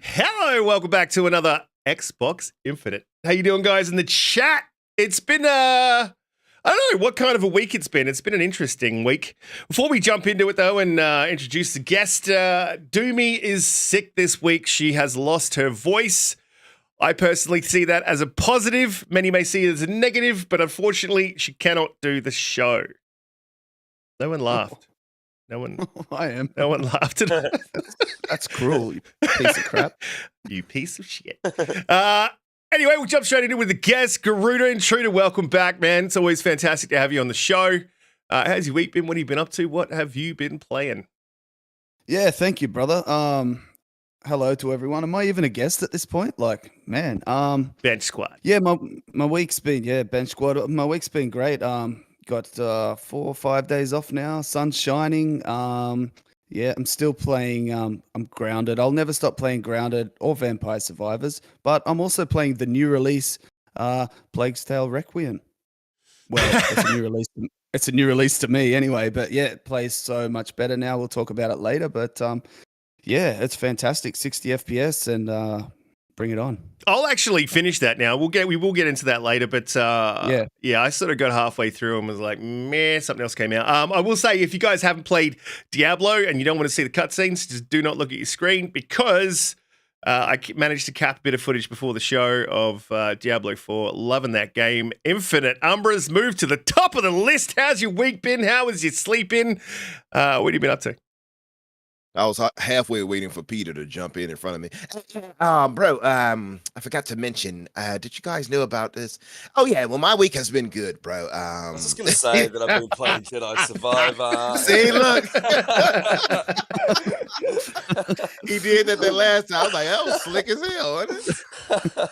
Hello, welcome back to another Xbox Infinite. How you doing, guys, in the chat? It's been I don't know what kind of a week it's been. It's been an interesting week. Before we jump into it, though, and introduce the guest, Doomy is sick this week. She has lost her voice. I personally see that as a positive. Many may see it as a negative, but unfortunately, she cannot do the show. No one laughed. No one. I am. No one laughed at all. That's cruel, you piece of crap. You piece of shit. Anyway, we'll jump straight into it with the guest, Garuda. Indtruda, welcome back, man. It's always fantastic to have you on the show. How's your week been? What have you been up to? What have you been playing? Yeah, thank you, brother. Hello to everyone. Am I even a guest at this point? Like, man. Bench squad. Yeah, my week's been bench squad. My week's been great. Got 4 or 5 days off now. Sun's shining. Yeah, I'm still playing. I'm Grounded. I'll never stop playing Grounded or Vampire Survivors. But I'm also playing the new release, Plague's Tale Requiem. Well, it's a new release. It's a new release to me anyway. But yeah, it plays so much better now. We'll talk about it later. But yeah, it's fantastic. 60 FPS and bring it on. I'll actually finish that now. We will get into that later, but yeah, I sort of got halfway through and was like, meh, something else came out. I will say, if you guys haven't played Diablo and you don't want to see the cutscenes, just do not look at your screen, because I managed to cap a bit of footage before the show of Diablo 4. Loving that game. Infinite. Umbra's moved to the top of the list. How's your week been? How was your sleep in? What have you been up to? I was halfway waiting for Peter to jump in front of me. Bro, I forgot to mention, did you guys know about this? Oh, yeah, well, my week has been good, bro. I was just going to say that I've been playing Jedi Survivor. See, look. He did that last time. I was like, that was slick as hell, wasn't it?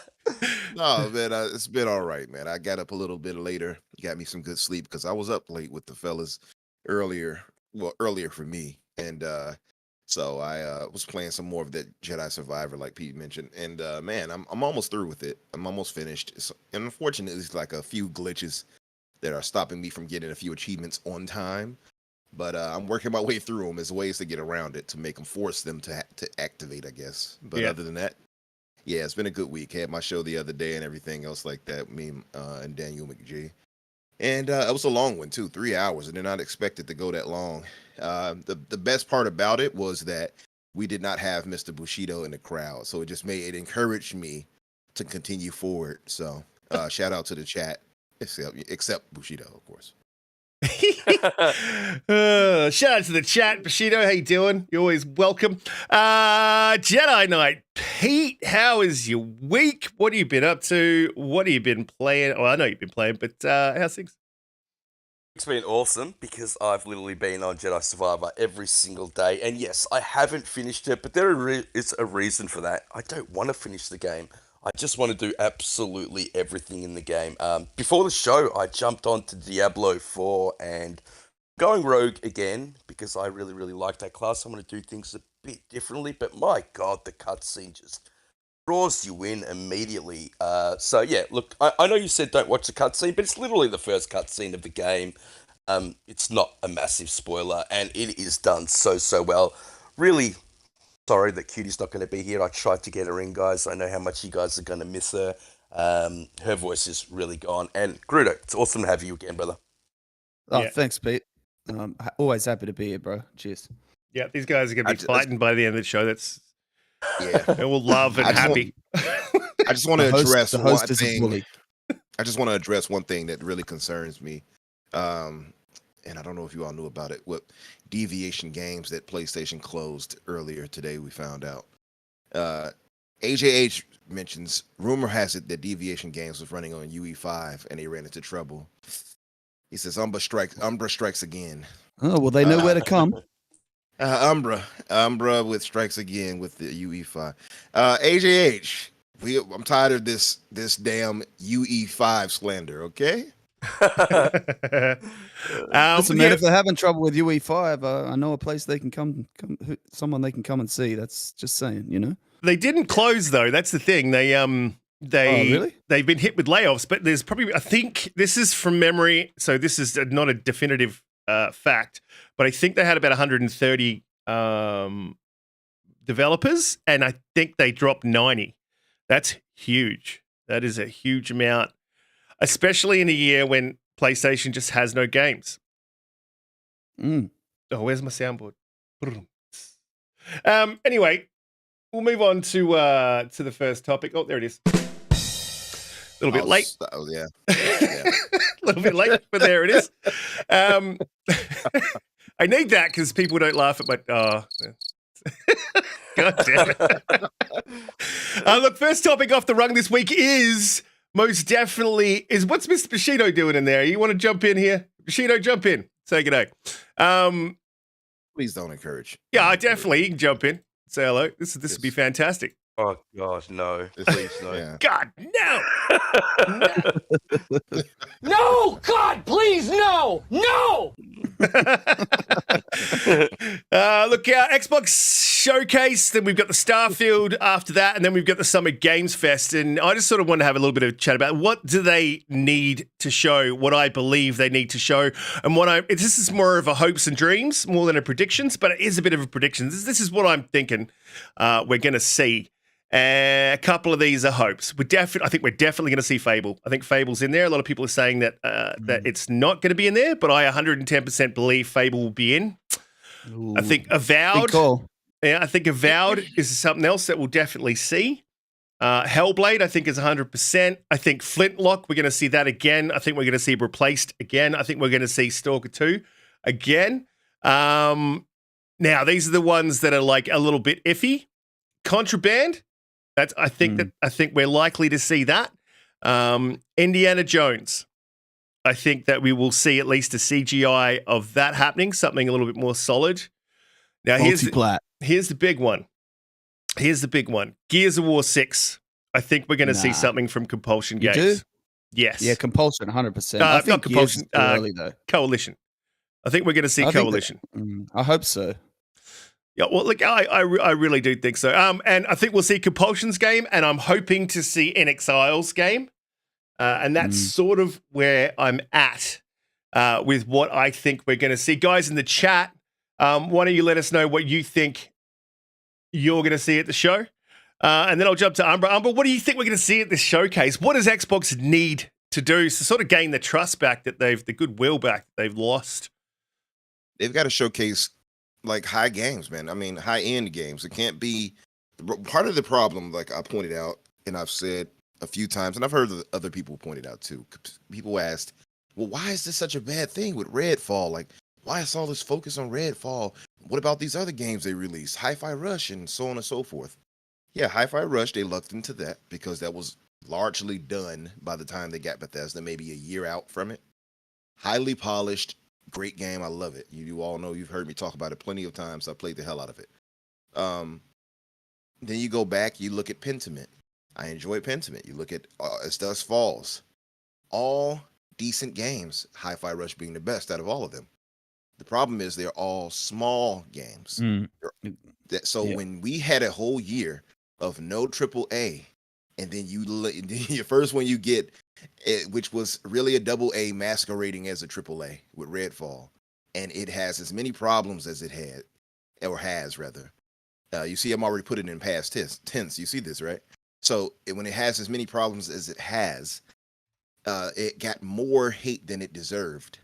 No, man, it's been all right, man. I got up a little bit later. Got me some good sleep because I was up late with the fellas earlier for me. And so I was playing some more of that Jedi Survivor, like Pete mentioned, and man, I'm almost through with it. I'm almost finished. And unfortunately, it's like a few glitches that are stopping me from getting a few achievements on time. But I'm working my way through them as ways to get around it, to make them force them to activate, I guess. But other than that, yeah, it's been a good week. Had my show the other day and everything else like that. Me and Daniel McG. And it was a long one too, 3 hours. I did not expect it to go that long. The best part about it was that we did not have Mr. Bushido in the crowd, so it encouraged me to continue forward. So shout out to the chat, except Bushido, of course. Shout out to the chat. Bushido, how you doing? You're always welcome. Jedi Knight Pete, how is your week? What have you been up to? What have you been playing? Well, I know you've been playing, but how's things? It's been awesome because I've literally been on Jedi Survivor every single day. And yes, I haven't finished it, but there is a reason for that. I don't want to finish the game. I just want to do absolutely everything in the game. Before the show, I jumped on to Diablo 4 and going rogue again because I really, really like that class. I want to do things a bit differently, but my God, the cutscene just draws you in immediately. So yeah, look, I know you said don't watch the cutscene, but it's literally the first cutscene of the game. It's not a massive spoiler, and it is done so well. Really sorry that Cutie's not going to be here. I tried to get her in, guys. I know how much you guys are going to miss her. Her voice is really gone. And Garuda, it's awesome to have you again, brother. Oh, thanks, Pete. Always happy to be here, bro. Cheers. Yeah, these guys are going to be fighting by the end of the show. That's and we'll love and happy. I just want to address one thing. I just want to address one thing that really concerns me. And I don't know if you all knew about it. What Deviation Games that PlayStation closed earlier today, we found out. AJH mentions, rumor has it that Deviation Games was running on UE5 and they ran into trouble. He says, Umbra strikes again. Oh, well, they know where to come. Umbra with strikes again with the UE5. AJH, I'm tired of this damn UE5 slander, okay? Listen, man, if they're having trouble with UE5, I know a place they can come, someone they can come and see. That's just saying, you know. They didn't close though. That's the thing. Really? They've been hit with layoffs, but there's probably, I think this is from memory, so this is not a definitive fact, but I think they had about 130 developers, and I think they dropped 90. That's huge. That is a huge amount, especially in a year when PlayStation just has no games. Mm. Oh, where's my soundboard? Anyway, we'll move on to the first topic. Oh, there it is. A little bit late. Oh, yeah. A little bit late, but there it is. I need that because people don't laugh at my. Oh, God damn it. Look, first topic off the rung this week is most definitely what's Mr. Bushido doing in there? You want to jump in here? Bushido, jump in. Say good day. Please don't encourage. Yeah, definitely. You can jump in. Say hello. This would be fantastic. Oh gosh, no! Please no! Yeah. God, no! No, God, please, no, no. Look, our Xbox showcase. Then we've got the Starfield after that, and then we've got the Summer Games Fest. And I just sort of want to have a little bit of chat about what do they need to show, what I believe they need to show, and this is more of a hopes and dreams more than a predictions, but it is a bit of a prediction. This is what I'm thinking we're going to see. A couple of these are hopes. I think we're definitely going to see Fable. I think Fable's in there. A lot of people are saying that that it's not going to be in there, but I 110% believe Fable will be in. Ooh. I think Avowed. Big call. Yeah, I think Avowed is something else that we'll definitely see. Hellblade, I think, is 100%. I think Flintlock, we're going to see that again. I think we're going to see Replaced again. I think we're going to see Stalker 2 again. Now, these are the ones that are like a little bit iffy. Contraband. I think we're likely to see that. Indiana Jones. I think that we will see at least a CGI of that happening, something a little bit more solid. Now here's the big one. Here's the big one. Gears of War 6. I think we're going to see something from Compulsion Games. Do? Yes. Yeah, Compulsion, 100%. Not Compulsion. Early though. Coalition. I think we're going to see Coalition. I hope so. Yeah, well, look, I really do think so. And I think we'll see Compulsion's game, and I'm hoping to see NXIL's game. And that's sort of where I'm at with what I think we're going to see. Guys in the chat, why don't you let us know what you think you're going to see at the show? And then I'll jump to Umbra. Umbra, what do you think we're going to see at this showcase? What does Xbox need to do to sort of gain the trust back that the goodwill back that they've lost? They've got to showcase like high games, man. I mean, high end games. It can't be part of the problem, like I pointed out, and I've said a few times, and I've heard other people point it out too. People asked, well, why is this such a bad thing with Redfall? Like, why is all this focus on Redfall? What about these other games they released? Hi-Fi Rush and so on and so forth. Yeah, Hi-Fi Rush, they lucked into that because that was largely done by the time they got Bethesda, maybe a year out from it. Highly polished, great game. I love it. You all know, you've heard me talk about it plenty of times. I played the hell out of it. Then you go back, you look at Pentiment. I enjoy Pentiment. You look at As Dusk Falls. All decent games, Hi-Fi Rush being the best out of all of them. The problem is they're all small games. When we had a whole year of no AAA, and then your first one you get, which was really a AA masquerading as a AAA with Redfall, and it has as many problems as it had, or has rather. You see, I'm already putting it in past tense. You see this, right? So when it has as many problems as it has, it got more hate than it deserved.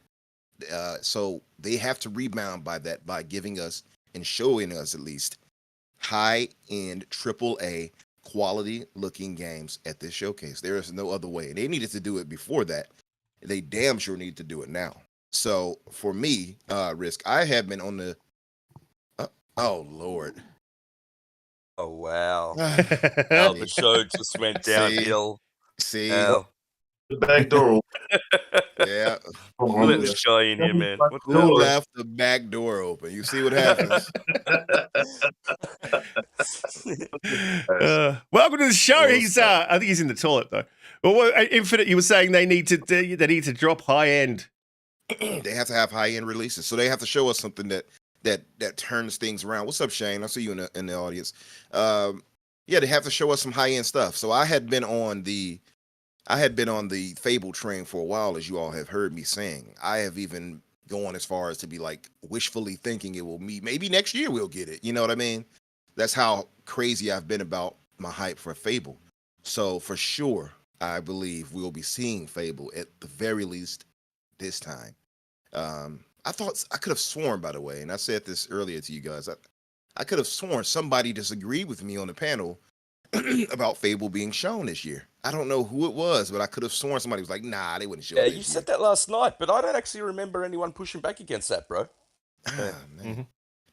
So they have to rebound by giving us and showing us at least high-end AAA quality-looking games at this showcase. There is no other way. They needed to do it before that. They damn sure need to do it now. So for me, Risk, I have been on the. Oh Lord. Oh wow. The show just went downhill. See. The back door. Yeah. Let this guy in here, man. Who left the back door open? You see what happens. Welcome to the show. I think he's in the toilet though. Well, Infinite, you were saying they need to drop high end. They have to have high end releases, so they have to show us something that turns things around. What's up, Shane? I see you in the audience. Yeah, they have to show us some high end stuff. So I had been on the Fable train for a while, as you all have heard me saying. I have even gone as far as to be like wishfully thinking it will maybe next year we'll get it. You know what I mean? That's how crazy I've been about my hype for Fable. So for sure, I believe we'll be seeing Fable at the very least this time. I thought I could have sworn, by the way, and I said this earlier to you guys. I could have sworn somebody disagreed with me on the panel about Fable being shown this year. I don't know who it was, but I could have sworn somebody was like, "Nah, they wouldn't show it Yeah, this you year." said that last night, but I don't actually remember anyone pushing back against that, bro. Ah, man. Mm-hmm.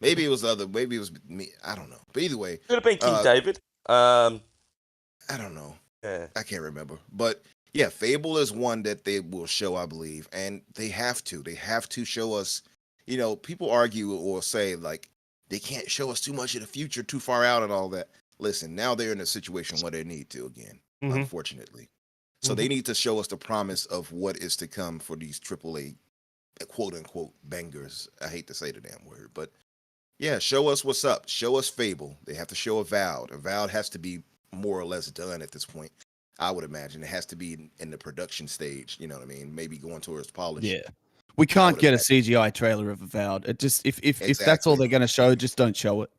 Maybe it was other. Maybe it was me. I don't know. But either way, Could have been King uh, David. I don't know. Yeah. I can't remember. But yeah, Fable is one that they will show, I believe, and they have to. They have to show us. You know, people argue or say like they can't show us too much of the future, too far out, and all that. Listen, now they're in a situation where they need to again, Mhm. unfortunately. So they need to show us the promise of what is to come for these AAA quote unquote bangers. I hate to say the damn word, but yeah, show us what's up. Show us Fable. They have to show Avowed. Avowed has to be more or less done at this point. I would imagine it has to be in the production stage. You know what I mean? Maybe going towards polish. Yeah. We can't would get a imagine. CGI trailer of Avowed. It just if that's Exactly. all they're going to show, just don't show it.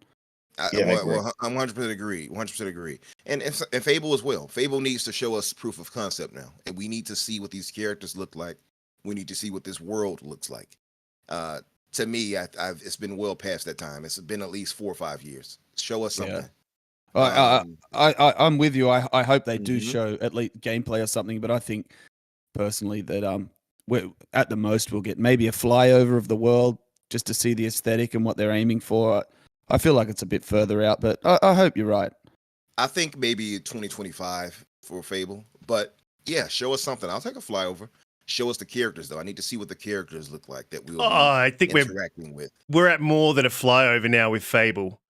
Yeah, I agree. Well, I'm 100% agree. 100% agree. And Fable as well. Fable needs to show us proof of concept now, and we need to see what these characters look like. We need to see what this world looks like. To me, it's been well past that time. It's been at least 4 or 5 years. Show us something. I'm with you. I hope they do Mhm. show at least gameplay or something, but I think personally that we're, at the most we'll get maybe a flyover of the world just to see the aesthetic and what they're aiming for. I feel like it's a bit further out, but I hope you're right. I think maybe 2025 for Fable, but yeah, show us something. I'll take a flyover. Show us the characters though. I need to see what the characters look like that we'll be I think interacting with. we're at more than a flyover now with Fable.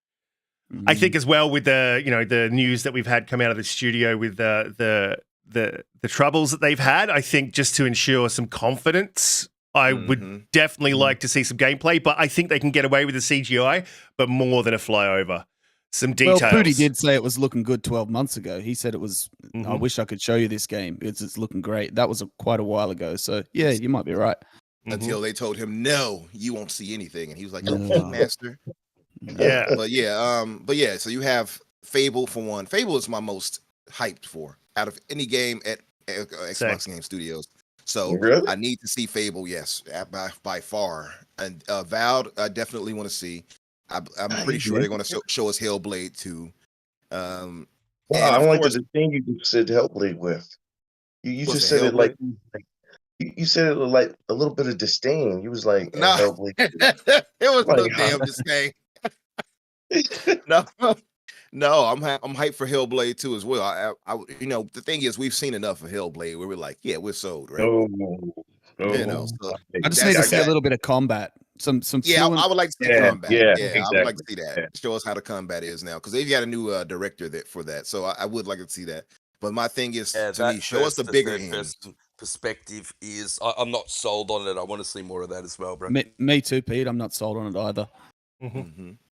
I think as well with the news that we've had come out of the studio with the troubles that they've had. I think just to ensure some confidence, I would definitely like to see some gameplay. But I think they can get away with the CGI, but more than a flyover. Some details. Well, Pooty did say it was looking good 12 months ago. He said it was. I wish I could show you this game. It's looking great. That was quite a while ago. So yeah, you might be right. Until they told him, no, you won't see anything, and he was like, No. okay, master. Yeah. But yeah. So you have Fable for one. Fable is my most hyped for out of any game at Xbox Game Studios. So Really? I need to see Fable. Yes, by far. And Avowed, I definitely want to see. I'm pretty sure they're going to show us Hellblade too. Wow, I like the thing you said Hellblade with. You just said it like you said it like a little bit of disdain. You was like, no, Hellblade. it was Like, no damn disdain. No, I'm hyped for Hellblade too as well. I the thing is we've seen enough of Hellblade where we're like, yeah, we're sold, right? No. You know, so I just need to see a little bit of combat. Some yeah, fluent- I would like to see Yeah, combat. yeah, I would like to exactly. see that. Yeah. Show us how the combat is now because they've got a new director for that. So I would like to see that. But my thing is to me, show us the bigger hands. Perspective is I'm not sold on it. I want to see more of that as well, bro. Me too, Pete. I'm not sold on it either.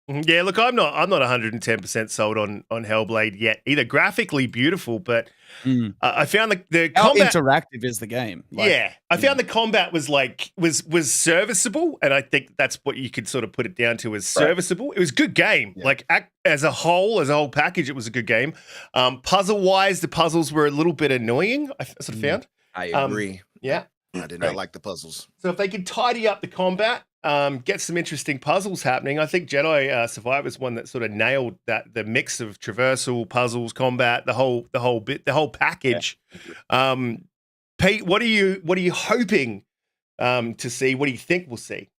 Yeah, look, I'm not 110% sold on Hellblade yet either. Graphically beautiful, but I found the How combat interactive is the game? I found the combat was was serviceable, and I think that's what you could sort of put it down to as serviceable. It was a good game, like as a whole package, it was a good game. Puzzle wise, the puzzles were a little bit annoying. I sort of found. I agree. Yeah, I did not like the puzzles. so if they could tidy up the combat, get some interesting puzzles happening, I think Jedi Survivor is one that sort of nailed the mix of traversal, puzzles, combat, the whole package. Pete, what are you hoping to see? What do you think we'll see?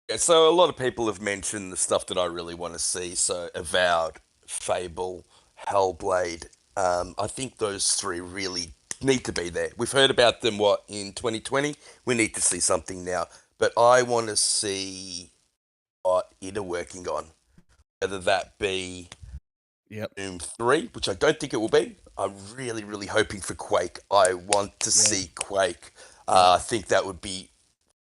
Yeah, so a lot of people have mentioned the stuff that I really want to see. So Avowed, Fable, Hellblade. I think those three really need to be there. We've heard about them, in 2020? We need to see something now. But I want to see what it are working on. Whether that be Doom 3, which I don't think it will be. I'm really, really hoping for Quake. I want to see Quake. I think that would be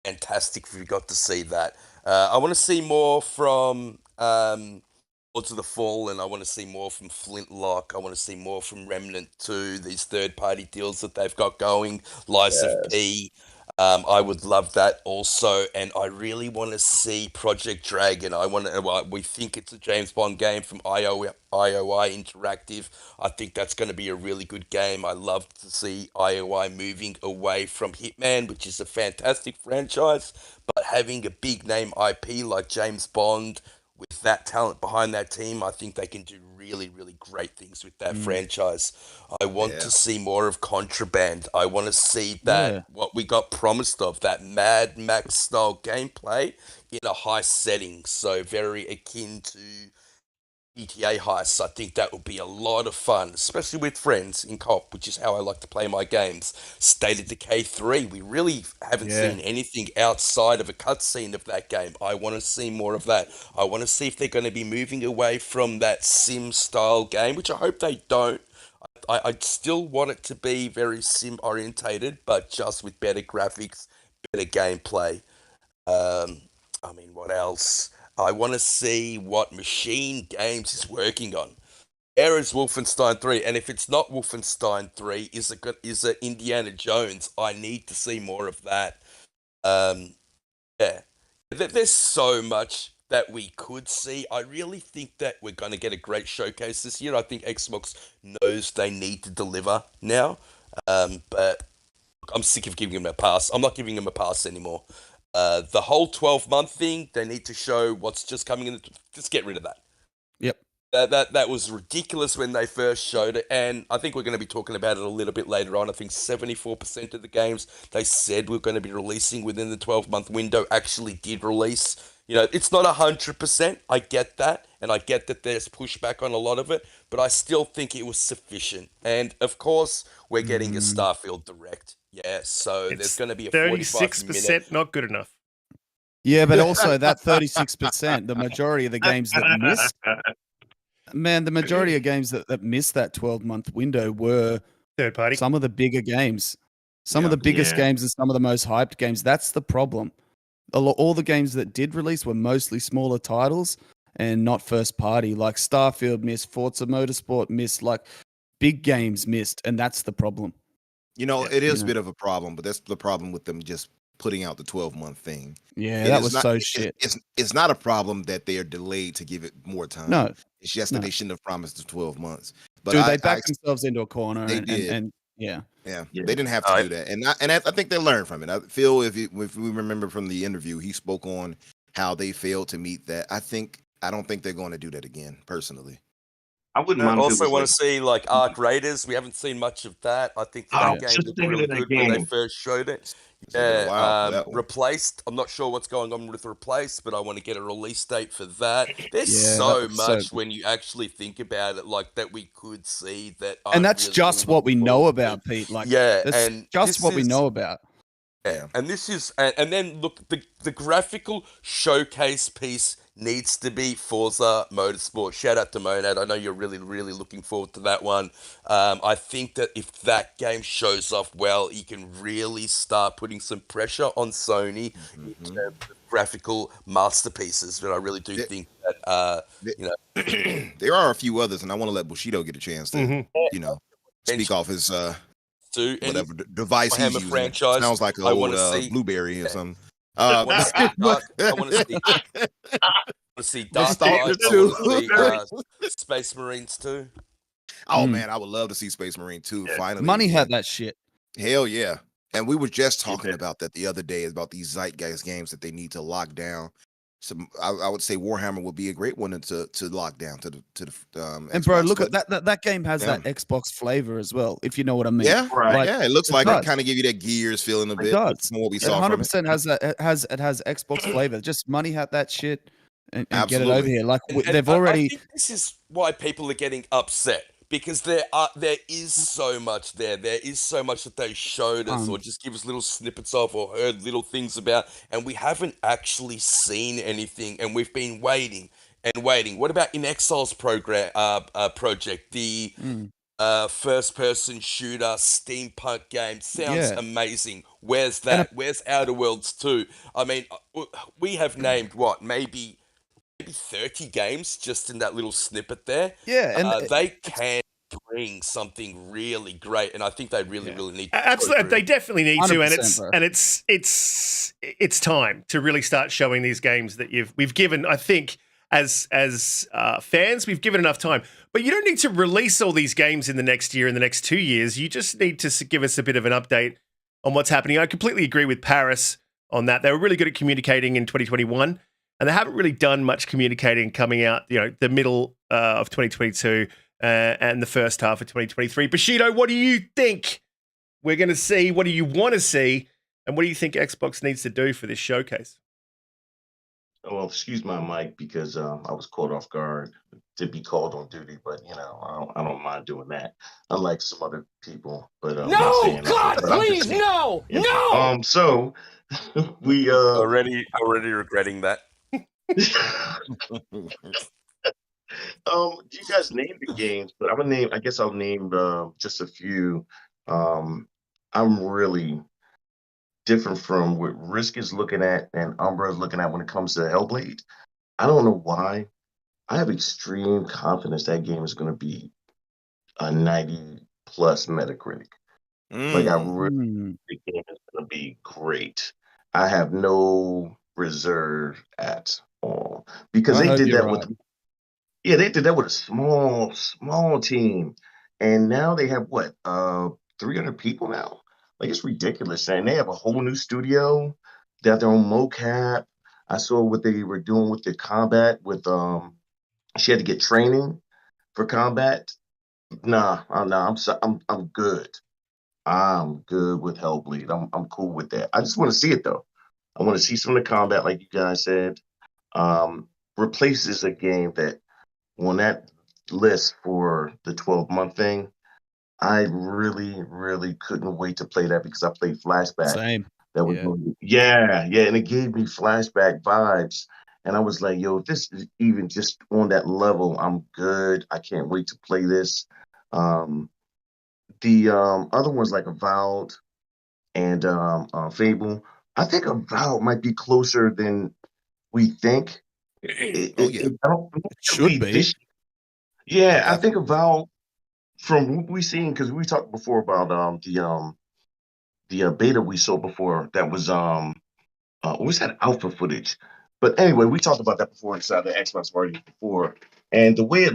fantastic if we got to see that. I want to see more from Lords of the Fallen. I want to see more from Flintlock. I want to see more from Remnant 2, these third-party deals that they've got going. Lies of P. I would love that also, and I really want to see Project Dragon. We think it's a James Bond game from IOI Interactive. I think that's going to be a really good game. I love to see IOI moving away from Hitman, which is a fantastic franchise, but having a big name IP like James Bond with that talent behind that team, I think they can do really, really great things with that franchise. I want to see more of Contraband. I want to see that what we got promised of, that Mad Max style gameplay in a high setting. So very akin to GTA heists. I think that would be a lot of fun, especially with friends in co-op, which is how I like to play my games. State of Decay 3, we really haven't seen anything outside of a cutscene of that game. I want to see more of that. I want to see if they're going to be moving away from that sim-style game, which I hope they don't. I still want it to be very sim-orientated, but just with better graphics, better gameplay. What else? I want to see what Machine Games is working on. Where is Wolfenstein 3? And if it's not Wolfenstein 3, is it Indiana Jones? I need to see more of that. There's so much that we could see. I really think that we're going to get a great showcase this year. I think Xbox knows they need to deliver now. But I'm sick of giving them a pass. I'm not giving them a pass anymore. The whole 12-month thing, they need to show what's just coming in. Just get rid of that. Yep. That was ridiculous when they first showed it, and I think we're going to be talking about it a little bit later on. I think 74% of the games they said we're going to be releasing within the 12-month window actually did release. It's not 100%. I get that, and I get that there's pushback on a lot of it, but I still think it was sufficient. And, of course, we're getting a Starfield Direct. Yeah, so there's going to be a 36% not good enough. Yeah, but also that 36%, the majority of the games that missed, the majority of games that missed that 12-month window were third party. Some of the bigger games. Some of the biggest games and some of the most hyped games. That's the problem. All the games that did release were mostly smaller titles and not first party. Like Starfield missed, Forza Motorsport missed, like big games missed, and that's the problem. It is a bit of a problem, but that's the problem with them just putting out the 12-month thing. Yeah, that was so shit. It's not a problem that they are delayed to give it more time. No. It's just that they shouldn't have promised the 12 months. But Dude, they backed themselves into a corner. They did. And yeah, they didn't have to do that. And I think they learned from it. I feel if we remember from the interview, he spoke on how they failed to meet that. I don't think they're going to do that again, personally. I wouldn't mind. I also want to see like Ark Raiders. We haven't seen much of that. I think that game looked really good when they first showed it. Replaced. I'm not sure what's going on with Replaced, but I want to get a release date for that. There's so much when you actually think about it, like that we could see that. And that's really just what we know about, Pete. Like, and just what we know about. Yeah, and this is, and then look, the graphical showcase piece needs to be Forza Motorsport. Shout out to Monad. I know you're really, really looking forward to that one. I think that if that game shows off well, you can really start putting some pressure on Sony in terms of graphical masterpieces. But I really do think that, there are a few others, and I want to let Bushido get a chance to, speak off his whatever device he's using. Franchise. Sounds like an old Blueberry or something. I want to see Dark Knight. Space Marines 2. Oh man, I would love to see Space Marine 2 finally. Money had that shit. Hell yeah. And we were just talking about that the other day, about these zeitgeist games that they need to lock down. So I would say Warhammer would be a great one to lock down to the and bro, look at that game has that Xbox flavor as well, if you know what I mean. Yeah, right. It looks like it kind of give you that Gears feeling a bit. From what we saw 100% has that. It has Xbox flavor. Just money had that shit and get it over here. Like they've already. I think this is why people are getting upset. Because there is so much there. There is so much that they showed us or just give us little snippets of or heard little things about, and we haven't actually seen anything, and we've been waiting and waiting. What about In Exile's project, the first-person shooter steampunk game? Sounds amazing. Where's that? Where's Outer Worlds 2? I mean, we have named maybe 30 games just in that little snippet there. Yeah, and they can bring something really great, and I think they really need to. Absolutely, they definitely need to, and 100%, it's time to really start showing these games that we've given. I think as fans, we've given enough time, but you don't need to release all these games in the next year, in the next 2 years. You just need to give us a bit of an update on what's happening. I completely agree with Paris on that. They were really good at communicating in 2021, and they haven't really done much communicating coming out, the middle of 2022 and the first half of 2023. Bushido, what do you think we're going to see? What do you want to see? And what do you think Xbox needs to do for this showcase? Well, excuse my mic because I was caught off guard to be called on duty, but I don't mind doing that. Unlike some other people, but No, God, please, no, no. So we already regretting that. You guys named the games, but I guess I'll name just a few. I'm really different from what Risk is looking at and Umbra is looking at when it comes to Hellblade. I don't know why. I have extreme confidence that game is going to be a 90+ Metacritic. Like I really think the game is going to be great. I have no reserve at all because they did that with they did that with a small team, and now they have 300 people now. Like it's ridiculous, and they have a whole new studio. They have their own mocap. I saw what they were doing with the combat. With she had to get training for combat. I'm good. I'm good with Hellblade. I'm cool with that. I just want to see it though. I want to see some of the combat, like you guys said. Replaces a game that on that list for the 12-month thing. I really, really couldn't wait to play that because I played Flashback. Same. That was and it gave me Flashback vibes. And I was like, yo, if this is even just on that level, I'm good. I can't wait to play this. The other ones like Avowed and Fable. I think Avowed might be closer than we think. It should be. I think Avowed, from what we've seen, because we talked before about the beta we saw before that was that alpha footage. But anyway, we talked about that before inside the Xbox party before, and the way it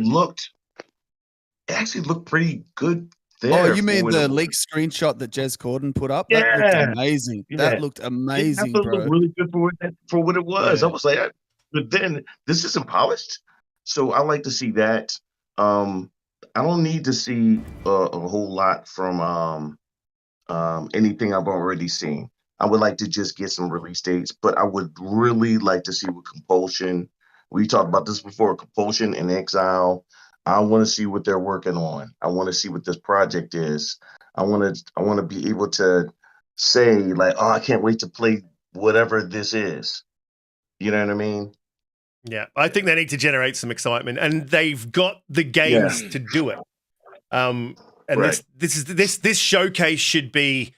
actually looked pretty good there. Oh, you mean the leaked screenshot that Jez Corden put up? That looked amazing. That looked amazing, bro. Looked really good for what it was. I was like, but then this isn't polished, so I like to see that. I don't need to see a whole lot from anything I've already seen. I would like to just get some release dates, but I would really like to see what Compulsion. We talked about this before, Compulsion and Exile. I want to see what they're working on. I want to see what this project is. I want to be able to say like, oh, I can't wait to play whatever this is. You know what I mean? Yeah, I think they need to generate some excitement, and they've got the games to do it. And this showcase should be.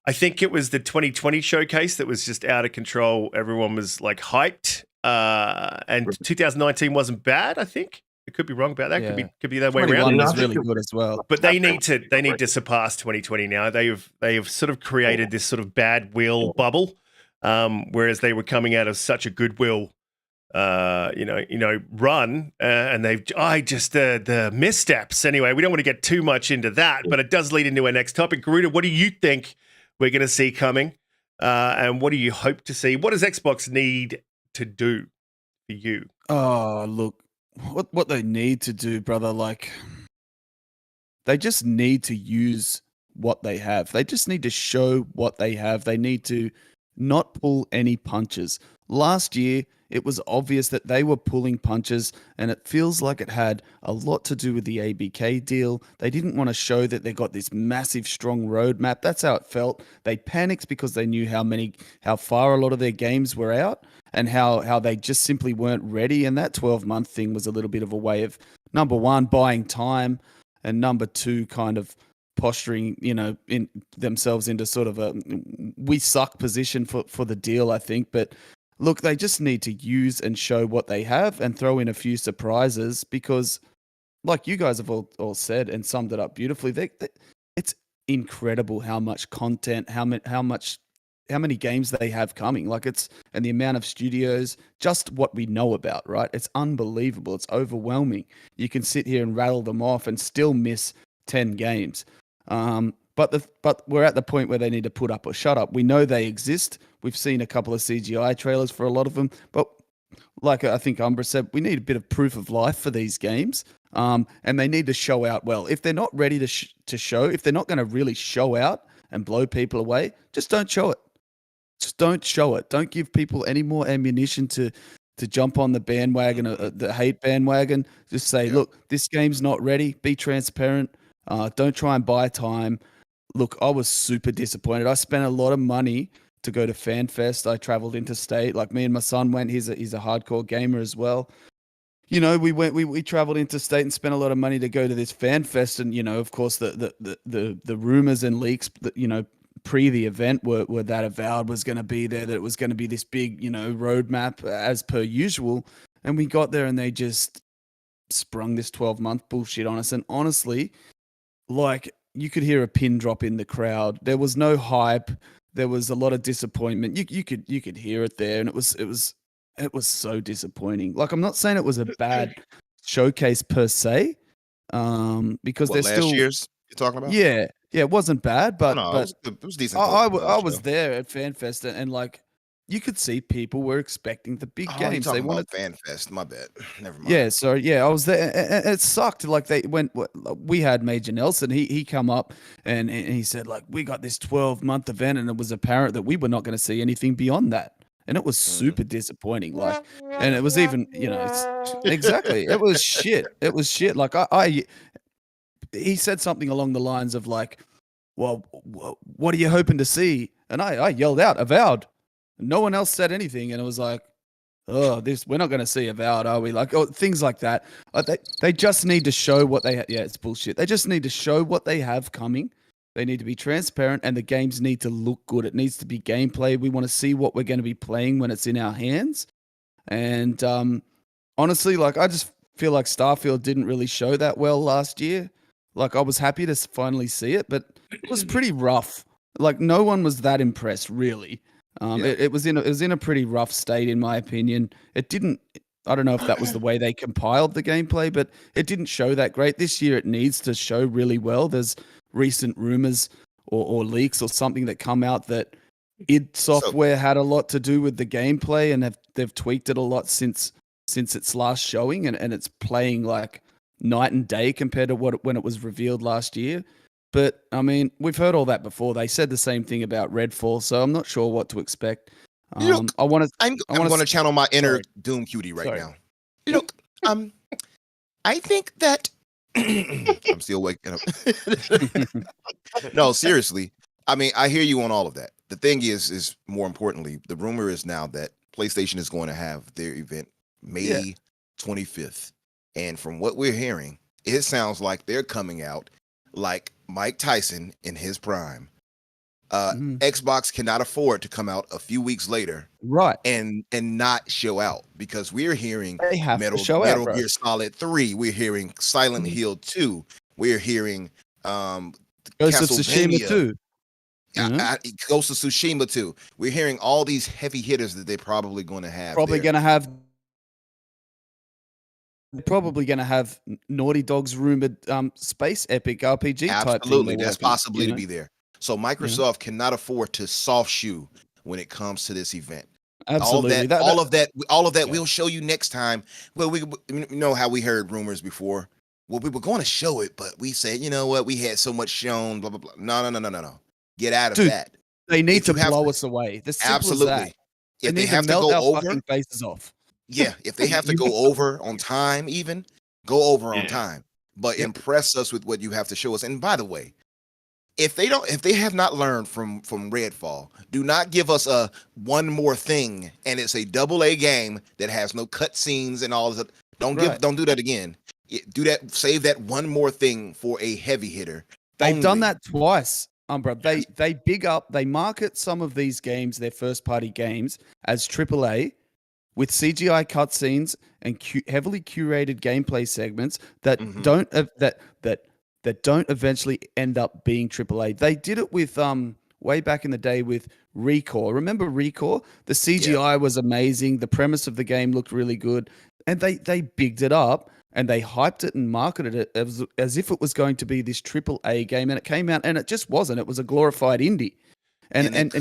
I think it was the 2020 showcase that was just out of control. Everyone was like hyped, and 2019 wasn't bad. I think it could be wrong about that. Could be that way around. Was really good as well. But they need to surpass 2020 now. They have sort of created this sort of bad will bubble, whereas they were coming out of such a goodwill, run, and the missteps. Anyway, we don't want to get too much into that, but it does lead into our next topic. Garuda, what do you think we're going to see coming, and what do you hope to see? What does Xbox need to do for you? Oh, look, what they need to do, brother, like they just need to use what they have. They just need to show what they have. They need to not pull any punches. Last year, it was obvious that they were pulling punches, and it feels like it had a lot to do with the ABK deal. They didn't want to show that they got this massive, strong roadmap. That's how it felt. They panicked because they knew how far a lot of their games were out, and how they just simply weren't ready. And that 12-month thing was a little bit of a way of, number one, buying time, and number two, kind of posturing, in themselves into sort of a we suck position for the deal, I think. But look, they just need to use and show what they have and throw in a few surprises, because like you guys have all said and summed it up beautifully, it's incredible how much content, how many games they have coming. Like and the amount of studios, just what we know about, right? It's unbelievable. It's overwhelming. You can sit here and rattle them off and still miss 10 games. But we're at the point where they need to put up or shut up. We know they exist. We've seen a couple of CGI trailers for a lot of them, but like I think Umbra said, we need a bit of proof of life for these games, and they need to show out well. If they're not ready to show, if they're not going to really show out and blow people away, just don't show it. Just don't show it. Don't give people any more ammunition to jump on the bandwagon, the hate bandwagon. Just say, look, this game's not ready. Be transparent. Don't try and buy time. Look, I was super disappointed. I spent a lot of money to go to FanFest. I traveled interstate. Like me and my son went. He's a hardcore gamer as well. You know, we traveled interstate and spent a lot of money to go to this FanFest. And, you know, of course, the rumors and leaks that, you know, pre the event were that Avowed was going to be there, that it was going to be this big, you know, roadmap as per usual. And we got there and they just sprung this 12-month bullshit on us. And honestly, like, you could hear a pin drop in the crowd. There was no hype. There was a lot of disappointment. You could hear it there, and it was so disappointing. Like, I'm not saying it was a bad showcase per se, because there's last still year's you're talking about. Yeah, it wasn't bad, but it was decent. I was there at FanFest, and like, you could see people were expecting the big games. They wanted FanFest. My bad. Never mind. Yeah, so I was there, and it sucked. Like, we had Major Nelson. He come up and he said, like, we got this 12-month event, and it was apparent that we were not going to see anything beyond that, and it was super disappointing. Like, and it was even, you know, exactly, it was shit. It was shit. Like, he said something along the lines of like, well, what are you hoping to see? And I yelled out, Avowed. No one else said anything, and it was like, oh, we're not going to see Avowed, are we? Like, things like that. They just need to show what they yeah, it's bullshit. They just need to show what they have coming. They need to be transparent, and the games need to look good. It needs to be gameplay. We want to see what we're going to be playing when it's in our hands. And honestly, like, I just feel like Starfield didn't really show that well last year. Like, I was happy to finally see it, but it was pretty rough. Like, no one was that impressed, really. It was in a pretty rough state, in my opinion. It didn't. I don't know if that was the way they compiled the gameplay, but it didn't show that great. This year, it needs to show really well. There's recent rumors or leaks or something that come out that id Software had a lot to do with the gameplay, and they've tweaked it a lot since its last showing, and it's playing like night and day compared to when it was revealed last year. But I mean, we've heard all that before. They said the same thing about Redfall, so I'm not sure what to expect. You know, I'm going to channel my inner Doom cutie right now. You know, I think that I'm still waking up. No, seriously. I mean, I hear you on all of that. The thing is more importantly, the rumor is now that PlayStation is going to have their event May 25th, and from what we're hearing, it sounds like they're coming out like Mike Tyson in his prime. Xbox cannot afford to come out a few weeks later, right, and not show out, because we're hearing Metal Gear Solid 3, we're hearing Silent Hill 2, we're hearing Ghost of Tsushima 2. Ghost of Tsushima 2. We're hearing all these heavy hitters that they're probably going to have. Probably going to have Naughty Dog's rumored space epic RPG type thing. Absolutely, that's possibly to be there. So Microsoft cannot afford to soft shoe when it comes to this event. Absolutely, all of that we'll show you next time. Well, we know how we heard rumors before. Well, we were going to show it, but we said, you know what, we had so much shown. Blah blah blah. No. Get out of that. They need to blow us away. Absolutely. If they have to go over, faces off. Yeah, if they have to go over on time, even go over on time, but impress us with what you have to show us. And by the way, if they have not learned from Redfall, do not give us a one more thing, and it's a AA game that has no cutscenes and all of that. Don't do that again. Do that. Save that one more thing for a heavy hitter. They've done that twice, Umbra. They market some of these games, their first party games, as AAA. with CGI cutscenes and heavily curated gameplay segments that Mhm. don't that don't eventually end up being AAA. They did it with way back in the day with Recore. Remember Recore? The CGI was amazing. The premise of the game looked really good, and they bigged it up and they hyped it and marketed it as if it was going to be this AAA game, and it came out and it just wasn't. It was a glorified indie. And it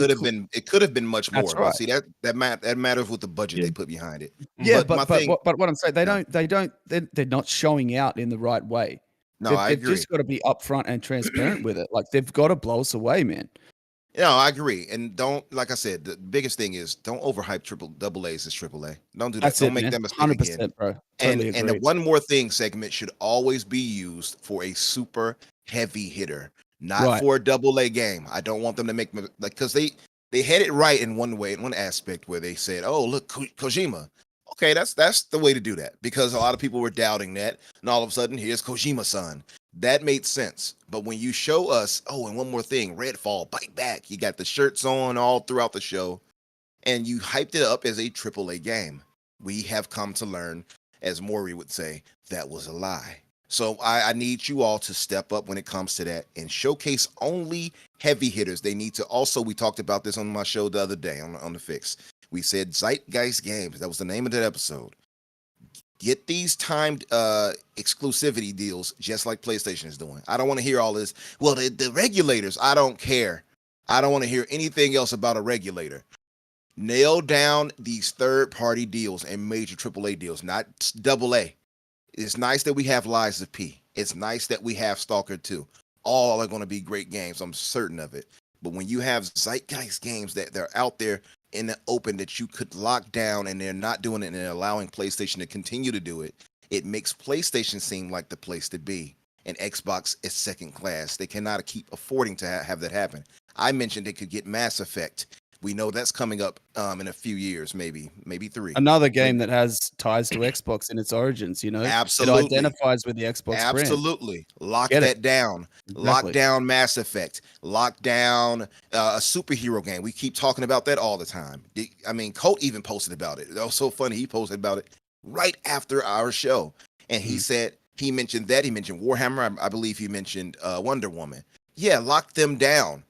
could have been much more. That's But right. see that matters with the budget Yeah. they put behind it. Yeah, my but thing, what I'm saying, Yeah. they're not showing out in the right way. no, I They've agree. just got to be upfront and transparent with it. Like they've got to blow us away, man. No, I agree. And don't, like I said, the biggest thing is don't overhype double A's as AAA. Don't do that. That's Don't it, make man. that mistake again. 100%, bro. Totally And the agree. one more thing segment should always be used for a super heavy hitter, not Right. for a double A game. I don't want them to make like because they had it right in one way, in one aspect where they said, "Oh, look, Kojima." Okay, that's the way to do that because a lot of people were doubting that, and all of a sudden, here's Kojima-san. That made sense. But when you show us, oh, and one more thing, Redfall, bite back. You got the shirts on all throughout the show, and you hyped it up as a AAA game. We have come to learn, as Maury would say, that was a lie. So I need you all to step up when it comes to that and showcase only heavy hitters. They need to also, we talked about this on my show the other day on the Fix. We said Zeitgeist Games. That was the name of that episode. Get these timed exclusivity deals just like PlayStation is doing. I don't want to hear all this. Well, the regulators, I don't care. I don't want to hear anything else about a regulator. Nail down these third-party deals and major AAA deals, not AA. It's nice that we have Lies of P. It's nice that we have Stalker 2. All are going to be great games. I'm certain of it. But when you have Zeitgeist games that they're out there in the open that you could lock down and they're not doing it and they're allowing PlayStation to continue to do it, it makes PlayStation seem like the place to be. And Xbox is second class. They cannot keep affording to have that happen. I mentioned they could get Mass Effect. We know that's coming up in a few years, maybe 3. Another game that has ties to Xbox in its origins, Absolutely. It identifies with the Xbox brand. Absolutely. Lock Get that it. down. Exactly. Lock down Mass Effect. Lock down a superhero game. We keep talking about that all the time. I mean, Colt even posted about it. That was so funny. He posted about it right after our show. And he said, he mentioned that. He mentioned Warhammer. I believe he mentioned Wonder Woman. Yeah, lock them down.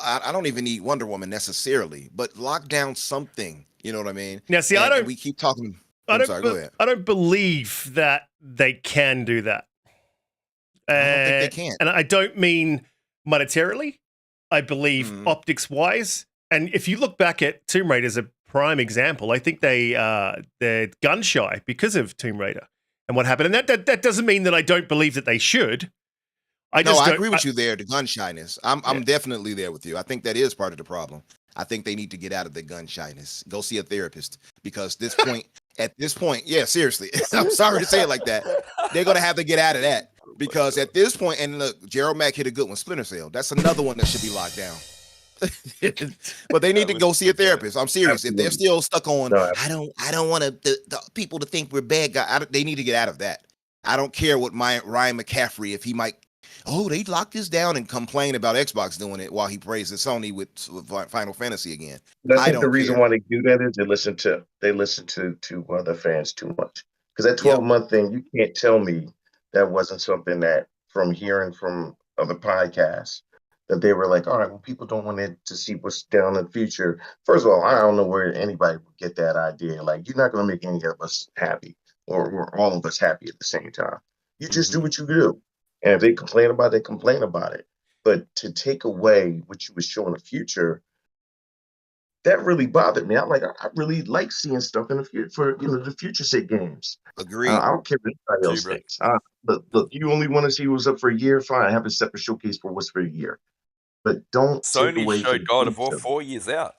I don't even need Wonder Woman necessarily, but lock down something. You know what I mean? Now, see, And we keep talking. I'm sorry, go ahead. I don't believe that they can do that. I don't think they can. And I don't mean monetarily. I believe optics-wise. And if you look back at Tomb Raider as a prime example, I think they're gun shy because of Tomb Raider and what happened. And that doesn't mean that I don't believe that they should. I agree with you there, the gun shyness. I'm definitely there with you. I think that is part of the problem. I think they need to get out of the gun shyness. Go see a therapist because at this point, yeah, seriously. I'm sorry to say it like that. They're going to have to get out of that because at this point, and look, Gerald Mack hit a good one, Splinter Cell. That's another one that should be locked down. But they need to go see a therapist. I'm serious. Absolutely. If they're still stuck on, I don't want the people to think we're bad guys. They need to get out of that. I don't care what Ryan McCaffrey, if he might, they locked this down and complain about Xbox doing it while he praises Sony with Final Fantasy again. I think the reason why they do that is they listen to other fans too much. Because that 12-month thing, you can't tell me that wasn't something that from hearing from other podcasts that they were like, all right, well, people don't want to see what's down in the future. First of all, I don't know where anybody would get that idea. Like, you're not going to make any of us happy or all of us happy at the same time. You just do what you do. And if they complain about it, they complain about it. But to take away what you was showing the future, that really bothered me. I'm like, I really like seeing stuff in the future for the future sake games. Agreed. I don't care what anybody else thinks. Look, you only want to see what's up for a year, fine. Have a separate showcase for what's for a year. But don't take away Sony showed God of War 4 years out.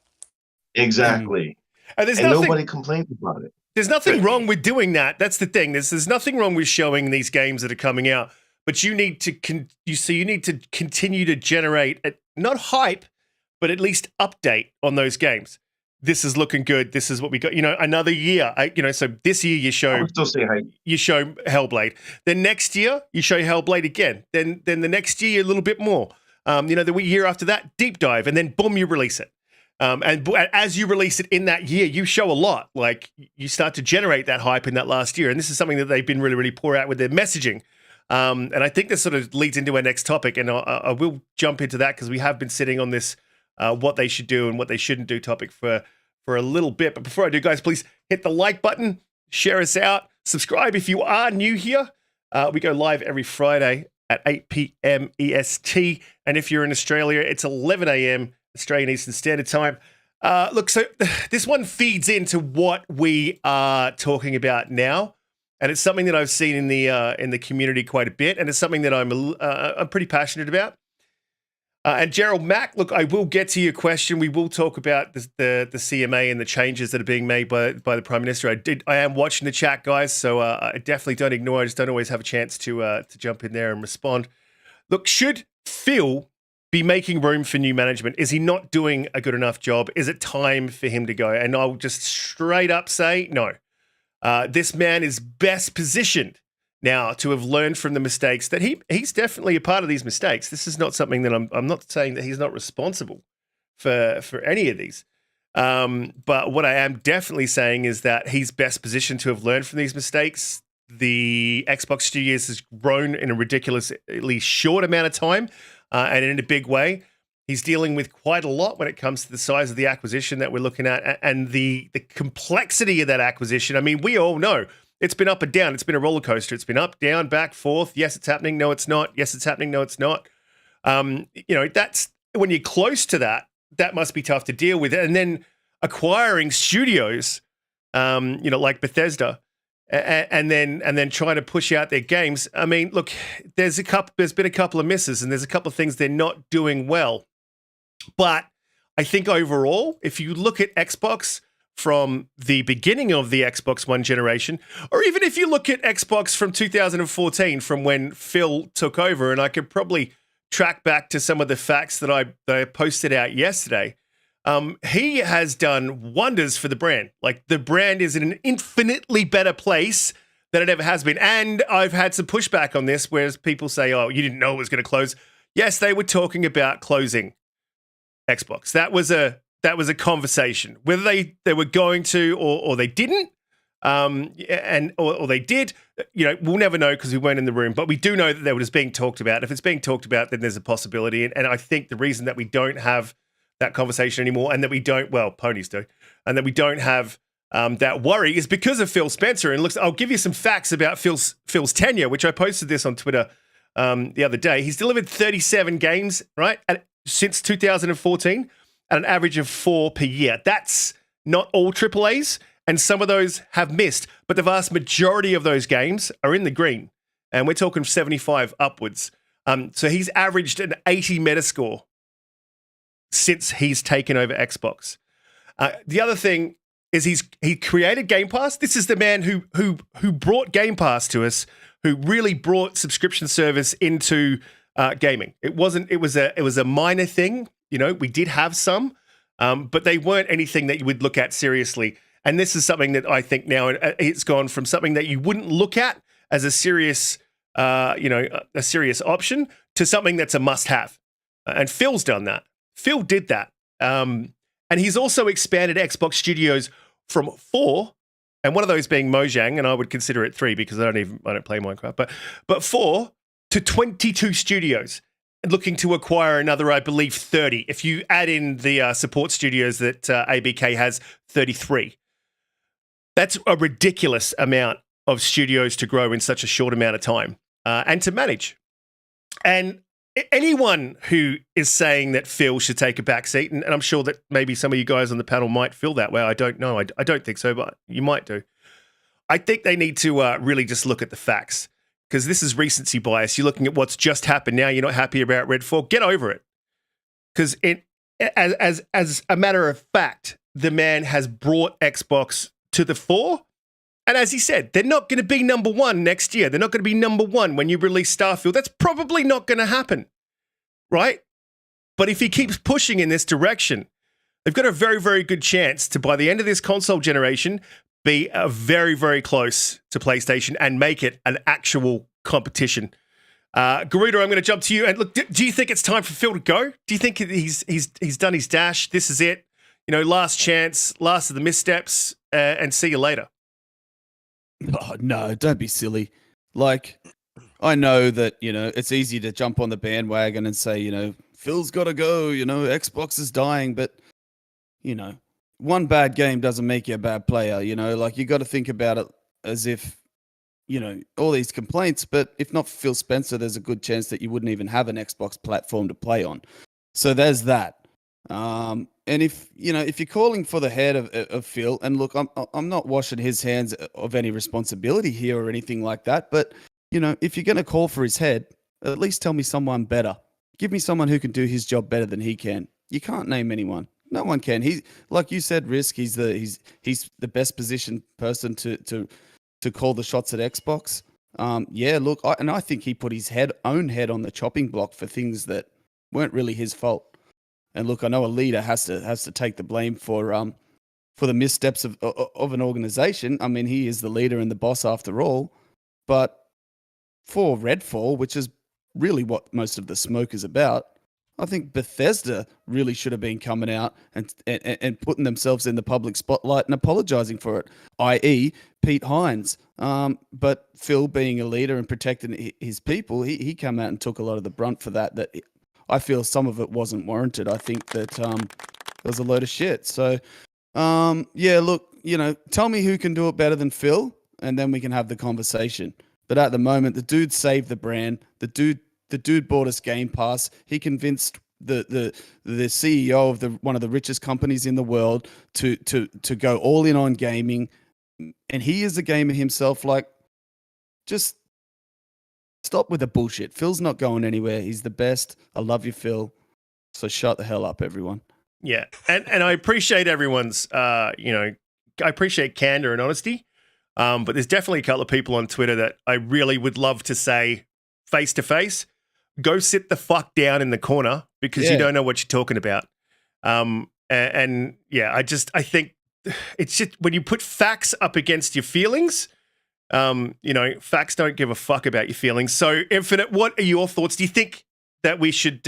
Exactly. And nobody complains about it. There's nothing wrong with doing that. That's the thing. There's nothing wrong with showing these games that are coming out. But you need to continue to generate not hype, but at least update on those games. This is looking good. This is what we got. Another year. So this year you show Hellblade. Then next year you show Hellblade again. Then the next year a little bit more. The year after that, deep dive, and then boom, you release it. And as you release it in that year, you show a lot. Like you start to generate that hype in that last year. And this is something that they've been really, really poor at with their messaging. And I think this sort of leads into our next topic. And I will jump into that because we have been sitting on this what they should do and what they shouldn't do topic for a little bit. But before I do, guys, please hit the like button, share us out, subscribe if you are new here. We go live every Friday at 8 p.m. EST. And if you're in Australia, it's 11 a.m. Australian Eastern Standard Time. Look, so this one feeds into what we are talking about now. And it's something that I've seen in the community quite a bit. And it's something that I'm pretty passionate about. And Gerald Mack, look, I will get to your question. We will talk about the CMA and the changes that are being made by the Prime Minister. I am watching the chat, guys, so I definitely don't ignore. I just don't always have a chance to jump in there and respond. Look, should Phil be making room for new management? Is he not doing a good enough job? Is it time for him to go? And I'll just straight up say no. This man is best positioned now to have learned from the mistakes that he's definitely a part of these mistakes. This is not something that I'm not saying that he's not responsible for any of these. But what I am definitely saying is that he's best positioned to have learned from these mistakes. The Xbox Studios has grown in a ridiculously short amount of time and in a big way. He's dealing with quite a lot when it comes to the size of the acquisition that we're looking at and the complexity of that acquisition. I mean, we all know it's been up and down. It's been a roller coaster. It's been up, down, back, forth. Yes, it's happening. No, it's not. Yes, it's happening. No, it's not. That's when you're close to that, that must be tough to deal with. And then acquiring studios, like Bethesda, and then trying to push out their games. I mean, look, there's been a couple of misses, and there's a couple of things they're not doing well. But I think overall, if you look at Xbox from the beginning of the Xbox One generation, or even if you look at Xbox from 2014, from when Phil took over, and I could probably track back to some of the facts that I posted out yesterday, he has done wonders for the brand. Like, the brand is in an infinitely better place than it ever has been. And I've had some pushback on this, whereas people say, oh, you didn't know it was going to close. Yes, they were talking about closing Xbox. That was a conversation. Whether they were going to or they didn't, or they did, we'll never know because we weren't in the room. But we do know that it was being talked about. If it's being talked about, then there's a possibility. And I think the reason that we don't have that conversation anymore, and that we don't, well, ponies do, and that we don't have that worry is because of Phil Spencer. And look, I'll give you some facts about Phil's tenure, which I posted this on Twitter the other day. He's delivered 37 games, right, since 2014. At an average of 4 per year. That's not all AAAs, and some of those have missed, but the vast majority of those games are in the green, and we're talking 75 upwards. So he's averaged an 80 Metascore since he's taken over Xbox. The other thing is he created Game Pass. This is the man who brought Game Pass to us, who really brought subscription service into gaming. It was a minor thing. We did have some, but they weren't anything that you would look at seriously. And this is something that I think now it's gone from something that you wouldn't look at as a serious option to something that's a must-have. And Phil's done that. Phil did that. And he's also expanded Xbox Studios from 4, and one of those being Mojang, and I would consider it 3 because I don't play Minecraft, but 4 to 22 studios. Looking to acquire another, I believe, 30. If you add in the support studios that ABK has, 33. That's a ridiculous amount of studios to grow in such a short amount of time and to manage. And anyone who is saying that Phil should take a back seat, and I'm sure that maybe some of you guys on the panel might feel that way. I don't know. I don't think so, but you might do. I think they need to really just look at the facts. Because this is recency bias. You're looking at what's just happened now. You're not happy about Redfall. Get over it. Because as a matter of fact, the man has brought Xbox to the fore. And as he said, they're not going to be number one next year. They're not going to be number one when you release Starfield. That's probably not going to happen, right? But if he keeps pushing in this direction, they've got a very, very good chance to, by the end of this console generation, be very, very close to PlayStation and make it an actual competition. Garuda, I'm going to jump to you. And look, do you think it's time for Phil to go? Do you think he's done his dash? This is it. last chance, last of the missteps, and see you later. Oh, no, don't be silly. Like, I know that, it's easy to jump on the bandwagon and say, Phil's got to go, Xbox is dying. But, one bad game doesn't make you a bad player, Like, you got to think about it as if, all these complaints. But if not for Phil Spencer, there's a good chance that you wouldn't even have an Xbox platform to play on. So there's that. And if you're calling for the head of Phil, and look, I'm not washing his hands of any responsibility here or anything like that, but if you're going to call for his head, at least tell me someone better. Give me someone who can do his job better than he can. You can't name anyone. No one can. He, like you said, Risk. He's the best positioned person to call the shots at Xbox. Yeah, look, I think he put his own head on the chopping block for things that weren't really his fault. And look, I know a leader has to take the blame for the missteps of an organization. I mean, he is the leader and the boss after all. But for Redfall, which is really what most of the smoke is about, I think Bethesda really should have been coming out and putting themselves in the public spotlight and apologizing for it, i.e. Pete Hines. But Phil, being a leader and protecting his people, he came out and took a lot of the brunt for that I feel some of it wasn't warranted. I think that there was a load of shit. So, yeah, look, tell me who can do it better than Phil, and then we can have the conversation. But at the moment, the dude saved the brand. The dude bought us Game Pass. He convinced the CEO of one of the richest companies in the world to go all in on gaming, and he is a gamer himself. Like, just stop with the bullshit. Phil's not going anywhere. He's the best. I love you, Phil. So shut the hell up, everyone. Yeah, and I appreciate everyone's, I appreciate candor and honesty. But there's definitely a couple of people on Twitter that I really would love to say face to face, go sit the fuck down in the corner because you don't know what you're talking about. And yeah, I think it's just when you put facts up against your feelings, facts don't give a fuck about your feelings. So, Infinite, what are your thoughts? Do you think that we should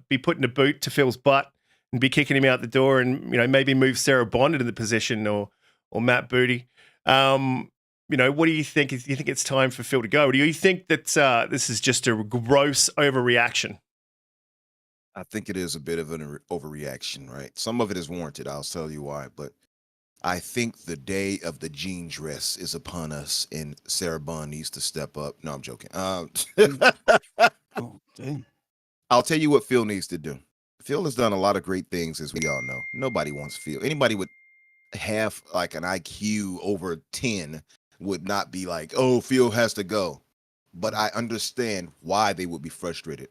be putting a boot to Phil's butt and be kicking him out the door and, maybe move Sarah Bond into the position or Matt Booty? What do you think? Do you think it's time for Phil to go? Or do you think that this is just a gross overreaction? I think it is a bit of an overreaction, right? Some of it is warranted. I'll tell you why. But I think the day of the jean dress is upon us, and Sarah Bond needs to step up. No, I'm joking. Oh, damn. I'll tell you what Phil needs to do. Phil has done a lot of great things, as we all know. Nobody wants Phil. Anybody with half like an IQ over 10 would not be like, oh, Phil has to go. But I understand why they would be frustrated.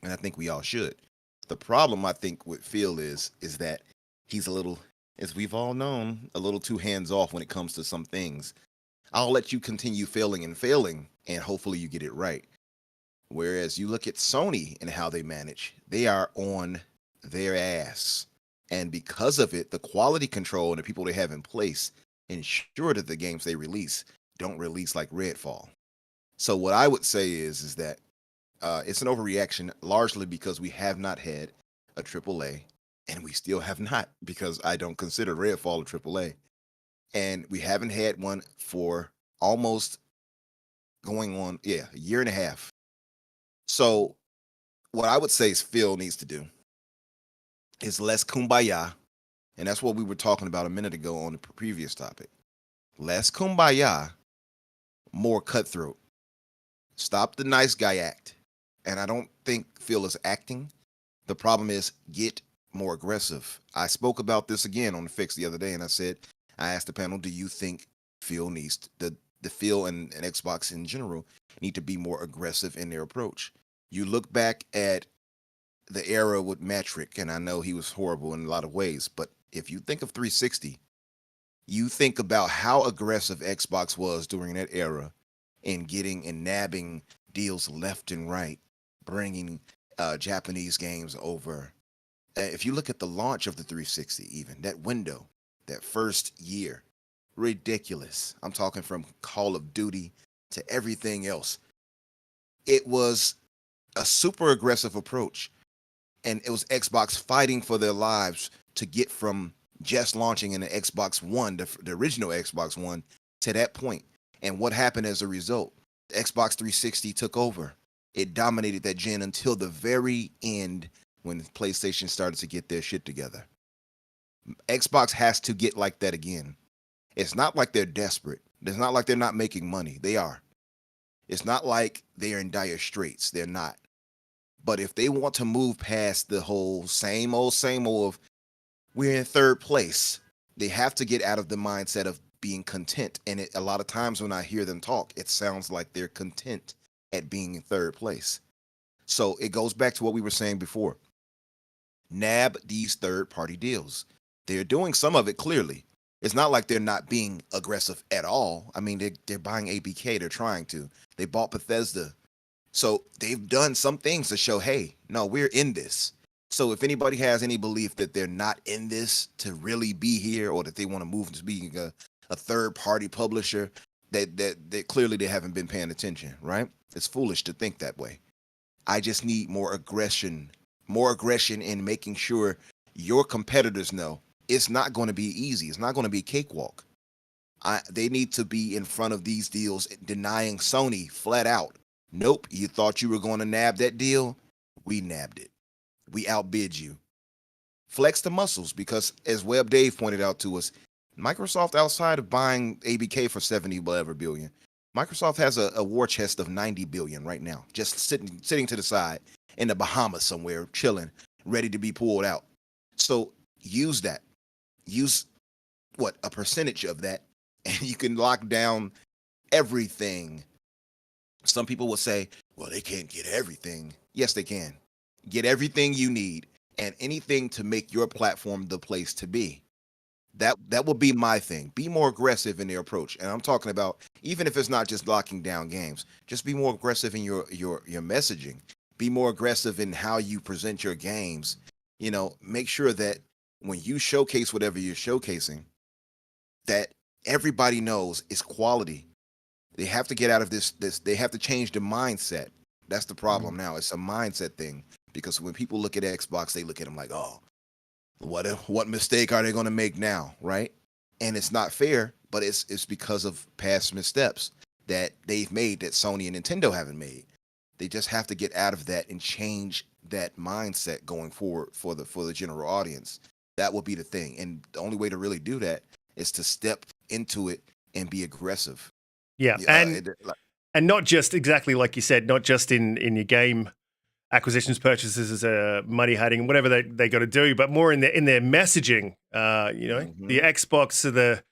And I think we all should. The problem, I think, with Phil is that he's a little, as we've all known, a little too hands-off when it comes to some things. I'll let you continue failing, and hopefully you get it right. Whereas you look at Sony and how they manage, they are on their ass. And because of it, the quality control and the people they have in place ensure that the games they release don't release like Redfall. So what I would say is that it's an overreaction largely because we have not had a AAA, and we still have not, because I don't consider Redfall a AAA. And we haven't had one for almost going on, a year and a half. So what I would say is Phil needs to do is less kumbaya. And that's what we were talking about a minute ago on the previous topic. Less kumbaya, more cutthroat. Stop the nice guy act. And I don't think Phil is acting. The problem is get more aggressive. I spoke about this again on the Fix the other day, and I asked the panel, do you think Phil needs the Phil and Xbox in general need to be more aggressive in their approach? You look back at the era with Metric, and I know he was horrible in a lot of ways, but if you think of 360, you think about how aggressive Xbox was during that era in getting and nabbing deals left and right, bringing Japanese games over. If you look at the launch of the 360, even that window, that first year, ridiculous. I'm talking from Call of Duty to everything else. It was a super aggressive approach, and it was Xbox fighting for their lives to get from just launching in the Xbox One, the original Xbox One, to that point. And what happened as a result? The Xbox 360 took over. It dominated that gen until the very end when PlayStation started to get their shit together. Xbox has to get like that again. It's not like they're desperate. It's not like they're not making money. They are. It's not like they're in dire straits. They're not. But if they want to move past the whole same old of we're in third place, they have to get out of the mindset of being content. And a lot of times when I hear them talk, it sounds like they're content at being in third place. So it goes back to what we were saying before. Nab these third-party deals. They're doing some of it clearly. It's not like they're not being aggressive at all. I mean, they're buying ABK. They're trying to. They bought Bethesda. So they've done some things to show, hey, no, we're in this. So if anybody has any belief that they're not in this to really be here, or that they want to move into being a third-party publisher, that clearly they haven't been paying attention, right? It's foolish to think that way. I just need more aggression in making sure your competitors know it's not going to be easy. It's not going to be a cakewalk. They need to be in front of these deals, denying Sony flat out. Nope, you thought you were going to nab that deal? We nabbed it. We outbid you. Flex the muscles, because as Web Dave pointed out to us, Microsoft, outside of buying ABK for 70 whatever billion, Microsoft has a war chest of 90 billion right now, just sitting to the side in the Bahamas somewhere, chilling, ready to be pulled out. So use that. Use a percentage of that, and you can lock down everything. Some people will say, well, they can't get everything. Yes, they can. Get everything you need and anything to make your platform the place to be. That will be my thing. Be more aggressive in their approach. And I'm talking about, even if it's not just locking down games, just be more aggressive in your messaging. Be more aggressive in how you present your games. You know, make sure that when you showcase whatever you're showcasing, that everybody knows it's quality. They have to get out of this. They have to change the mindset. That's the problem now. It's a mindset thing, because when people look at Xbox, they look at them like, oh, what mistake are they going to make now, right? And it's not fair, but it's because of past missteps that they've made that Sony and Nintendo haven't made. They just have to get out of that and change that mindset going forward for the general audience. That will be the thing. And the only way to really do that is to step into it and be aggressive. Yeah, and not just exactly like you said, not just in your game acquisitions, purchases, money hiding, whatever they got to do, but more in their messaging. The Xbox, the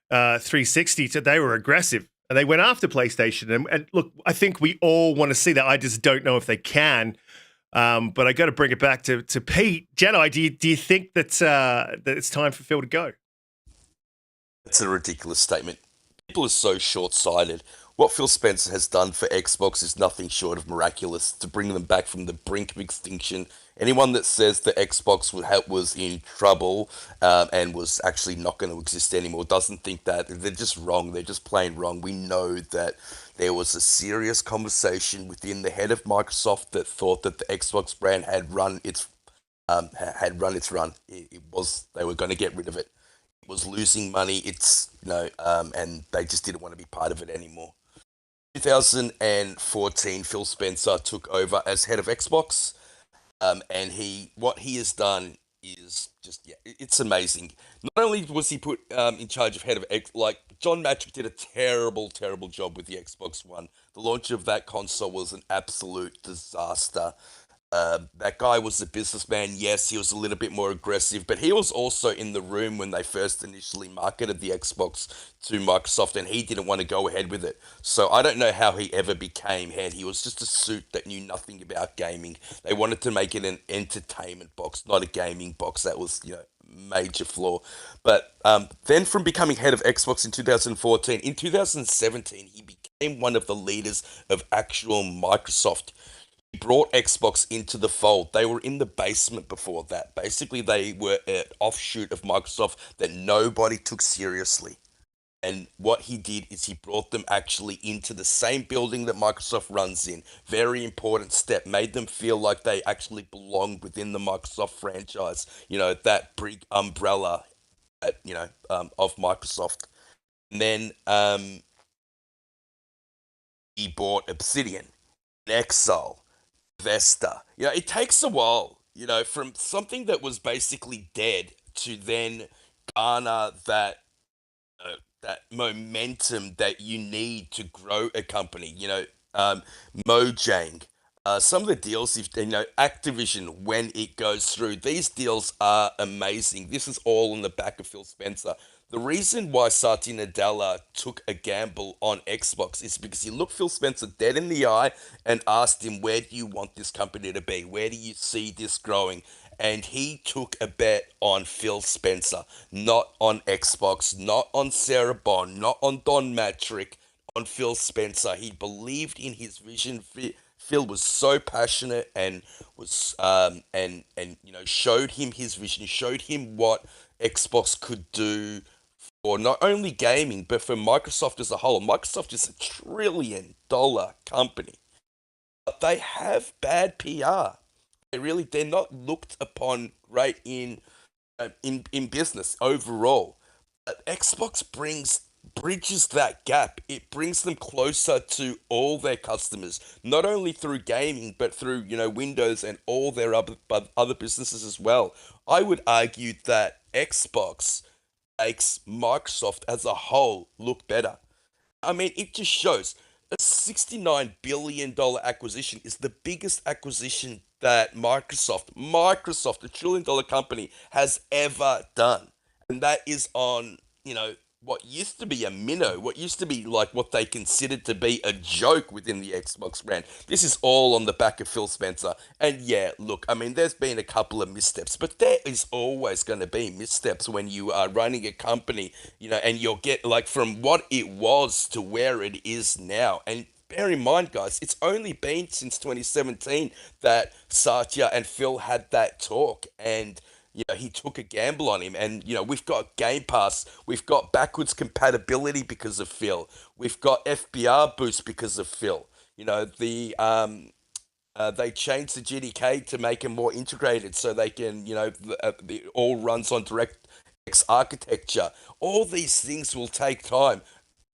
360, they were aggressive and they went after PlayStation. And look, I think we all want to see that. I just don't know if they can. But I got to bring it back to Pete. Jedi, do you think that it's time for Phil to go? It's a ridiculous statement. People are so short-sighted. What Phil Spencer has done for Xbox is nothing short of miraculous to bring them back from the brink of extinction. Anyone that says that Xbox was in trouble and was actually not going to exist anymore doesn't think that. They're just wrong. They're just plain wrong. We know that there was a serious conversation within the head of Microsoft that thought that the Xbox brand had run its run. It was, they were going to get rid of it. It was losing money. And they just didn't want to be part of it anymore. 2014, Phil Spencer took over as head of Xbox, and what he has done is just, it's amazing. Not only was he put in charge of head of X, like John Mattrick did a terrible job with the Xbox One. The launch of that console was an absolute disaster. That guy was a businessman. Yes, he was a little bit more aggressive, but he was also in the room when they first initially marketed the Xbox to Microsoft, and he didn't want to go ahead with it. So I don't know how he ever became head. He was just a suit that knew nothing about gaming. They wanted to make it an entertainment box, not a gaming box. That was, major flaw. But then from becoming head of Xbox in 2014, in 2017, he became one of the leaders of actual Microsoft. Brought Xbox into the fold. They were in the basement before that. Basically, they were an offshoot of Microsoft that nobody took seriously. And what he did is he brought them actually into the same building that Microsoft runs in. Very important step. Made them feel like they actually belonged within the Microsoft franchise. You know, that big umbrella, of Microsoft. And then he bought Obsidian, Exile, Vesta. You know, it takes a while, from something that was basically dead to then garner that momentum that you need to grow a company. Mojang. Some of the deals, Activision, when it goes through, these deals are amazing. This is all on the back of Phil Spencer. The reason why Satya Nadella took a gamble on Xbox is because he looked Phil Spencer dead in the eye and asked him, where do you want this company to be? Where do you see this growing? And he took a bet on Phil Spencer, not on Xbox, not on Sarah Bond, not on Don Matrick, on Phil Spencer. He believed in his vision. Phil was so passionate and was showed him his vision, showed him what Xbox could do for not only gaming but for Microsoft as a whole. Microsoft is $1 trillion company, but they have bad PR. They're not looked upon great in business overall. But Xbox bridges that gap. It brings them closer to all their customers, not only through gaming but through Windows and all their other businesses as well. I would argue that Xbox makes Microsoft as a whole look better. I mean, it just shows a $69 billion acquisition is the biggest acquisition that Microsoft, a $1 trillion company, has ever done. And that is on, what used to be a minnow, what used to be like what they considered to be a joke within the Xbox brand. This is all on the back of Phil Spencer. And yeah, look, I mean, there's been a couple of missteps, but there is always going to be missteps when you are running a company, and you'll get like from what it was to where it is now. And bear in mind, guys, it's only been since 2017 that Satya and Phil had that talk, and he took a gamble on him. And we've got Game Pass, we've got backwards compatibility because of Phil, we've got FBR boost because of Phil. They changed the GDK to make it more integrated, so they can it all runs on DirectX architecture. All these things will take time.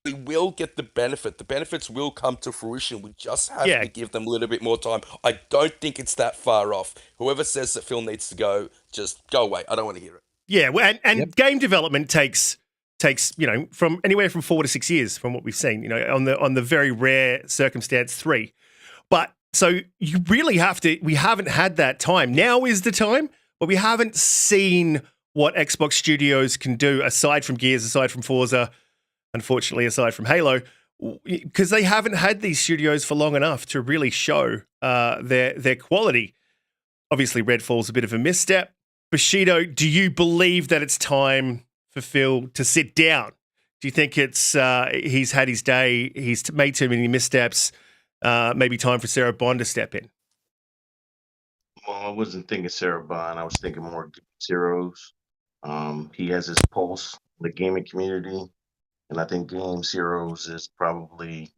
We will get the benefit. The benefits will come to fruition. We just have to give them a little bit more time. I don't think it's that far off. Whoever says that Phil needs to go, just go away. I don't want to hear it. Yeah, well, and game development takes from anywhere from 4 to 6 years from what we've seen. On the very rare circumstance 3. But so you really have to. We haven't had that time. Now is the time, but we haven't seen what Xbox Studios can do aside from Gears, aside from Forza. Unfortunately, aside from Halo, because they haven't had these studios for long enough to really show their quality. Obviously, Redfall's a bit of a misstep. Bushido, do you believe that it's time for Phil to sit down? Do you think it's he's had his day, he's made too many missteps, maybe time for Sarah Bond to step in? Well, I wasn't thinking Sarah Bond. I was thinking more Zeros. He has his pulse in the gaming community. And I think Game Zeros is probably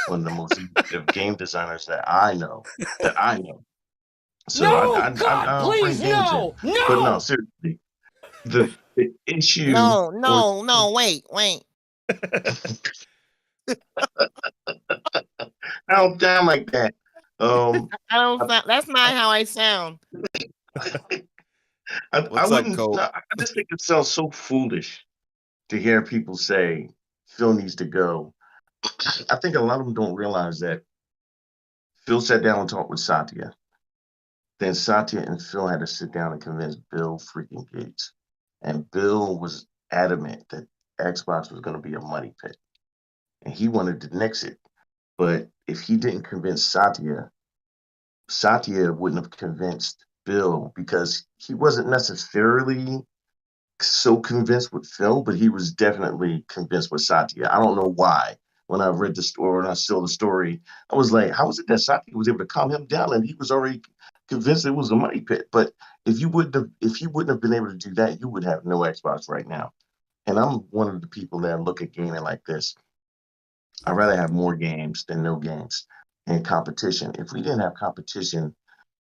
one of the most effective game designers that I know. So No, I God, bring please, games no, in. no. But no, seriously, the issue. No, wait. I don't sound like that. I don't sound, that's not how I sound. I What's up, wouldn't. Cole? No, I just think it sounds so foolish to hear people say Phil needs to go. I think a lot of them don't realize that Phil sat down and talked with Satya. Then Satya and Phil had to sit down and convince Bill freaking Gates. And Bill was adamant that Xbox was going to be a money pit. And he wanted to nix it. But if he didn't convince Satya, Satya wouldn't have convinced Bill because he wasn't necessarily so convinced with Phil, but he was definitely convinced with Satya. I don't know why. When I read the story, when I saw the story, I was like, how is it that Satya was able to calm him down and he was already convinced it was a money pit? But if he wouldn't have been able to do that, you would have no Xbox right now. And I'm one of the people that look at gaming like this. I'd rather have more games than no games and competition. If we didn't have competition,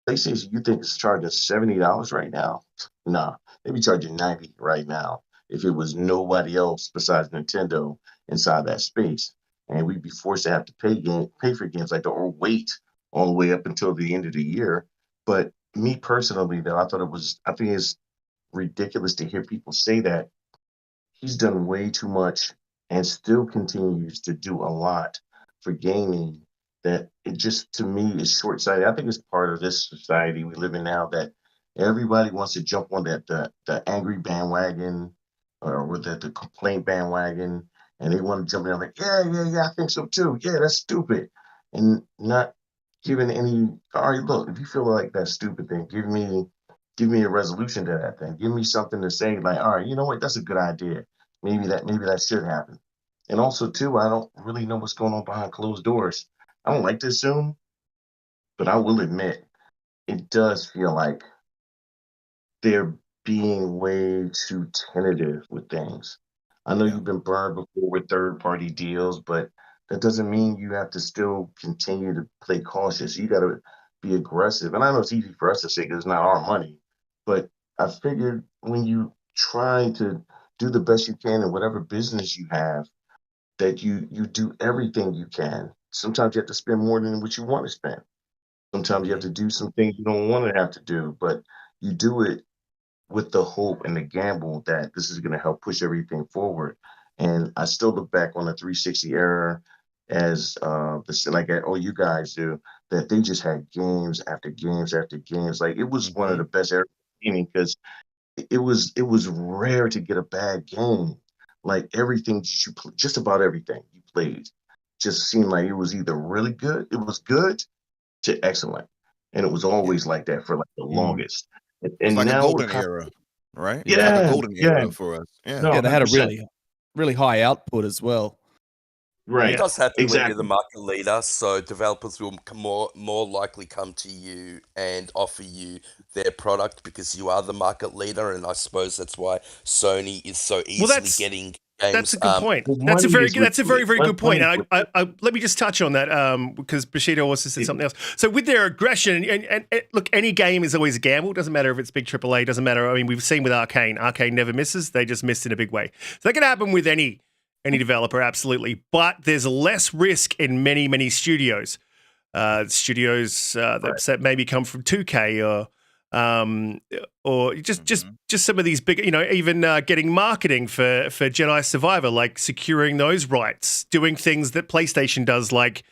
PlayStation, you think it's charging $70 right now? Nah, they be charging 90 right now if it was nobody else besides Nintendo inside that space. And we'd be forced to have to pay for games like that or wait all the way up until the end of the year. But me personally, though, I think it's ridiculous to hear people say that. He's done way too much and still continues to do a lot for gaming that it just to me is short-sighted. I think it's part of this society we live in now that everybody wants to jump on the angry bandwagon or with the complaint bandwagon, and they want to jump in like, yeah, I think so too. Yeah, that's stupid. And not giving any, all right, look, if you feel like that's stupid, then give me a resolution to that thing. Give me something to say, like, all right, you know what, that's a good idea. Maybe that should happen. And also too, I don't really know what's going on behind closed doors. I don't like to assume, but I will admit it does feel like they're being way too tentative with things. I know Yeah. you've been burned before with third party deals, but that doesn't mean you have to still continue to play cautious. You got to be aggressive. And I know it's easy for us to say because it's not our money, but I figured when you try to do the best you can in whatever business you have, that you do everything you can. Sometimes you have to spend more than what you want to spend. Sometimes you have to do some things you don't want to have to do, but you do it with the hope and the gamble that this is going to help push everything forward. And I still look back on the 360 era as like all you guys do, that they just had games after games after games. Like it was one of the best eras of gaming because it was rare to get a bad game. Like everything just about everything you played just seemed like it was either really good, it was good to excellent, and it was always like that for like the longest. It's And like a now golden era, right? It's like a yeah, golden yeah, era for us. Yeah. no, Yeah, they had a 100%, really high output as well. right, It does happen when you're the exactly. market leader, so developers will more likely come to you and offer you their product because you are the market leader, and I suppose that's why Sony is so Well, easily getting that's games. a good point. Well, That's a money very is good. That's a very, very good point. money. And I let me just touch on that because Bushido also said something else. So with their aggression, and look, any game is always a gamble. Doesn't matter if it's big AAA. Doesn't matter. I mean, we've seen with Arkane. Arkane never misses. They just missed in a big way. So that can happen with any developer, absolutely. But there's less risk in many studios. Studios that maybe come from 2K or just some of these big, even getting marketing for Jedi Survivor, like securing those rights, doing things that PlayStation does, like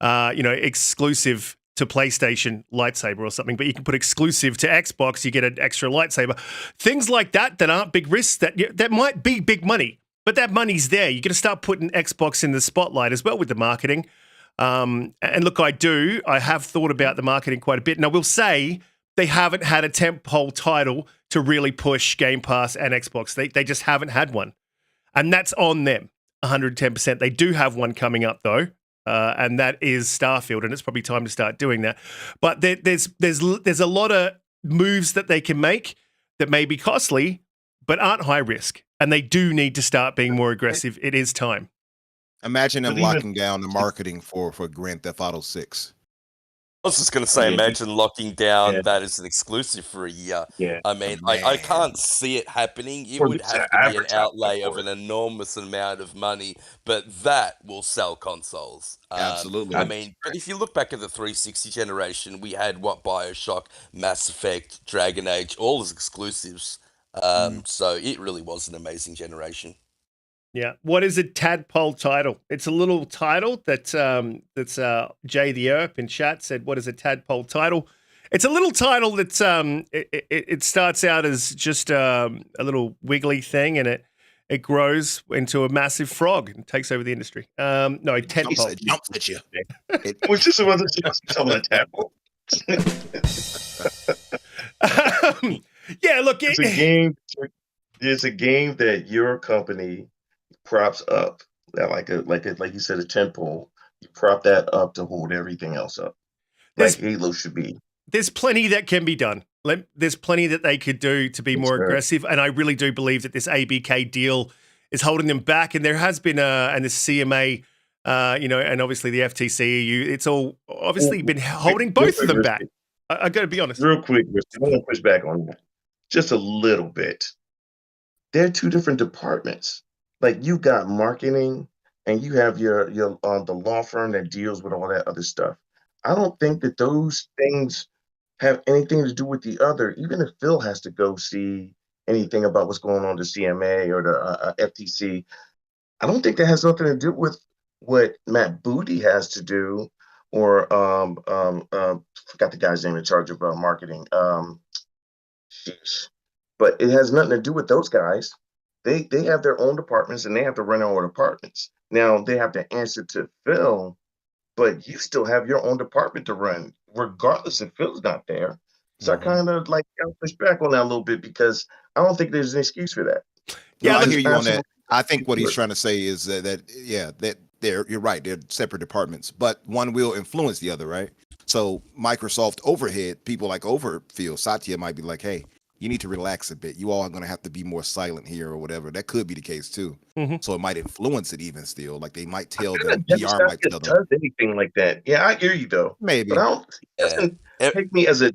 exclusive to PlayStation lightsaber or something, but you can put exclusive to Xbox, you get an extra lightsaber. Things like that aren't big risks, that might be big money, but that money's there. You're going to start putting Xbox in the spotlight as well with the marketing. And look, I have thought about the marketing quite a bit, and I will say they haven't had a tentpole title to really push Game Pass and Xbox. They just haven't had one, and that's on them, 110%. They do have one coming up though, and that is Starfield, and it's probably time to start doing that. But there's a lot of moves that they can make that may be costly, but aren't high risk, and they do need to start being more aggressive. It is time. Imagine them But even- locking down the marketing for Grand Theft Auto 6. I was just going to say, Yeah. imagine locking down Yeah. that as an exclusive for a year. Yeah. I mean, Man. I can't see it happening. It Or would it's have to be an advertising outlay of for an it. enormous amount of money, but that will sell consoles. Absolutely. I mean, but if you look back at the 360 generation, we had BioShock, Mass Effect, Dragon Age, all as exclusives. So it really was an amazing generation. Yeah. What is a tadpole title? It's a little title that's Jay the Earp in chat said, what is a tadpole title? It's a little title that's it starts out as just a little wiggly thing, and it grows into a massive frog and takes over the industry. No, tentpole. It jumps at you. Was just about to say something like tadpole. Yeah, look, It's a game. It's a game that your company props up, that like you said, a tentpole. You prop that up to hold everything else up, like Halo should be. There's plenty that can be done. There's plenty that they could do to be more Sure. aggressive, and I really do believe that this ABK deal is holding them back. And there has been and the CMA, and obviously the FTC EU. It's all obviously been holding both of them back. I got to be honest. Real quick, I'm going to push back on that just a little bit. They're two different departments. Like you got marketing, and you have your the law firm that deals with all that other stuff. I don't think that those things have anything to do with the other. Even if Phil has to go see anything about what's going on the CMA or the FTC, I don't think that has nothing to do with what Matt Booty has to do, or forgot the guy's name in charge of marketing. But it has nothing to do with those guys. They have their own departments, and they have to run their own departments. Now they have to answer to Phil, but you still have your own department to run, regardless if Phil's not there. So I kind of like push back on that a little bit, because I don't think there's an excuse for that. Yeah, I hear you on that. I think what he's trying to say is that you're right. They're separate departments, but one will influence the other, right? So Microsoft overhead, people like Overfield, Satya might be like, hey, you need to relax a bit. You all are going to have to be more silent here or whatever. That could be the case too. So it might influence it even still. Like they might tell them, PR might tell them. Does anything like that. Yeah, I hear you though. Maybe. But I don't, it doesn't take me as a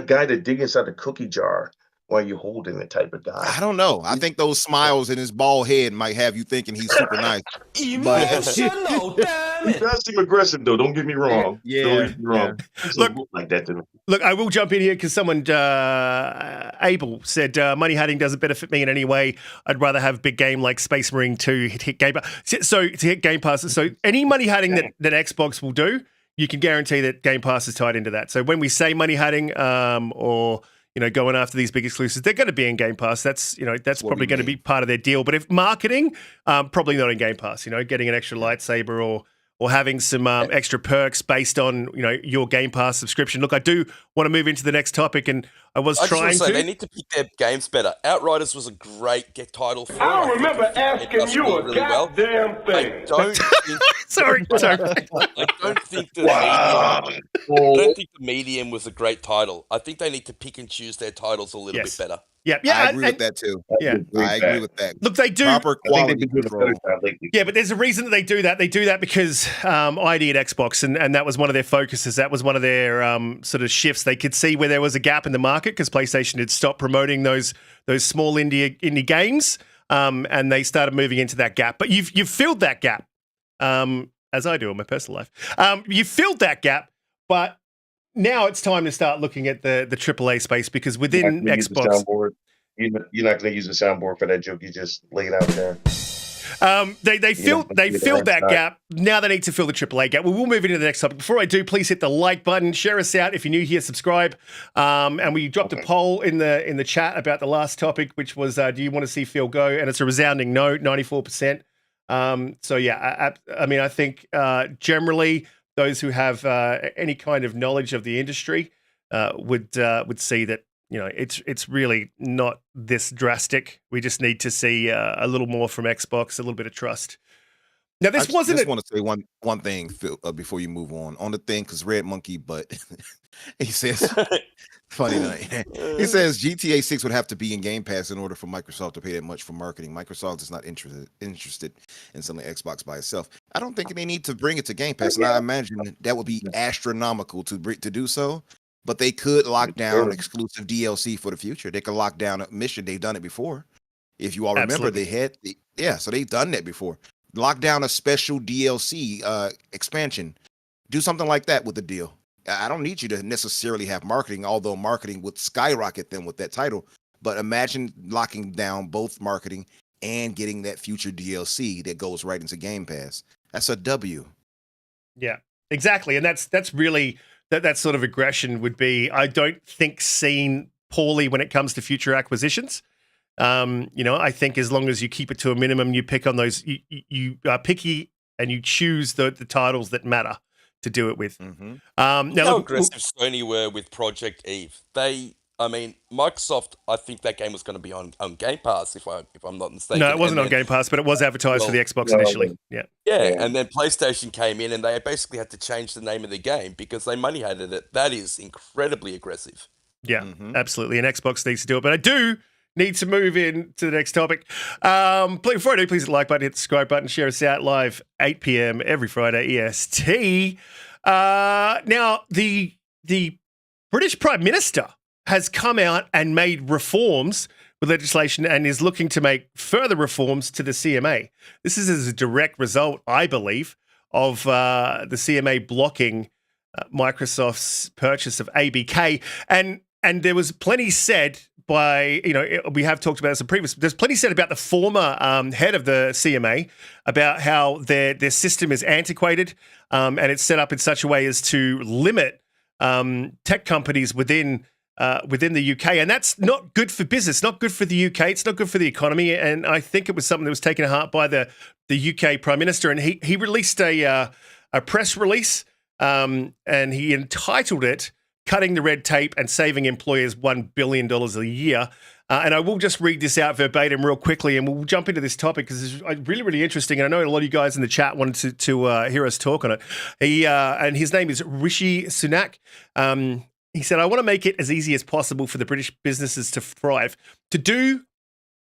guy to dig inside the cookie jar while you're holding the type of guy. I don't know. I think those smiles in his bald head might have you thinking he's super nice. Emotional, damn He it. does seem aggressive though. Don't get me wrong. Yeah, Don't get me wrong. It Look- look like that to me. Look, I will jump in here because someone, Abel, said money hunting doesn't benefit me in any way. I'd rather have a big game like Space Marine 2 hit Game Pass. So to hit Game Pass, so any money hunting that Xbox will do, you can guarantee that Game Pass is tied into that. So when we say money hunting, or going after these big exclusives, they're going to be in Game Pass. That's probably going to be part of their deal. But if marketing, probably not in Game Pass. Getting an extra lightsaber or having some extra perks based on your Game Pass subscription. Look, I do want to move into the next topic, and I was I just want trying to say to. they need to pick their games better. Outriders was a great title for. I it. don't remember think it asking does you really, a really well. goddamn I thing. don't think. Sorry. I don't think the medium. I don't think the medium was a great title. I think they need to pick and choose their titles a little Yes. bit better. Yeah, I agree with that too. Yeah. I agree with that. Look, they do. Proper I think they've quality been doing a control. better job lately. Yeah, but there's a reason that they do that. They do that because ID at Xbox, and that was one of their focuses. That was one of their sort of shifts. They could see where there was a gap in the market because PlayStation had stopped promoting those small indie games, and they started moving into that gap. But you've filled that gap, as I do in my personal life. You've filled that gap, but now it's time to start looking at the AAA space, because within You're not gonna use the Xbox. soundboard. You're not going to use the soundboard for that joke you just laid out there. They filled that gap. Now they need to fill the AAA gap. Well, we'll move into the next topic. Before I do, please hit the like button, share us out. If you're new here, subscribe. And we dropped a poll in the chat about the last topic, which was, do you want to see Phil go? And it's a resounding no, 94%. So yeah, I mean, I think generally those who have any kind of knowledge of the industry would see that it's really not this drastic. We just need to see a little more from Xbox, a little bit of trust. Now, this wasn't. I just want to say one thing, Phil, before you move on the thing, because Red Monkey, but he says, funny night. He says GTA 6 would have to be in Game Pass in order for Microsoft to pay that much for marketing. Microsoft is not interested in selling Xbox by itself. I don't think they need to bring it to Game Pass, and I imagine that would be astronomical to do so. But they could lock down exclusive DLC for the future. They could lock down a mission. They've done it before. If you all remember, Absolutely. so they've done that before. Lock down a special DLC expansion. Do something like that with the deal. I don't need you to necessarily have marketing, although marketing would skyrocket them with that title. But imagine locking down both marketing and getting that future DLC that goes right into Game Pass. That's a W. Yeah, exactly. And that's really that sort of aggression would be, I don't think, seen poorly when it comes to future acquisitions. I think as long as you keep it to a minimum, you pick on those, you are picky and you choose the titles that matter to do it with. Mm-hmm. Now, How look, aggressive Sony were with Project Eve. Microsoft, I think that game was going to be on Game Pass, if I'm not mistaken. no, it wasn't And on then- Game Pass, but it was advertised for the Xbox no, initially. Yeah. Yeah, and then PlayStation came in and they basically had to change the name of the game because they money handed it. That is incredibly aggressive. Yeah, Mhm. absolutely. And Xbox needs to do it. But I do need to move in to the next topic. Before I do, please hit the like button, hit the subscribe button, share us out live 8 p.m. every Friday EST. Now, the British Prime Minister has come out and made reforms with legislation and is looking to make further reforms to the CMA. This is as a direct result, I believe, of the CMA blocking Microsoft's purchase of ABK. And there was plenty said by, we have talked about this in previous, there's plenty said about the former head of the CMA about how their system is antiquated and it's set up in such a way as to limit tech companies within the UK. And that's not good for business, not good for the UK. It's not good for the economy. And I think it was something that was taken to heart by the UK Prime Minister. And he released a press release and he entitled it Cutting the Red Tape and Saving Employers $1 billion a year. And I will just read this out verbatim real quickly and we'll jump into this topic because it's really, really interesting. And I know a lot of you guys in the chat wanted to hear us talk on it. And his name is Rishi Sunak. He said, I want to make it as easy as possible for the British businesses to thrive. To do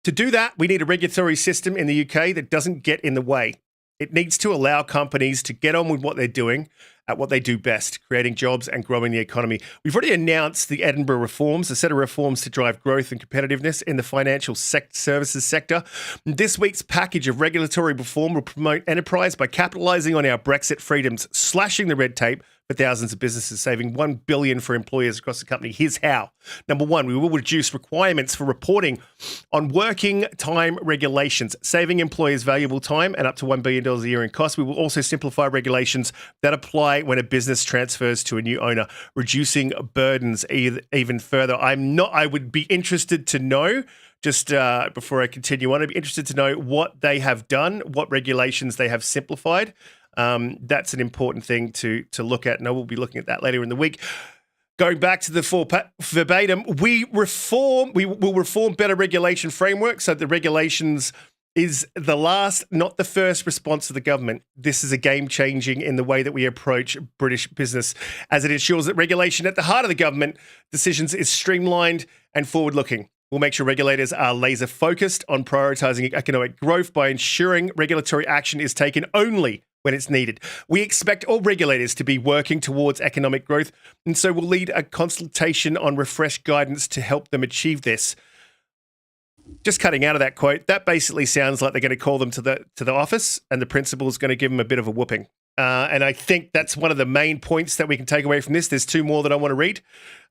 that, we need a regulatory system in the UK that doesn't get in the way. It needs to allow companies to get on with what they're doing at what they do best, creating jobs and growing the economy. We've already announced the Edinburgh reforms, a set of reforms to drive growth and competitiveness in the financial services sector. This week's package of regulatory reform will promote enterprise by capitalising on our Brexit freedoms, slashing the red tape for thousands of businesses, saving $1 billion for employers across the company. Here's how. Number one, we will reduce requirements for reporting on working time regulations, saving employers valuable time and up to $1 billion a year in costs. We will also simplify regulations that apply when a business transfers to a new owner, reducing burdens even further. I would be interested to know, just before I continue on, I'd be interested to know what they have done, what regulations they have simplified. That's an important thing to look at, and I will be looking at that later in the week. Going back to the full verbatim, we will reform better regulation framework so the regulations is the last, not the first response to the government. This is a game-changing in the way that we approach British business, as it ensures that regulation at the heart of the government decisions is streamlined and forward-looking. We'll make sure regulators are laser-focused on prioritising economic growth by ensuring regulatory action is taken only when it's needed. We expect all regulators to be working towards economic growth, and so we'll lead a consultation on refreshed guidance to help them achieve this. Just cutting out of that quote, that basically sounds like they're going to call them to the office, and the principal's going to give them a bit of a whooping. And I think that's one of the main points that we can take away from this. There's two more that I want to read.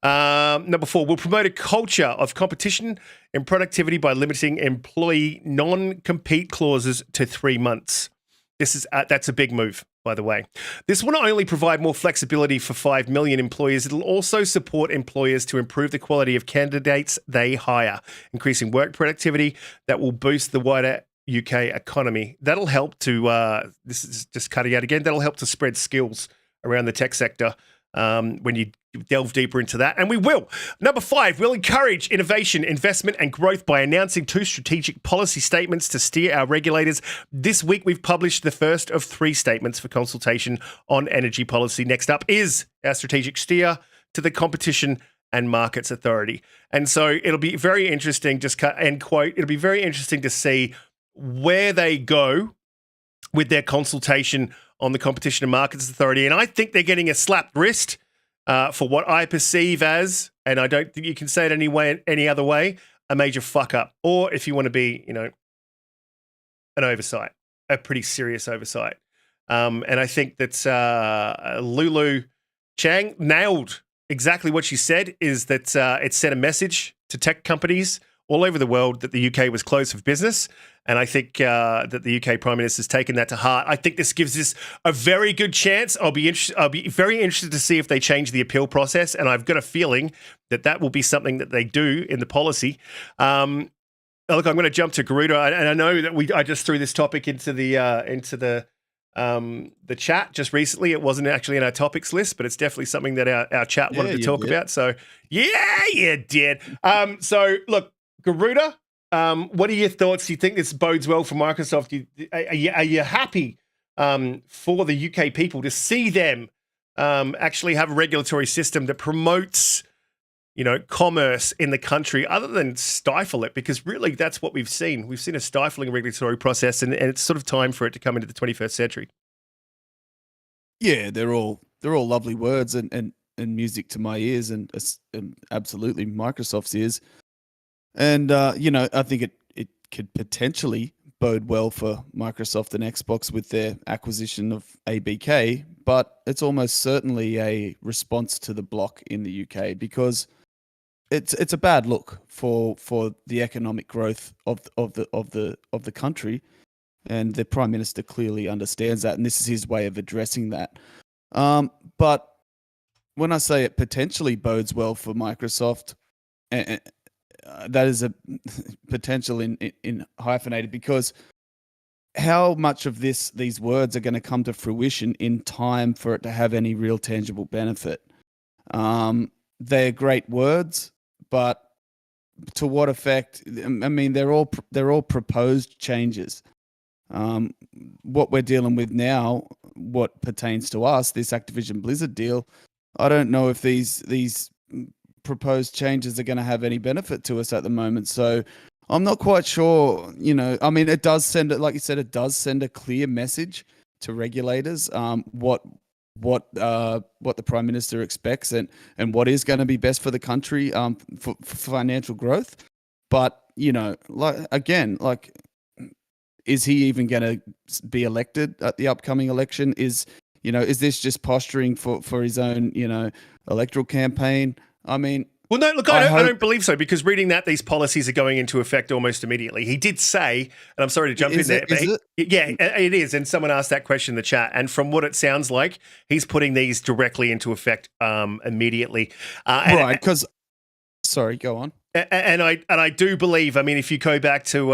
Number 4, we'll promote a culture of competition and productivity by limiting employee non-compete clauses to 3 months. That's a big move, by the way. This will not only provide more flexibility for 5 million employees, it'll also support employers to improve the quality of candidates they hire, increasing work productivity that will boost the wider UK economy. That'll help to, this is just cutting out again, that'll help to spread skills around the tech sector when you delve deeper into that. And we will. Number 5, we'll encourage innovation, investment, and growth by announcing 2 strategic policy statements to steer our regulators. This week, we've published the first of 3 statements for consultation on energy policy. Next up is our strategic steer to the Competition and Markets Authority. And so it'll be very interesting, just cut end quote, it'll be very interesting to see where they go with their consultation on the Competition and Markets Authority. And I think they're getting a slapped wrist for what I perceive as, and I don't think you can say it any other way, a major fuck up. Or if you want to be, an oversight, a pretty serious oversight. And I think that Lulu Chang nailed exactly what she said, is that it sent a message to tech companies all over the world that the UK was closed for business. And I think that the UK Prime Minister has taken that to heart. I think this gives us a very good chance. I'll be very interested to see if they change the appeal process. And I've got a feeling that that will be something that they do in the policy. Look, I'm going to jump to Garuda. And I know that I just threw this topic into the chat just recently. It wasn't actually in our topics list, but it's definitely something that our chat wanted to talk about. So yeah, you did. So look, Garuda, what are your thoughts? Do you think this bodes well for Microsoft? Are you happy for the UK people to see them actually have a regulatory system that promotes, commerce in the country other than stifle it, because really that's what we've seen. We've seen a stifling regulatory process, and it's sort of time for it to come into the 21st century. Yeah, they're all lovely words and music to my ears, and absolutely Microsoft's ears. And I think it could potentially bode well for Microsoft and Xbox with their acquisition of ABK, but it's almost certainly a response to the block in the UK, because it's a bad look for the economic growth of the country, and the Prime Minister clearly understands that, and this is his way of addressing that. But when I say it potentially bodes well for Microsoft, that is a potential in hyphenated, because how much of these words are going to come to fruition in time for it to have any real tangible benefit? They're great words, but to what effect? I mean, they're all proposed changes. What we're dealing with now, what pertains to us, this Activision Blizzard deal, I don't know if these proposed changes are going to have any benefit to us at the moment. So I'm not quite sure. I mean, it does send it, like you said, it does send a clear message to regulators. What the Prime Minister expects and what is going to be best for the country for financial growth. But is he even going to be elected at the upcoming election? Is this just posturing for his own electoral campaign? I mean, well, no, look, I don't believe so, because reading that these policies are going into effect almost immediately. He did say, and I'm sorry to jump in there, but yeah, it is. And someone asked that question in the chat, and from what it sounds like, he's putting these directly into effect immediately. Right? Because, sorry, go on. And I do believe. I mean, if you go back to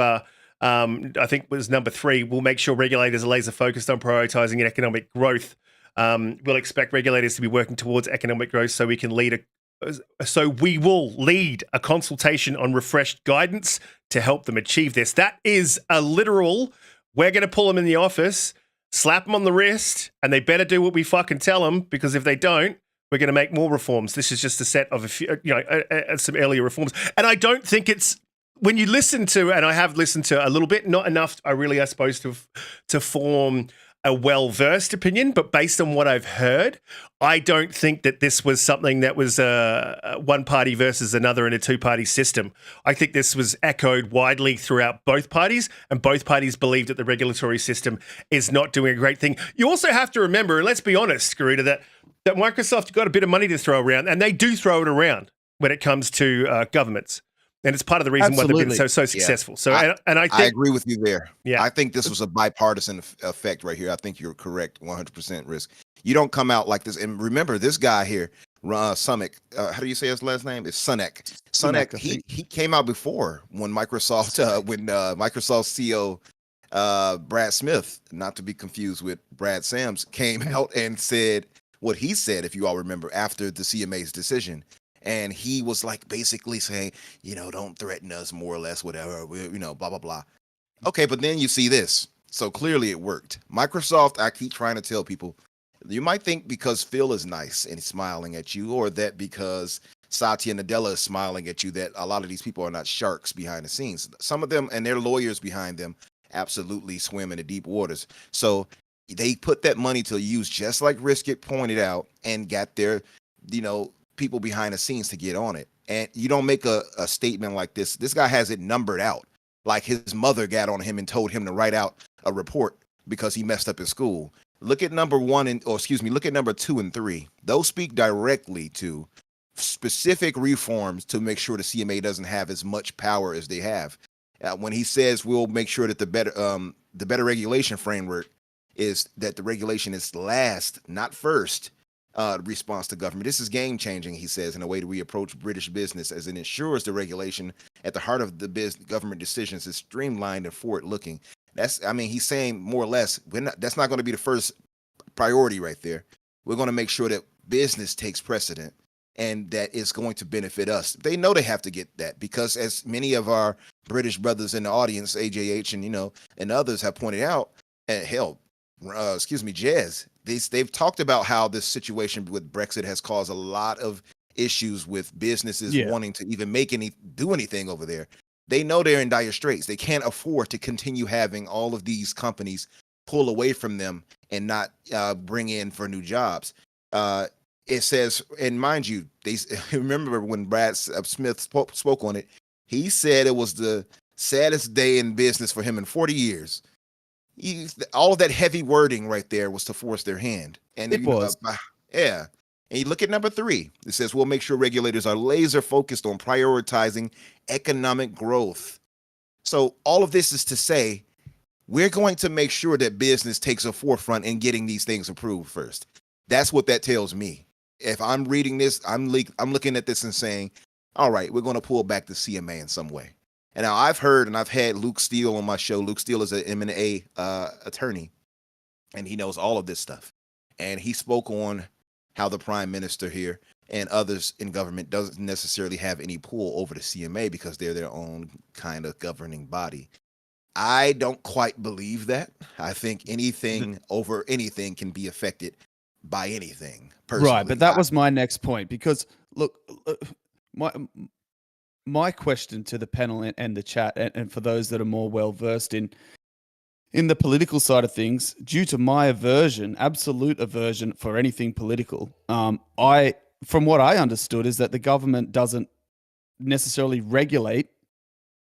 I think it was number 3, we'll make sure regulators are laser focused on prioritizing economic growth. We'll expect regulators to be working towards economic growth so we will lead a consultation on refreshed guidance to help them achieve this. That is a literal, we're going to pull them in the office, slap them on the wrist, and they better do what we fucking tell them, because if they don't, we're going to make more reforms. This is just a set of some earlier reforms. And I don't think it's, when you listen to, and I have listened to a little bit, not enough, I really are supposed to form a well-versed opinion, but based on what I've heard, I don't think that this was something that was one party versus another in a two-party system. I think this was echoed widely throughout both parties, and both parties believe that the regulatory system is not doing a great thing. You also have to remember, and let's be honest, Garuda, that Microsoft got a bit of money to throw around, and they do throw it around when it comes to governments. And it's part of the reason why they've been so successful. Yeah. So, and I think, I agree with you there. Yeah. I think this was a bipartisan effect right here. I think you're correct, 100% Risk. You don't come out like this. And remember, this guy here, Summit, how do you say his last name? It's Sunek. Sunek, he came out before when Microsoft, Microsoft CEO Brad Smith, not to be confused with Brad Sams, came out and said what he said, if you all remember, after the CMA's decision. And he was like basically saying, don't threaten us, more or less, whatever, blah, blah, blah. Okay, but then you see this. So clearly it worked. Microsoft, I keep trying to tell people, you might think because Phil is nice and smiling at you, or that because Satya Nadella is smiling at you, that a lot of these people are not sharks behind the scenes. Some of them and their lawyers behind them absolutely swim in the deep waters. So they put that money to use, just like Riskit pointed out, and got their, people behind the scenes to get on it. And you don't make a statement like this. This guy has it numbered out. Like his mother got on him and told him to write out a report because he messed up in school. Look at number 1 look at number 2 and 3. Those speak directly to specific reforms to make sure the CMA doesn't have as much power as they have. When he says we'll make sure that the better regulation framework is that the regulation is last, not first, response to government. This is game changing, he says, in a way that we approach British business, as it ensures the regulation at the heart of the government decisions is streamlined and forward looking. He's saying more or less, that's not going to be the first priority right there. We're going to make sure that business takes precedent and that it's going to benefit us. They know they have to get that, because as many of our British brothers in the audience, AJH and others have pointed out, and hell, Jez, they've talked about how this situation with Brexit has caused a lot of issues with businesses Yeah. wanting to even do anything over there. They know they're in dire straits. They can't afford to continue having all of these companies pull away from them and not bring in for new jobs. It says, and mind you, they remember when Brad Smith spoke on it. He said it was the saddest day in business for him in 40 years. All of that heavy wording right there was to force their hand. And It was. Yeah. And you look at number 3. It says, we'll make sure regulators are laser focused on prioritizing economic growth. So all of this is to say, we're going to make sure that business takes a forefront in getting these things approved first. That's what that tells me. If I'm reading this, I'm looking at this and saying, all right, we're going to pull back the CMA in some way. And now I've heard, and I've had Luke Steele on my show. Luke Steele is an M&A attorney, and he knows all of this stuff. And he spoke on how the prime minister here and others in government doesn't necessarily have any pull over the CMA because they're their own kind of governing body. I don't quite believe that. I think anything over anything can be affected by anything. Personally. Right, but that was my next point because look, my question to the panel and the chat, and for those that are more well versed in the political side of things, due to my absolute aversion for anything political, from what I understood is that the government doesn't necessarily regulate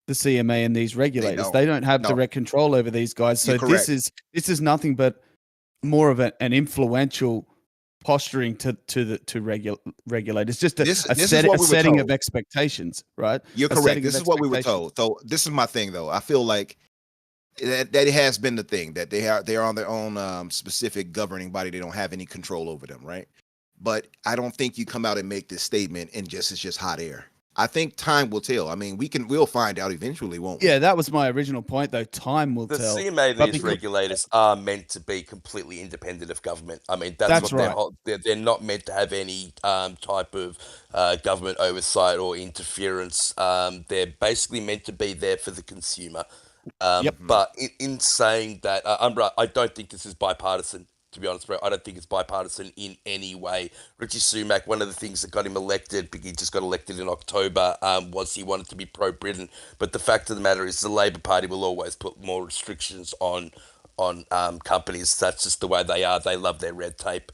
the CMA and these regulators. They don't have direct control over these guys. So this is nothing but more of an influential posturing to regulate. It's just a setting of expectations, right? You're correct. This is what we were told. So this is my thing, though. I feel like that it has been the thing that they are on their own specific governing body. They don't have any control over them, right? But I don't think you come out and make this statement and it's just hot air. I think time will tell. I mean, we'll find out eventually, won't we? Yeah, that was my original point, though. Time will tell. The CMA, these regulators are meant to be completely independent of government. I mean, that's what right. They're not meant to have any type of government oversight or interference. They're basically meant to be there for the consumer. But in saying that, I don't think this is bipartisan. To be honest, bro, I don't think it's bipartisan in any way. Richie Sunak, one of the things that got him elected, he just got elected in October, was he wanted to be pro-Britain. But the fact of the matter is the Labor Party will always put more restrictions on companies. That's just the way they are. They love their red tape.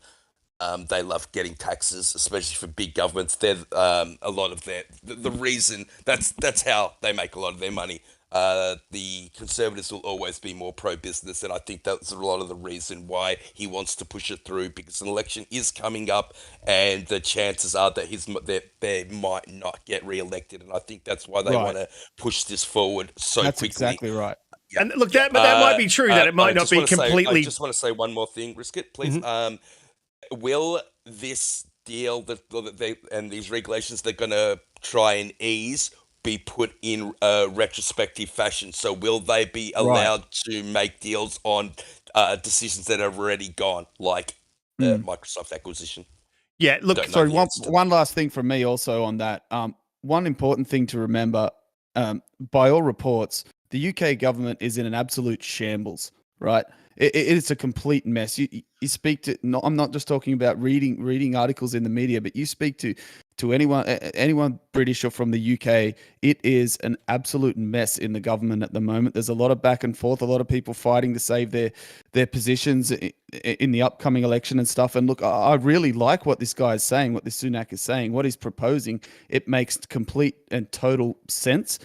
They love getting taxes, especially for big governments. They're a lot of the reason, that's how they make a lot of their money. The Conservatives will always be more pro-business, and I think that's a lot of the reason why he wants to push it through, because an election is coming up, and the chances are that they might not get re-elected, and I think that's why they want to push this forward so quickly. That's exactly right. Yeah. And look, that might be true, that it might not be completely... I just want to say one more thing, Riskit, please. Mm-hmm. Will this deal and these regulations they're going to try and ease be put in a retrospective fashion? So will they be allowed to make deals on decisions that have already gone, like the Microsoft acquisition? Yeah, look, sorry, one last thing from me also on that. One important thing to remember, by all reports, the UK government is in an absolute shambles, right? It's a complete mess. You speak to, I'm not just talking about reading articles in the media, but you speak to anyone British or from the UK, it is an absolute mess in the government at the moment. There's a lot of back and forth, a lot of people fighting to save their positions in the upcoming election and stuff. And look, I really like what this guy is saying, what this Sunak is saying, what he's proposing. It makes complete and total sense.